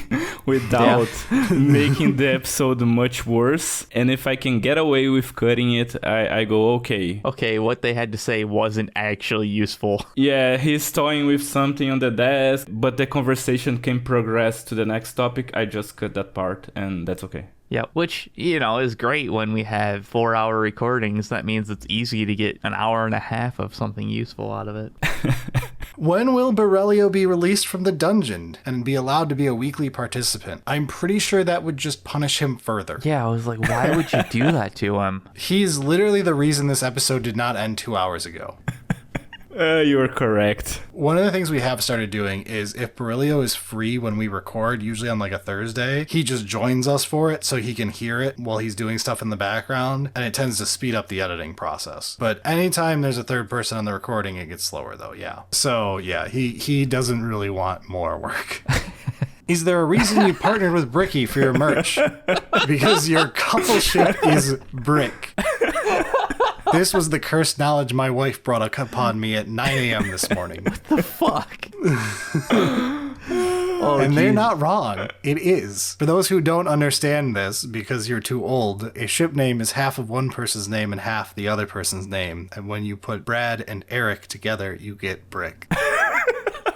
without making the episode much worse. And if I can get away with cutting it, I go, okay. Okay, what they had to say wasn't actually useful. Yeah, he's toying with something on the desk, but the conversation can progress to the next topic. I just cut that part and that's okay. Yeah, which, you know, is great when we have 4-hour recordings. That means it's easy to get an hour and a half of something useful out of it. When will Baerillyiumo be released from the dungeon and be allowed to be a weekly participant? I'm pretty sure that would just punish him further. Yeah, I was like, why would you do that to him? He's literally the reason this episode did not end 2 hours ago. You're correct. One of the things we have started doing is if Baerillyiumo is free when we record, usually on like a Thursday, he just joins us for it so he can hear it while he's doing stuff in the background, and it tends to speed up the editing process. But anytime there's a third person on the recording, it gets slower though, yeah. So yeah, he doesn't really want more work. Is there a reason you partnered with Bricky for your merch? Because your coupleship is brick. This was the cursed knowledge my wife brought upon me at 9 a.m. this morning. What the fuck? And they're not wrong. It is. For those who don't understand this, because you're too old, a ship name is half of one person's name and half the other person's name. And when you put Brad and Eric together, you get Brick.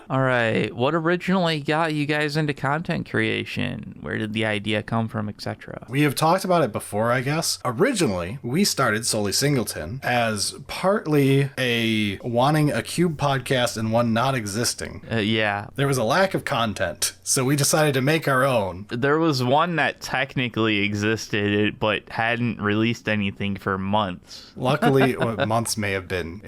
All right. What originally got you guys into content creation? Where did the idea come from, etc.? We have talked about it before, I guess. Originally, we started Solely Singleton as partly a wanting a Cube podcast and one not existing. Yeah. There was a lack of content, so we decided to make our own. There was one that technically existed, but hadn't released anything for months. Luckily, months may have been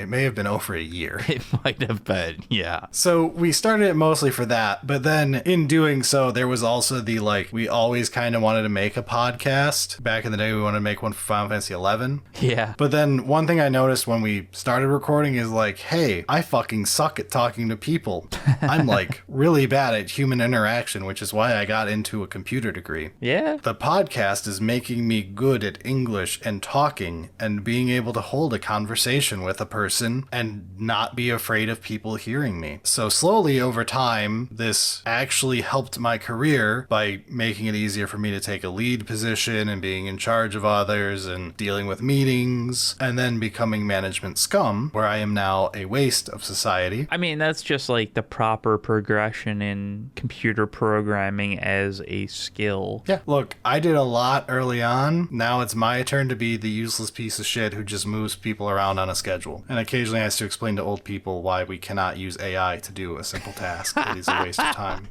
over a year. It might have been, yeah. So we started it mostly for that, but then in doing so, there was also the, we always kind of wanted to make a podcast. Back in the day, we wanted to make one for Final Fantasy 11. Yeah. But then one thing I noticed when we started recording is hey, I fucking suck at talking to people. I'm really bad at human interaction, which is why I got into a computer degree. Yeah. The podcast is making me good at English and talking and being able to hold a conversation with a person and not be afraid of people hearing me. So slowly over time, this actually helped my career by making it easier for me to take a lead position and being in charge of others and dealing with meetings, and then becoming management scum, where I am now a waste of society. I mean, that's just the proper progression in computer programming as a skill. Yeah, look, I did a lot early on. Now it's my turn to be the useless piece of shit who just moves people around on a schedule, and occasionally has to explain to old people why we cannot use AI to do a simple task. It is a waste of time.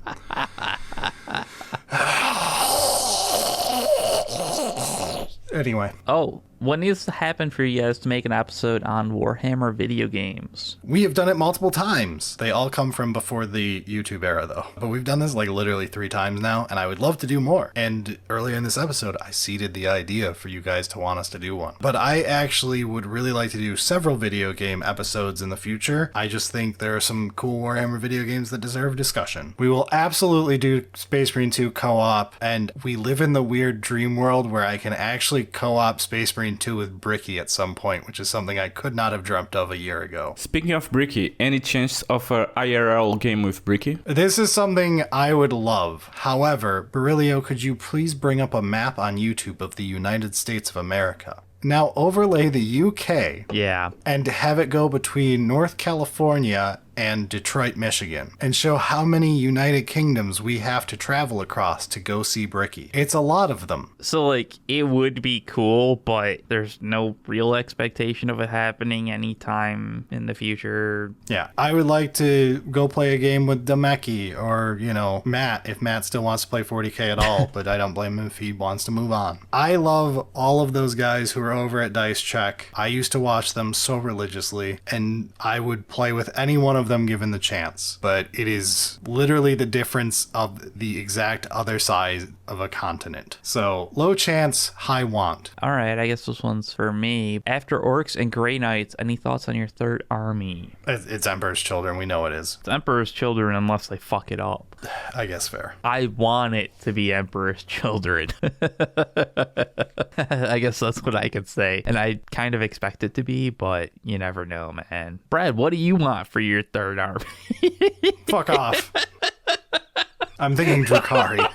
Anyway. Oh, what needs to happen for you guys to make an episode on Warhammer video games? We have done it multiple times. They all come from before the YouTube era, though. But we've done this literally 3 times now, and I would love to do more. And earlier in this episode, I seeded the idea for you guys to want us to do one. But I actually would really like to do several video game episodes in the future. I just think there are some cool Warhammer video games that deserve discussion. We will absolutely do Space Marine 2 co-op, and we live in the weird dream world where I can actually co-op Space Marine 2 with Bricky at some point, which is something I could not have dreamt of a year ago. Speaking of Bricky, any chance of a IRL game with Bricky? This is something I would love. However, Baerillyiumo, could you please bring up a map on YouTube of the United States of America? Now overlay the UK. Yeah. And have it go between North California and Detroit, Michigan, and show how many United Kingdoms we have to travel across to go see Bricky. It's a lot of them. So, it would be cool, but there's no real expectation of it happening anytime in the future. Yeah. I would like to go play a game with Demeki or, Matt, if Matt still wants to play 40K at all, but I don't blame him if he wants to move on. I love all of those guys who are over at Dice Check. I used to watch them so religiously, and I would play with any one of them given the chance, but it is literally the difference of the exact other side of a continent. So low chance, high want. All right, I guess this one's for me. After Orcs and Grey Knights, any thoughts on your third army? It's Emperor's Children, we know it is. It's Emperor's Children unless they fuck it up. I guess fair. I want it to be Emperor's Children. I guess that's what I could say. And I kind of expect it to be, but you never know, man. Brad, what do you want for your third army? Fuck off. I'm thinking Drukhari.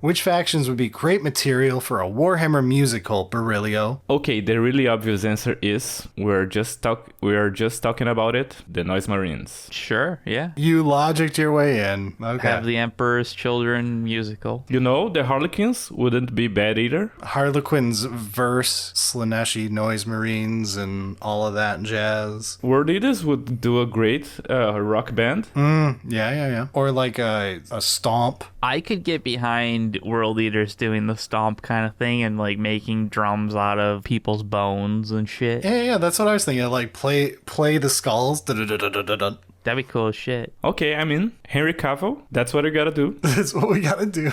Which factions would be great material for a Warhammer musical, Baerillyiumo? Okay, the really obvious answer is we are just talking about it. The Noise Marines. Sure, yeah. You logicked your way in. Okay. Have the Emperor's Children musical. The Harlequins wouldn't be bad either. Harlequins verse Slaneshi Noise Marines and all of that jazz. World Eaters would do a great rock band. Yeah. Or a stomp. I could get behind World Eaters doing the stomp kind of thing and making drums out of people's bones and shit. Yeah, that's what I was thinking. Play the skulls. Da-da-da-da-da-da. That'd be cool as shit. Okay, Henry Cavill. That's what you gotta do. That's what we gotta do.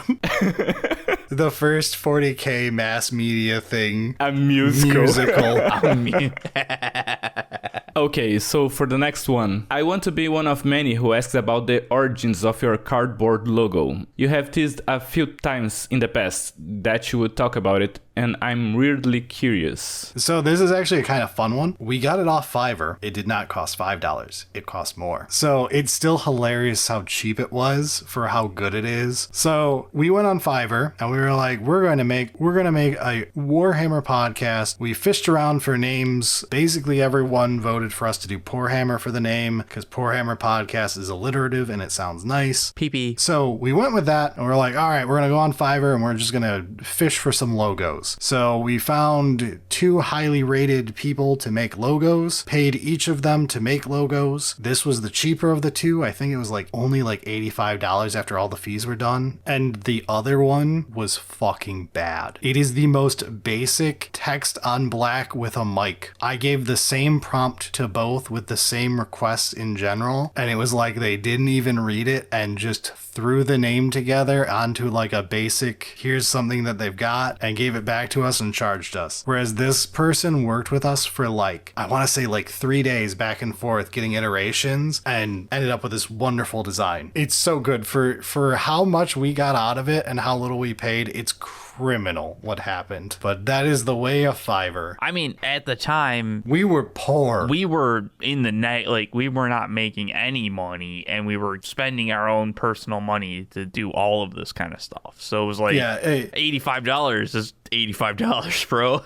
The first 40K mass media thing. A musical. Okay, so for the next one, I want to be one of many who asks about the origins of your cardboard logo. You have teased a few times in the past that you would talk about it, and I'm weirdly curious. So this is actually a kind of fun one. We got it off Fiverr. It did not cost $5. It cost more. So it's still hilarious how cheap it was for how good it is. So we went on Fiverr and we were like, we're going to make a Warhammer podcast. We fished around for names. Basically everyone voted for us to do Poorhammer for the name because Poorhammer podcast is alliterative and it sounds nice. PP. So we went with that and we're like, all right, we're going to go on Fiverr and we're just going to fish for some logos. So we found 2 highly rated people to make logos, paid each of them to make logos. This was the cheaper of the 2. I think it was only $85 after all the fees were done. And the other one was fucking bad. It is the most basic text on black with a mic. I gave the same prompt to both with the same requests in general. And it was like they didn't even read it and just threw the name together onto a basic, here's something that they've got, and gave it back to us and charged us. Whereas this person worked with us for I want to say 3 days back and forth getting iterations and ended up with this wonderful design. It's so good for how much we got out of it and how little we paid. It's criminal what happened, but that is the way of Fiverr. I mean, at the time, we were poor. We were in the net, we were not making any money, and we were spending our own personal money to do all of this kind of stuff. So it was $85 is $85, bro.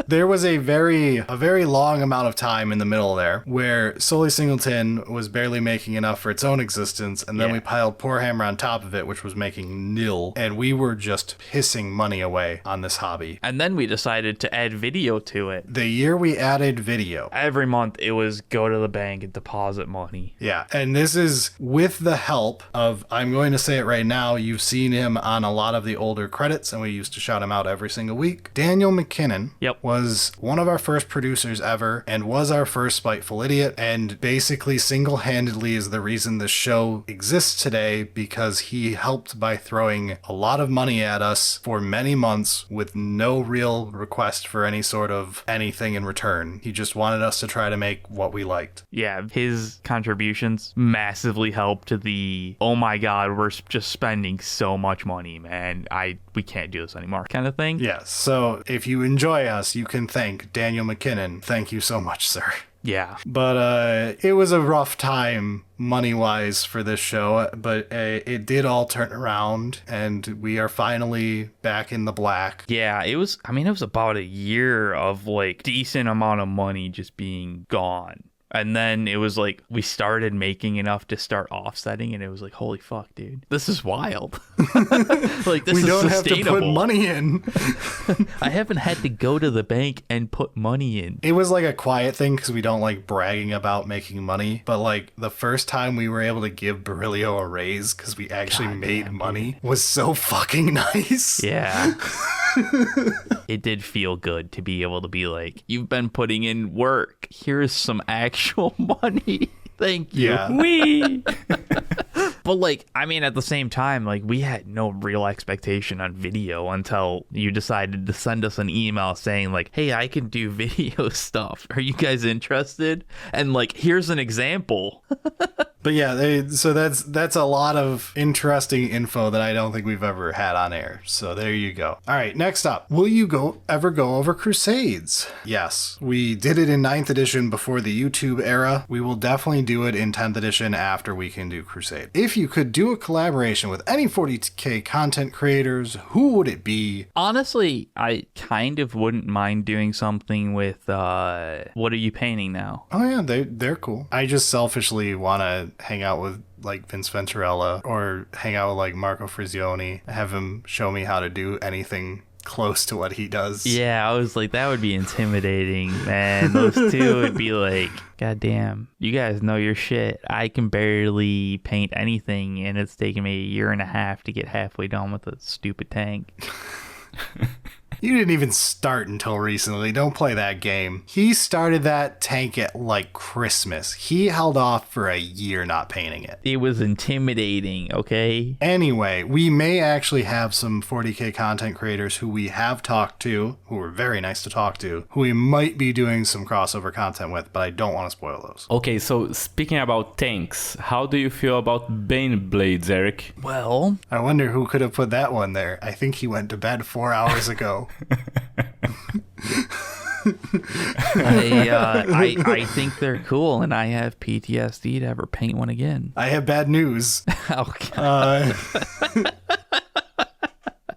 There was a very long amount of time in the middle there where Sully Singleton was barely making enough for its own existence, and then we piled Poorhammer on top of it, which was making nil, and we were just pissing money away on this hobby. And then we decided to add video to it. The year we added video, every month it was go to the bank and deposit money. Yeah, and this is with the help of, I'm going to say it right now, you've seen him on a lot of the older credits, and we used to shout him out every single week. Daniel McKinnon was one of our first producers ever and was our first spiteful idiot, and basically single-handedly is the reason the show exists today, because he helped by throwing a lot of money at us for many months with no real request for any sort of anything in return. He just wanted us to try to make what we liked. Yeah, his contributions massively helped to the, oh my god, we're just spending so much money, man, we can't do this anymore kind of thing. Yes, so if you enjoy us, you can thank Daniel McKinnon. Thank you so much, sir. Yeah. But it was a rough time money-wise for this show, but it did all turn around, and we are finally back in the black. Yeah, it was about a year of decent amount of money just being gone. And then it was we started making enough to start offsetting, and it was holy fuck, dude, this is wild. This we don't have to put money in. I haven't had to go to the bank and put money in. It was a quiet thing because we don't like bragging about making money, but the first time we were able to give Baerillyiumo a raise because we actually made money was so fucking nice. Yeah. It did feel good to be able to be you've been putting in work, here's some actual money. Thank you. Yeah. Wee. But at the same time, we had no real expectation on video until you decided to send us an email saying hey, I can do video stuff. Are you guys interested? And here's an example. But yeah, so that's a lot of interesting info that I don't think we've ever had on air. So there you go. All right, next up. Will you ever go over Crusades? Yes, we did it in 9th edition before the YouTube era. We will definitely do it in 10th edition after we can do Crusade. If you could do a collaboration with any 40K content creators, who would it be? Honestly, I kind of wouldn't mind doing something with, what are you painting now? Oh yeah, they're cool. I just selfishly want to hang out with Vince Venturella or hang out with Marco Frisioni, have him show me how to do anything close to what he does. Yeah, I was that would be intimidating, man. Those two would be god damn, you guys know your shit. I can barely paint anything, and it's taken me a year and a half to get halfway done with a stupid tank. You didn't even start until recently. Don't play that game. He started that tank at like Christmas. He held off for a year not painting it. It was intimidating, okay? Anyway, we may actually have some 40K content creators who we have talked to, who were very nice to talk to, who we might be doing some crossover content with, but I don't want to spoil those. Okay, so speaking about tanks, how do you feel about Bane Blades, Eric? Well, I wonder who could have put that one there. I think he went to bed 4 hours ago. I think they're cool, and I have PTSD to ever paint one again. I have bad news. Okay.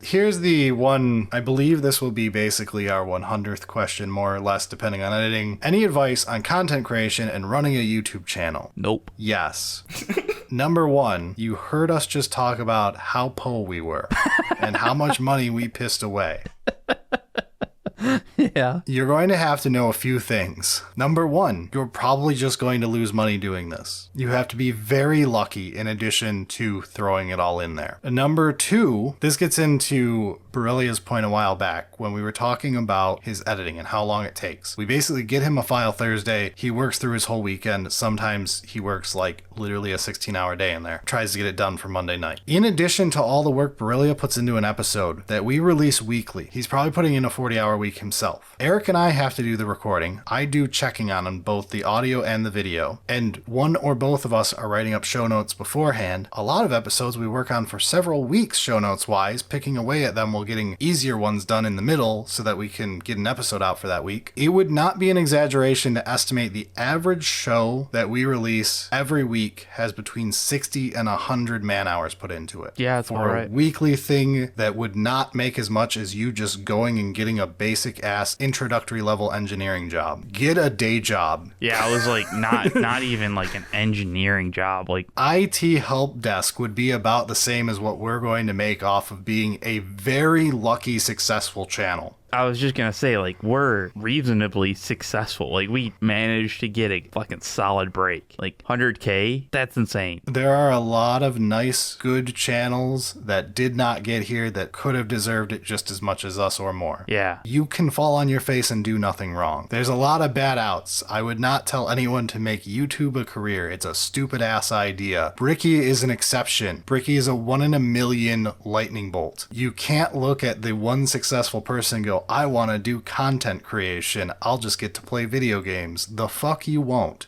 Here's the one, I believe this will be basically our 100th question, more or less, depending on editing. Any advice on content creation and running a YouTube channel? Nope. Yes. Number one, you heard us just talk about how poor we were and how much money we pissed away. Yeah. You're going to have to know a few things. Number one, you're probably just going to lose money doing this. You have to be very lucky in addition to throwing it all in there. And number two, this gets into Baerillyiumo's point a while back when we were talking about his editing and how long it takes. We basically get him a file Thursday. He works through his whole weekend. Sometimes he works like literally a 16-hour day in there. Tries to get it done for Monday night. In addition to all the work Baerillyiumo puts into an episode that we release weekly, he's probably putting in a 40-hour week himself. Eric and I have to do the recording. I do checking on both the audio and the video, and one or both of us are writing up show notes beforehand. A lot of episodes we work on for several weeks show notes wise, picking away at them while getting easier ones done in the middle so that we can get an episode out for that week. It would not be an exaggeration to estimate the average show that we release every week has between 60 and 100 man hours put into it. Yeah, that's for right. a weekly thing that would not make as much as you just going and getting a basic ass introductory level engineering job. Get a day job. Yeah, it was like not even like an engineering job. Like IT help desk would be about the same as what we're going to make off of being a very lucky, successful channel. I was just gonna say, like, we're reasonably successful. Like, we managed to get a fucking solid break. Like, 100K? That's insane. There are a lot of nice, good channels that did not get here that could have deserved it just as much as us or more. Yeah. You can fall on your face and do nothing wrong. There's a lot of bad outs. I would not tell anyone to make YouTube a career. It's a stupid ass idea. Bricky is an exception. Bricky is a 1 in a million lightning bolt. You can't look at the one successful person and go, I want to do content creation. I'll just get to play video games. The fuck you won't.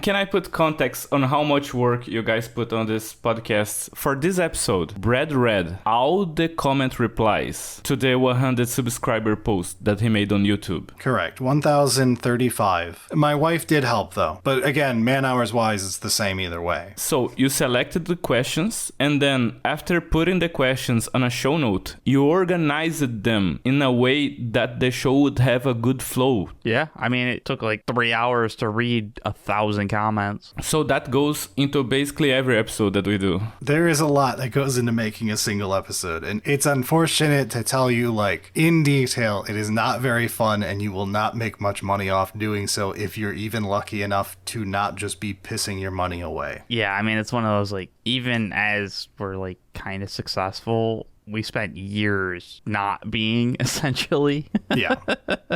Can I put context on how much work you guys put on this podcast? For this episode, Brad read all the comment replies to the 100 subscriber post that he made on YouTube. Correct. 1,035. My wife did help though. But again, man hours wise, it's the same either way. So you selected the questions, and then after putting the questions on a show note, you organized them in a way that the show would have a good flow. Yeah, I mean, it took like 3 hours to read 1,000 comments. So that goes into basically every episode that we do. There is a lot that goes into making a single episode, and it's unfortunate to tell you, like, in detail, it is not very fun, and you will not make much money off doing so if you're even lucky enough to not just be pissing your money away. Yeah, I mean, it's one of those, like, even as we're, like, kind of successful, we spent years not being, essentially. Yeah.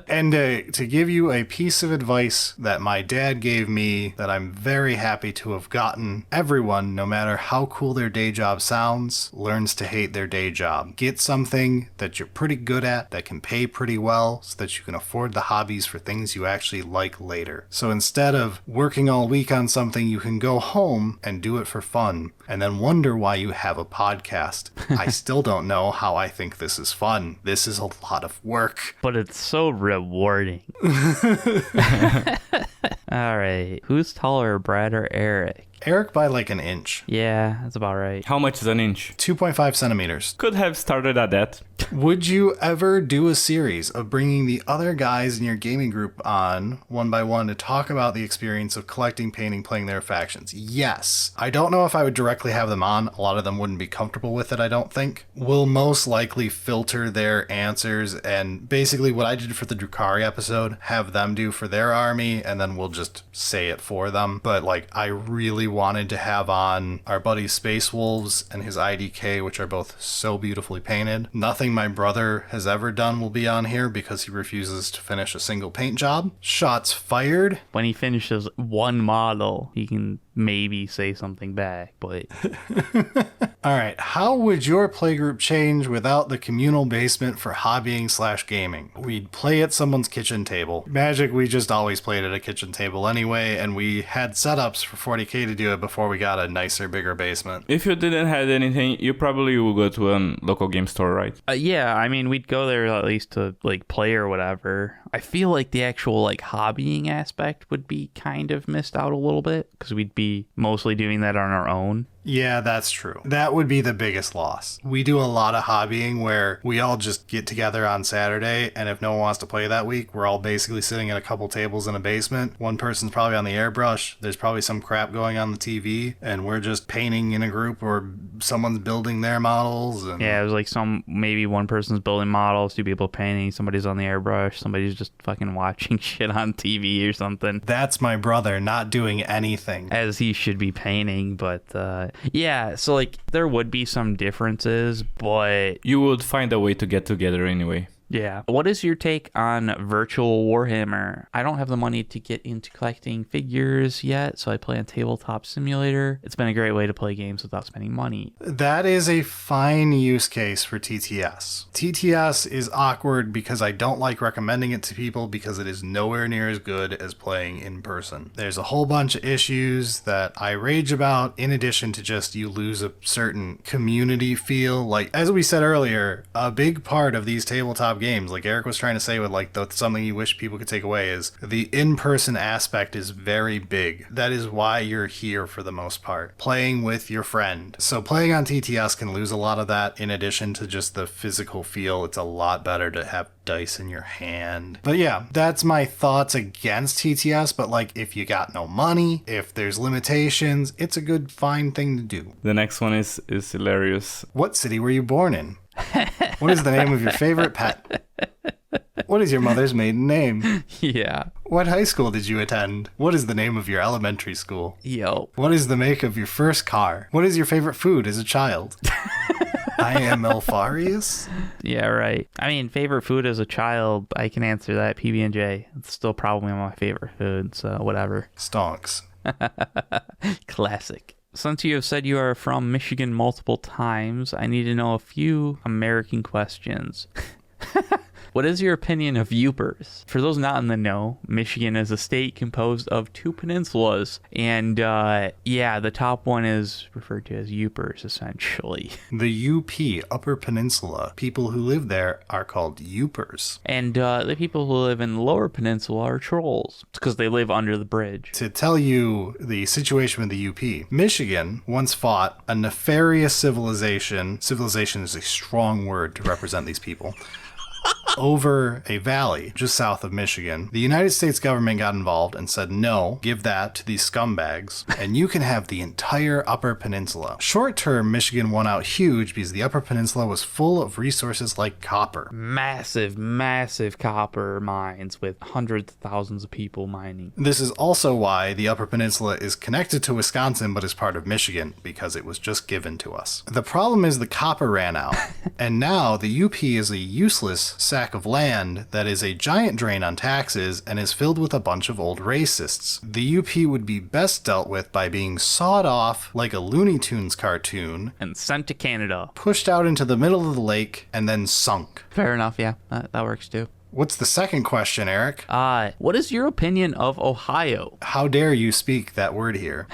And to give you a piece of advice that my dad gave me that I'm very happy to have gotten, everyone, no matter how cool their day job sounds, learns to hate their day job. Get something that you're pretty good at, that can pay pretty well, so that you can afford the hobbies for things you actually like later. So instead of working all week on something, you can go home and do it for fun, and then wonder why you have a podcast. I still don't know how I think this is fun. This is a lot of work. But it's so rewarding. All right. Who's taller, Brad or Eric? Eric by like an inch. Yeah, that's about right. How much is an inch? 2.5 centimeters. Could have started at that. Would you ever do a series of bringing the other guys in your gaming group on one by one to talk about the experience of collecting, painting, playing their factions? Yes. I don't know if I would directly have them on. A lot of them wouldn't be comfortable with it, I don't think. We'll most likely filter their answers, and basically what I did for the Drukhari episode, have them do for their army, and then we'll just say it for them. But like, I really really wanted to have on our buddy Space Wolves and his IDK, which are both so beautifully painted. Nothing my brother has ever done will be on here because he refuses to finish a single paint job. Shots fired. When he finishes one model, he can maybe say something back, but... All right, how would your playgroup change without the communal basement for hobbying/gaming? We'd play at someone's kitchen table. Magic, we just always played at a kitchen table anyway, and we had setups for 40k to do it before we got a nicer, bigger basement. If you didn't have anything, you probably would go to a local game store, right? Yeah, I mean, we'd go there at least to, like, play or whatever. I feel like the actual, like, hobbying aspect would be kind of missed out a little bit, because we'd be mostly doing that on our own. Yeah, that's true. That would be the biggest loss. We do a lot of hobbying where we all just get together on Saturday, and if no one wants to play that week, we're all basically sitting at a couple tables in a basement. One person's probably on the airbrush, there's probably some crap going on the TV, and we're just painting in a group, or someone's building their models. And... yeah, it was like maybe one person's building models, two people painting, somebody's on the airbrush, somebody's just fucking watching shit on TV or something. That's my brother not doing anything. As he should be painting, but yeah, so like there would be some differences, but you would find a way to get together anyway. Yeah. What is your take on virtual Warhammer? I don't have the money to get into collecting figures yet, so I play on Tabletop Simulator. It's been a great way to play games without spending money. That is a fine use case for TTS. TTS is awkward because I don't like recommending it to people because it is nowhere near as good as playing in person. There's a whole bunch of issues that I rage about, in addition to just you lose a certain community feel. Like, as we said earlier, a big part of these tabletop games, like Eric was trying to say with like something you wish people could take away, is the in-person aspect is very big. That is why you're here for the most part, playing with your friend. So playing on TTS can lose a lot of that. In addition to just the physical feel, it's a lot better to have dice in your hand. But yeah, that's my thoughts against TTS. But like, if you got no money, if there's limitations, it's a good fine thing to do. The next one is hilarious. What city were you born in? What is the name of your favorite pet? What is your mother's maiden name? Yeah. What high school did you attend? What is the name of your elementary school? Yo. What is the make of your first car? What is your favorite food as a child? I am Elfarius? Yeah, right. I mean, favorite food as a child, I can answer that. PB&J. It's still probably my favorite food, so whatever. Stonks. Classic. Since you have said you are from Michigan multiple times, I need to know a few American questions. What is your opinion of Vtubers? For those not in the know, Michigan is a state composed of two peninsulas. And yeah, the top one is referred to as Vtubers, essentially. The UP, Upper Peninsula. People who live there are called Vtubers. And the people who live in the Lower Peninsula are trolls. It's because they live under the bridge. To tell you the situation with the UP, Michigan once fought a nefarious civilization. Civilization is a strong word to represent these people. Over a valley just south of Michigan. The United States government got involved and said, no, give that to these scumbags, and you can have the entire Upper Peninsula. Short term, Michigan won out huge because the Upper Peninsula was full of resources like copper. Massive, massive copper mines with hundreds of thousands of people mining. This is also why the Upper Peninsula is connected to Wisconsin but is part of Michigan, because it was just given to us. The problem is the copper ran out, and now the UP is a useless sack of land that is a giant drain on taxes and is filled with a bunch of old racists. The UP would be best dealt with by being sawed off like a Looney Tunes cartoon and sent to Canada, pushed out into the middle of the lake, and then sunk. Fair enough, yeah, that works too. What's the second question, Eric? What is your opinion of Ohio? How dare you speak that word here?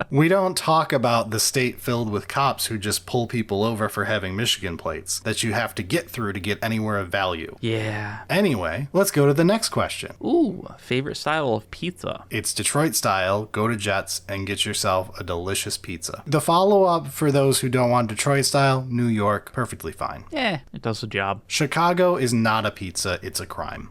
We don't talk about the state filled with cops who just pull people over for having Michigan plates that you have to get through to get anywhere of value. Yeah. Anyway, let's go to the next question. Ooh, favorite style of pizza? It's Detroit style. Go to Jets and get yourself a delicious pizza. The follow-up for those who don't want Detroit style, New York, perfectly fine. Yeah, it does the job. Chicago is not a pizza, it's a crime.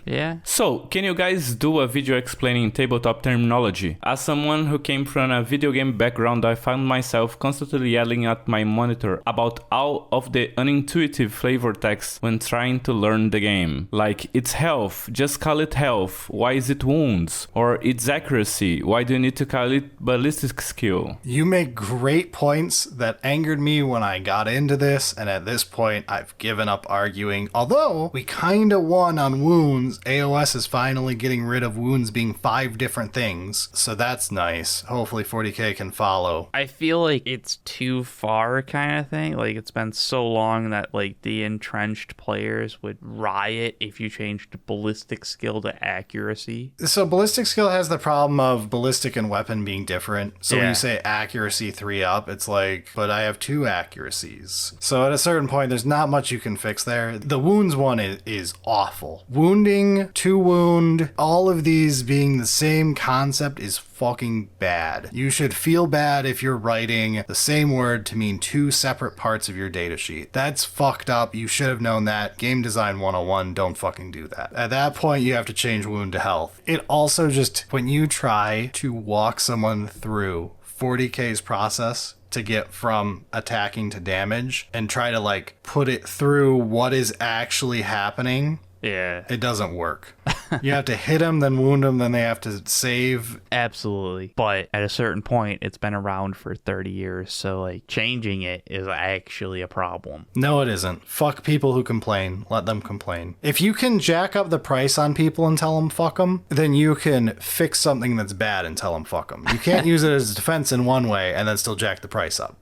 Yeah. So, can you guys do a video explaining tabletop terminology? As someone who came from a video game background, I found myself constantly yelling at my monitor about all of the unintuitive flavor text when trying to learn the game. Like, it's health, just call it health. Why is it wounds? Or it's accuracy, why do you need to call it ballistic skill? You make great points that angered me when I got into this, and at this point, I've given up arguing. Although, we kinda won on wounds. AoS is finally getting rid of wounds being 5 different things, so that's nice. Hopefully 40k can follow. I feel like it's too far kind of thing. Like, it's been so long that, like, the entrenched players would riot if you changed ballistic skill to accuracy. So ballistic skill has the problem of ballistic and weapon being different. So when Yeah. you say accuracy 3 up, it's like, but I have 2 accuracies. So at a certain point, there's not much you can fix there. The wounds one is awful. Wounding, 2 wound, all of these being the same concept is fucking bad. You should feel bad if you're writing the same word to mean 2 separate parts of your datasheet. That's fucked up. You should have known that. Game design 101, don't fucking do that. At that point, you have to change wound to health. It also just, when you try to walk someone through 40k's process to get from attacking to damage and try to like put it through what is actually happening, Yeah. it doesn't work. You have to hit them, then wound them, then they have to save. Absolutely. But at a certain point, it's been around for 30 years, so, like, changing it is actually a problem. No, it isn't. Fuck people who complain. Let them complain. If you can jack up the price on people and tell them fuck them, then you can fix something that's bad and tell them fuck them. You can't use it as a defense in one way and then still jack the price up.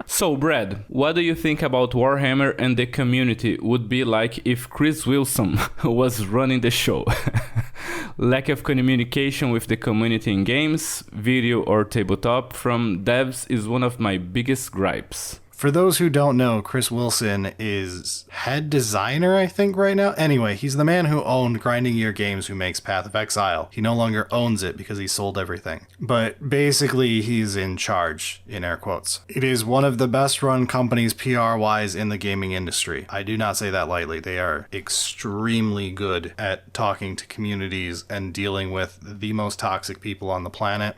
So, Brad, what do you think about Warhammer and the community would be like if Chris Wilson was running the show? Lack of communication with the community in games, video, or tabletop from devs is one of my biggest gripes. For those who don't know, Chris Wilson is head designer, I think, right now. Anyway, he's the man who owned Grinding Gear Games, who makes Path of Exile. He no longer owns it because he sold everything. But basically, he's in charge, in air quotes. It is one of the best run companies PR-wise in the gaming industry. I do not say that lightly. They are extremely good at talking to communities and dealing with the most toxic people on the planet.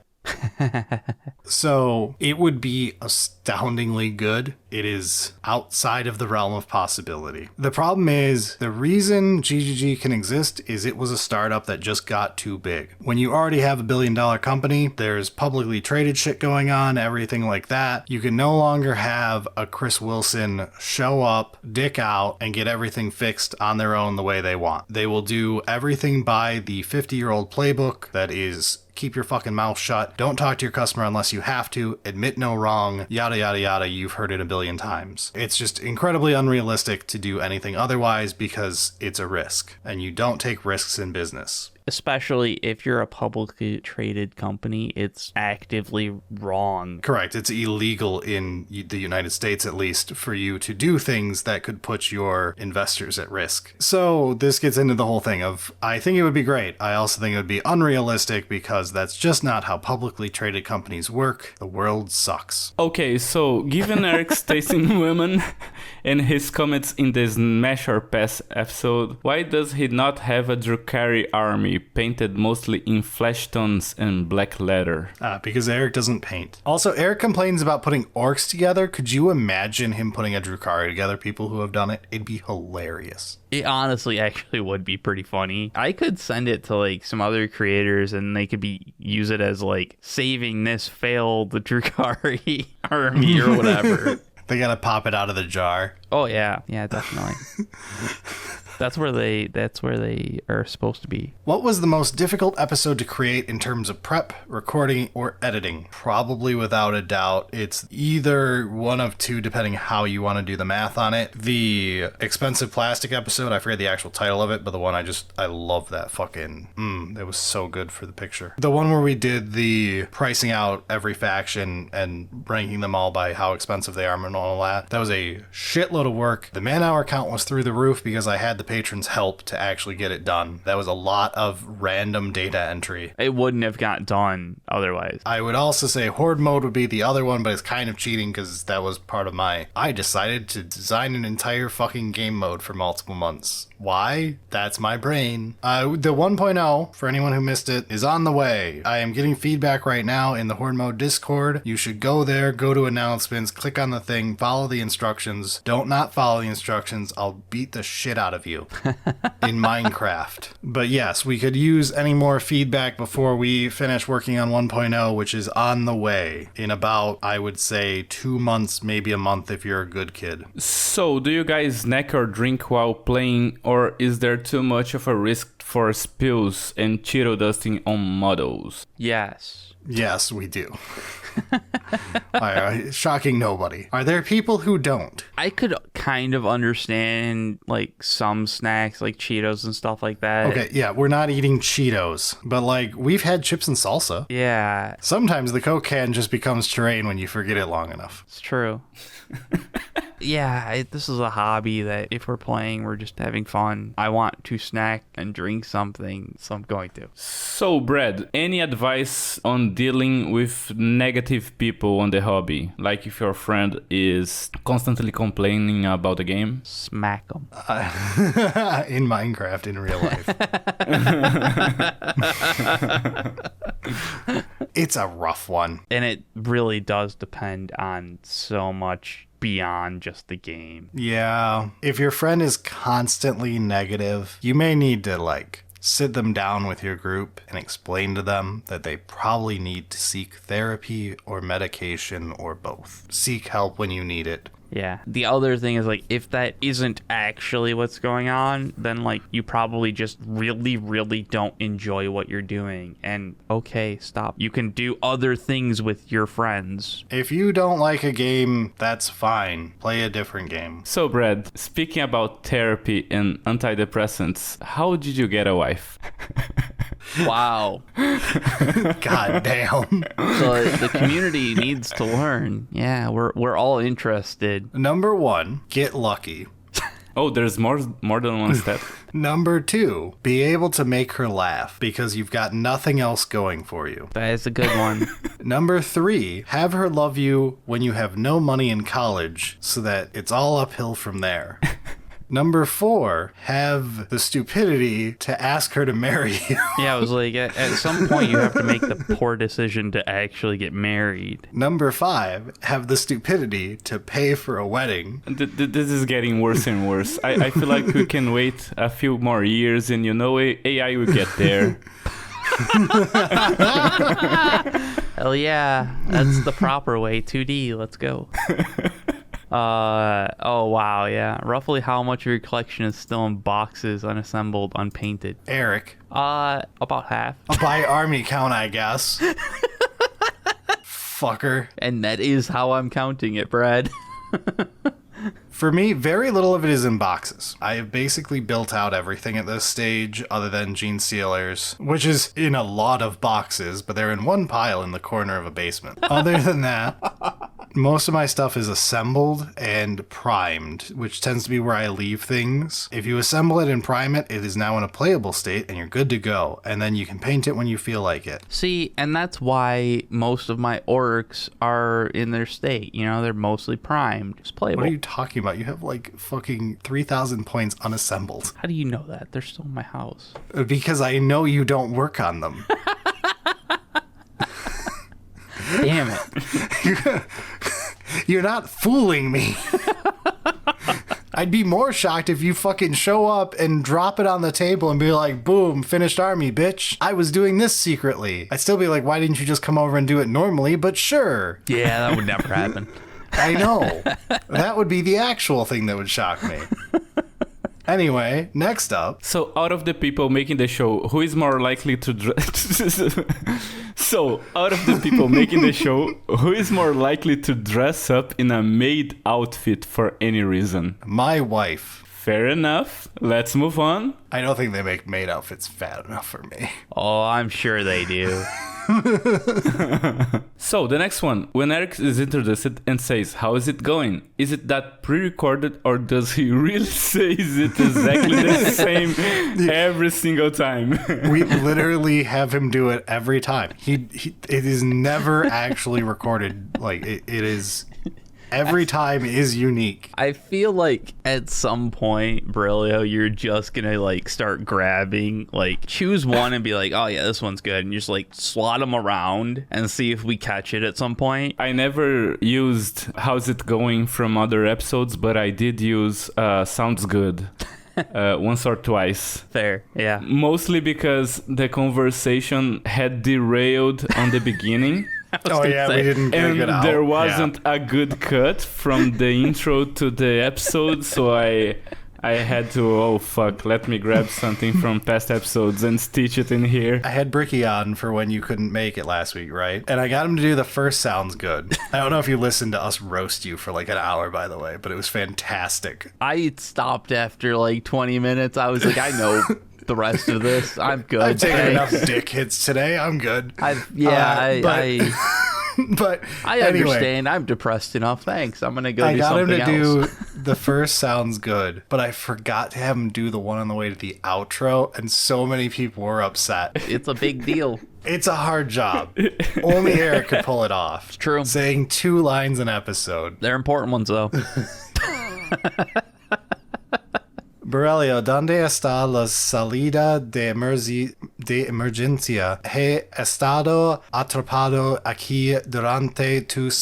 So it would be astoundingly good. It is outside of the realm of possibility. The problem is, the reason GGG can exist is it was a startup that just got too big. When you already have $1 billion company, there's publicly traded shit going on, everything like that. You can no longer have a Chris Wilson show up, dick out, and get everything fixed on their own the way they want. They will do everything by the 50-year-old playbook that is keep your fucking mouth shut, don't talk to your customer unless you have to, admit no wrong, yada yada yada. You've heard it a billion times. It's just incredibly unrealistic to do anything otherwise because it's a risk, and you don't take risks in business. Especially if you're a publicly traded company, it's actively wrong. Correct. It's illegal in the United States, at least, for you to do things that could put your investors at risk. So this gets into the whole thing of, I think it would be great. I also think it would be unrealistic because that's just not how publicly traded companies work. The world sucks. Okay, so given Eric's taste in women and his comments in the Smash or Pass episode, why does he not have a Drukhari army painted mostly in flesh tones and black leather? Because Eric doesn't paint. Also, Eric complains about putting orcs together. Could you imagine him putting a Drukhari together, people who have done it? It'd be hilarious. It honestly actually would be pretty funny. I could send it to like some other creators and they could use it as like saving this failed Drukhari army or whatever. They gotta pop it out of the jar. Oh yeah, definitely. That's where they are supposed to be. What was the most difficult episode to create in terms of prep, recording, or editing? Probably without a doubt, it's either one of two, depending how you want to do the math on it. The expensive plastic episode, I forget the actual title of it, but the one I love that fucking, it was so good for the picture. The one where we did the pricing out every faction and ranking them all by how expensive they are and all that. That was a shitload of work. The man-hour count was through the roof because I had the patrons help to actually get it done. That was a lot of random data entry. It wouldn't have got done otherwise. I would also say Horde mode would be the other one, but it's kind of cheating because that was part of I decided to design an entire fucking game mode for multiple months. Why? That's my brain. The 1.0, for anyone who missed it, is on the way. I am getting feedback right now in the Horde Mode Discord. You should go there, go to announcements, click on the thing, follow the instructions. Don't not follow the instructions. I'll beat the shit out of you in Minecraft. But yes, we could use any more feedback before we finish working on 1.0, which is on the way in about, I would say, 2 months, maybe a month if you're a good kid. So, do you guys snack or drink while playing, or is there too much of a risk for spills and Cheeto dusting on models? Yes. Yes, we do. Shocking nobody. Are there people who don't? I could kind of understand like some snacks like Cheetos and stuff like that. Okay, yeah, we're not eating Cheetos, but like we've had chips and salsa. Yeah. Sometimes the Coke can just becomes terrain when you forget it long enough. It's true. Yeah, this is a hobby that if we're playing, we're just having fun. I want to snack and drink something, so I'm going to. So, Brad, any advice on dealing with negative people on the hobby? Like if your friend is constantly complaining about the game? Smack them. In Minecraft, in real life. It's a rough one. And it really does depend on so much beyond just the game. Yeah. If your friend is constantly negative, you may need to like sit them down with your group and explain to them that they probably need to seek therapy or medication or both. Seek help when you need it. Yeah. The other thing is, like, if that isn't actually what's going on, then, like, you probably just really, really don't enjoy what you're doing. And, okay, stop. You can do other things with your friends. If you don't like a game, that's fine. Play a different game. So, Brad, speaking about therapy and antidepressants, how did you get a wife? Wow. God damn. So the community needs to learn. Yeah, we're all interested. Number 1, get lucky. Oh, there's more than one step. Number 2, be able to make her laugh because you've got nothing else going for you. That is a good one. Number 3, have her love you when you have no money in college so that it's all uphill from there. Number 4, have the stupidity to ask her to marry you. Yeah, I was like, at some point you have to make the poor decision to actually get married. Number 5, have the stupidity to pay for a wedding. This is getting worse and worse. I feel like we can wait a few more years and AI will get there. Hell yeah, that's the proper way. 2D, let's go. Oh wow, yeah. Roughly how much of your collection is still in boxes, unassembled, unpainted? Eric. About half. By army count, I guess. Fucker. And that is how I'm counting it, Brad. For me, very little of it is in boxes. I have basically built out everything at this stage other than Gene Sealers, which is in a lot of boxes, but they're in one pile in the corner of a basement. Other than that, most of my stuff is assembled and primed, which tends to be where I leave things. If you assemble it and prime it, it is now in a playable state and you're good to go. And then you can paint it when you feel like it. See, and that's why most of my orcs are in their state. You know, they're mostly primed. It's playable. What are you talking about? You have like fucking 3,000 points unassembled. How do you know that? They're still in my house. Because I know you don't work on them. Damn it. You're not fooling me. I'd be more shocked if you fucking show up and drop it on the table and be like, boom, finished army, bitch. I was doing this secretly. I'd still be like, why didn't you just come over and do it normally? But sure. Yeah, that would never happen. I know. That would be the actual thing that would shock me. Anyway, next up. So, out of the people making the show, who is more likely to dress? Who is more likely to dress up in a maid outfit for any reason? My wife. Fair enough. Let's move on. I don't think they make maid outfits fat enough for me. Oh, I'm sure they do. So, the next one. When Eric is introduced and says, how is it going? Is it that pre-recorded or does he really say it exactly the same every single time? We literally have him do it every time. It is never actually recorded. Like, it is Every time is unique. I feel like at some point, Baerillyiumo, you're just gonna like start grabbing, like choose one and be like, oh yeah, this one's good, and just like slot them around and see if we catch it at some point. I never used How's It Going from other episodes, but I did use Sounds Good. Once or twice. Fair, yeah. Mostly because the conversation had derailed on the beginning. Oh yeah, we didn't get a good out. There wasn't a good cut from the intro to the episode, so I had to, let me grab something from past episodes and stitch it in here. I had Bricky on for when you couldn't make it last week, right? And I got him to do the first Sounds Good. I don't know if you listened to us roast you for like an hour, by the way, but it was fantastic. I stopped after like 20 minutes. I was like, I know the rest of this. I'm good. I've taken enough dick hits today. I'm good. But I understand. I'm depressed enough. Thanks. I'm gonna go do something else. I got him to do the first Sounds Good, but I forgot to have him do the one on the way to the outro, and so many people were upset. It's a big deal. It's a hard job. Only Eric could pull it off. It's true. Saying 2 lines an episode. They're important ones, though. Baerillyiumo, ¿dónde está la salida de emergencia? He estado atrapado aquí durante 2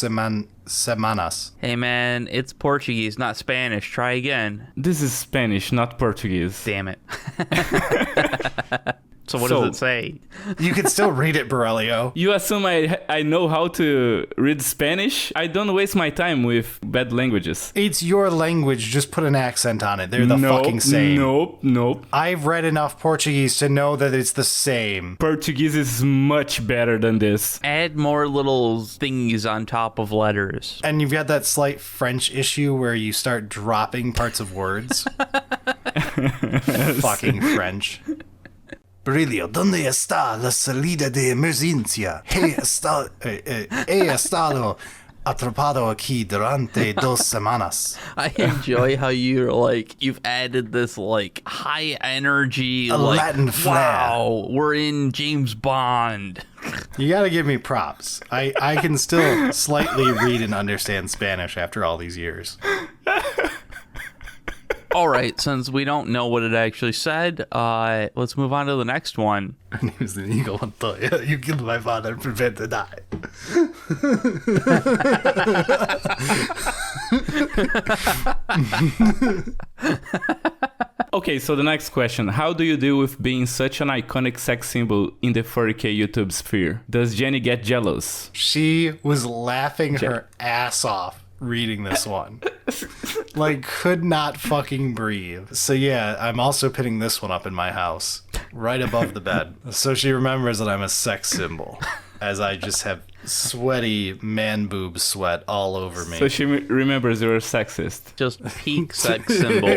semanas. Hey man, it's Portuguese, not Spanish. Try again. This is Spanish, not Portuguese. Damn it. So what does it say? You can still read it, Baerillyiumo. You assume I know how to read Spanish? I don't waste my time with bad languages. It's your language. Just put an accent on it. They're the fucking same. Nope. I've read enough Portuguese to know that it's the same. Portuguese is much better than this. Add more little thingies on top of letters. And you've got that slight French issue where you start dropping parts of words. Fucking French. Baerillyiumo, ¿dónde está la salida de emergencia? He estado atrapado aquí durante 2 semanas. I enjoy how you've added this like high energy, Latin flair. Wow, we're in James Bond. You gotta give me props. I can still slightly read and understand Spanish after all these years. All right, since we don't know what it actually said, let's move on to the next one. My name is Inigo Montoya. You killed my father and prevent to die. Okay, so the next question. How do you deal with being such an iconic sex symbol in the 40k YouTube sphere? Does Jenny get jealous? She was laughing her ass off reading this one. Like, could not fucking breathe. So yeah, I'm also pinning this one up in my house, right above the bed. So she remembers that I'm a sex symbol, as I just have sweaty man boob sweat all over me. So she remembers you're a sexist. Just peak sex symbol.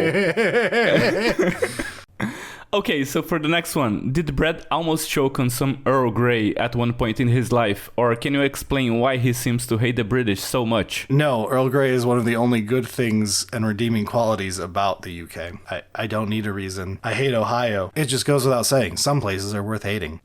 Okay, so for the next one, did Brad almost choke on some Earl Grey at one point in his life? Or can you explain why he seems to hate the British so much? No, Earl Grey is one of the only good things and redeeming qualities about the UK. I don't need a reason. I hate Ohio. It just goes without saying, some places are worth hating.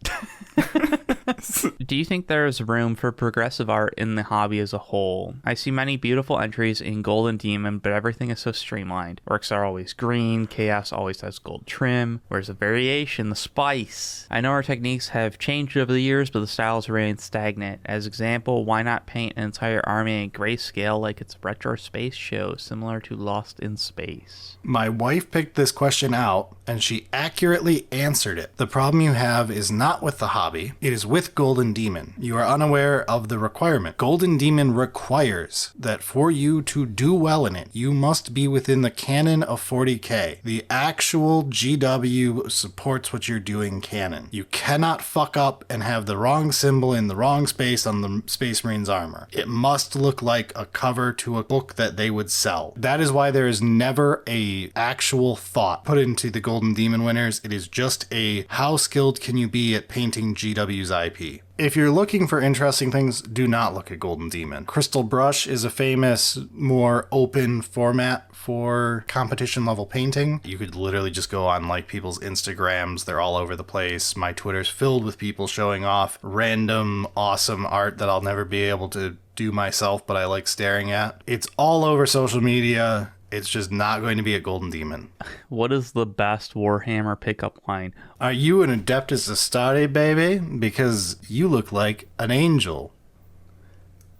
Do you think there is room for progressive art in the hobby as a whole? I see many beautiful entries in Golden Demon, but everything is so streamlined. Orcs are always green, Chaos always has gold trim. Where's the variation, the spice? I know our techniques have changed over the years, but the styles remain stagnant. As example, why not paint an entire army in grayscale like it's a retro space show, similar to Lost in Space? My wife picked this question out, and she accurately answered it. The problem you have is not with the hobby, it is with Golden Demon. You are unaware of the requirement. Golden Demon requires that for you to do well in it, you must be within the canon of 40k. The actual GW supports what you're doing canon. You cannot fuck up and have the wrong symbol in the wrong space on the Space Marines armor. It must look like a cover to a book that they would sell. That is why there is never a actual thought put into the Golden Demon winners. It is just a how skilled can you be at painting GW's IP. If you're looking for interesting things, do not look at Golden Demon. Crystal Brush is a famous, more open format for competition level painting. You could literally just go on like people's Instagrams. They're all over the place. My Twitter's filled with people showing off random awesome art that I'll never be able to do myself, but I like staring at. It's all over social media. It's just not going to be a Golden Demon. What is the best Warhammer pickup line? Are you an Adeptus Astarte, baby? Because you look like an angel.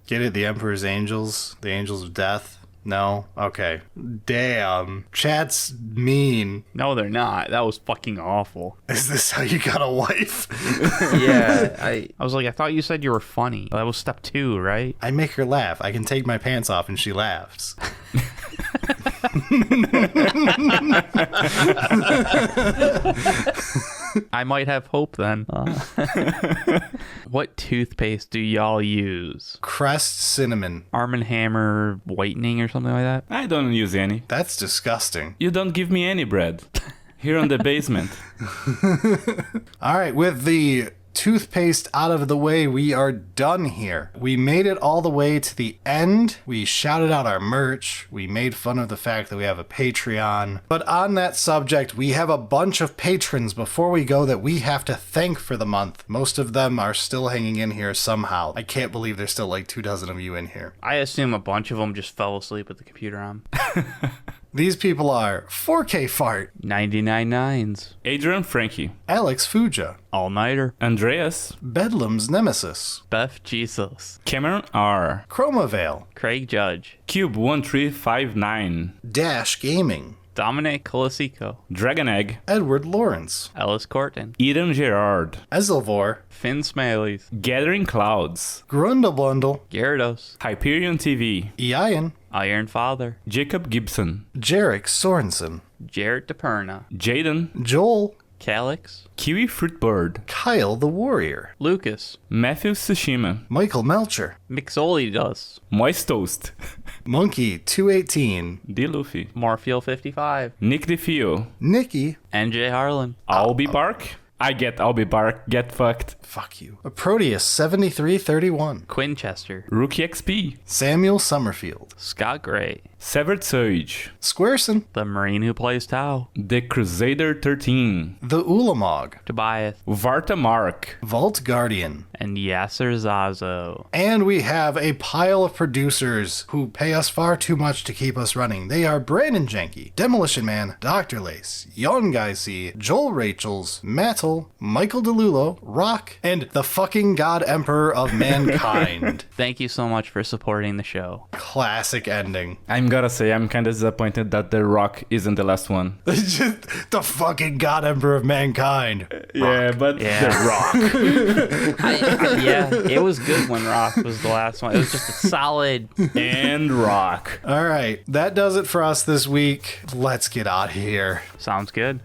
Get it? The Emperor's Angels? The Angels of Death? No? Okay. Damn. Chat's mean. No, they're not. That was fucking awful. Is this how you got a wife? Yeah, I was like, I thought you said you were funny. That was step 2, right? I make her laugh. I can take my pants off and she laughs. I might have hope then. What toothpaste do y'all use? Crest Cinnamon. Arm & Hammer whitening or something like that? I don't use any. That's disgusting. You don't give me any bread. Here on the basement. All right, with the toothpaste out of the way, we are done here. We made it all the way to the end. We shouted out our merch. We made fun of the fact that we have a Patreon. But on that subject, we have a bunch of patrons before we go that we have to thank for the month. Most of them are still hanging in here somehow. I can't believe there's still like 24 of you in here. I assume a bunch of them just fell asleep with the computer on. These people are 4K Fart, 99 nines, Adrian Frankie, Alex Fuja, All-Nighter, Andreas, Bedlam's Nemesis, Beth Jesus, Cameron R, Chromavale, Craig Judge, Cube1359, Dash Gaming, Dominic Colasico, Dragon Egg, Edward Lawrence, Ellis Corton, Eden Gerard, Ezelvor, Finn Smileys, Gathering Clouds, Grundlebundle, Gyarados, Hyperion TV, Ian, Iron Father, Jacob Gibson, Jarek Sorensen, Jarrett DePerna, Jaden, Joel, Calix, Kiwi Fruitbird, Kyle the Warrior, Lucas, Matthew Tsushima, Michael Melcher, Mixolidos, Moist Toast, Monkey 218, D. Luffy, Marfield 55, Nick DeFio, Nikki, NJ Harlan, Albie Bark. I get Albie Bark, get fucked. fuck you, a Proteus 7331, Quinchester, Rookie XP, Samuel Summerfield, Scott Gray, Severed Sage, Squareson, the Marine who plays Tau, The Crusader 13, the Ulamog, Tobias, Varta Mark, Vault Guardian, and Yasser Zazo. and we have a pile of producers who pay us far too much to keep us running. They are Brandon Jenke, Demolition Man, Dr. Lace, Yon Guy C, Joel Rachels, Mattel, Michael DeLulo, Rock, and the fucking God Emperor of Mankind. Thank you so much for supporting the show. Classic ending. I'm gotta say, I'm kinda disappointed that The Rock isn't the last one. Just the fucking God Emperor of Mankind. Yeah, but Yeah. The Rock. Yeah, it was good when Rock was the last one. It was just a solid. And Rock. All right, that does it for us this week. Let's get out of here. Sounds good.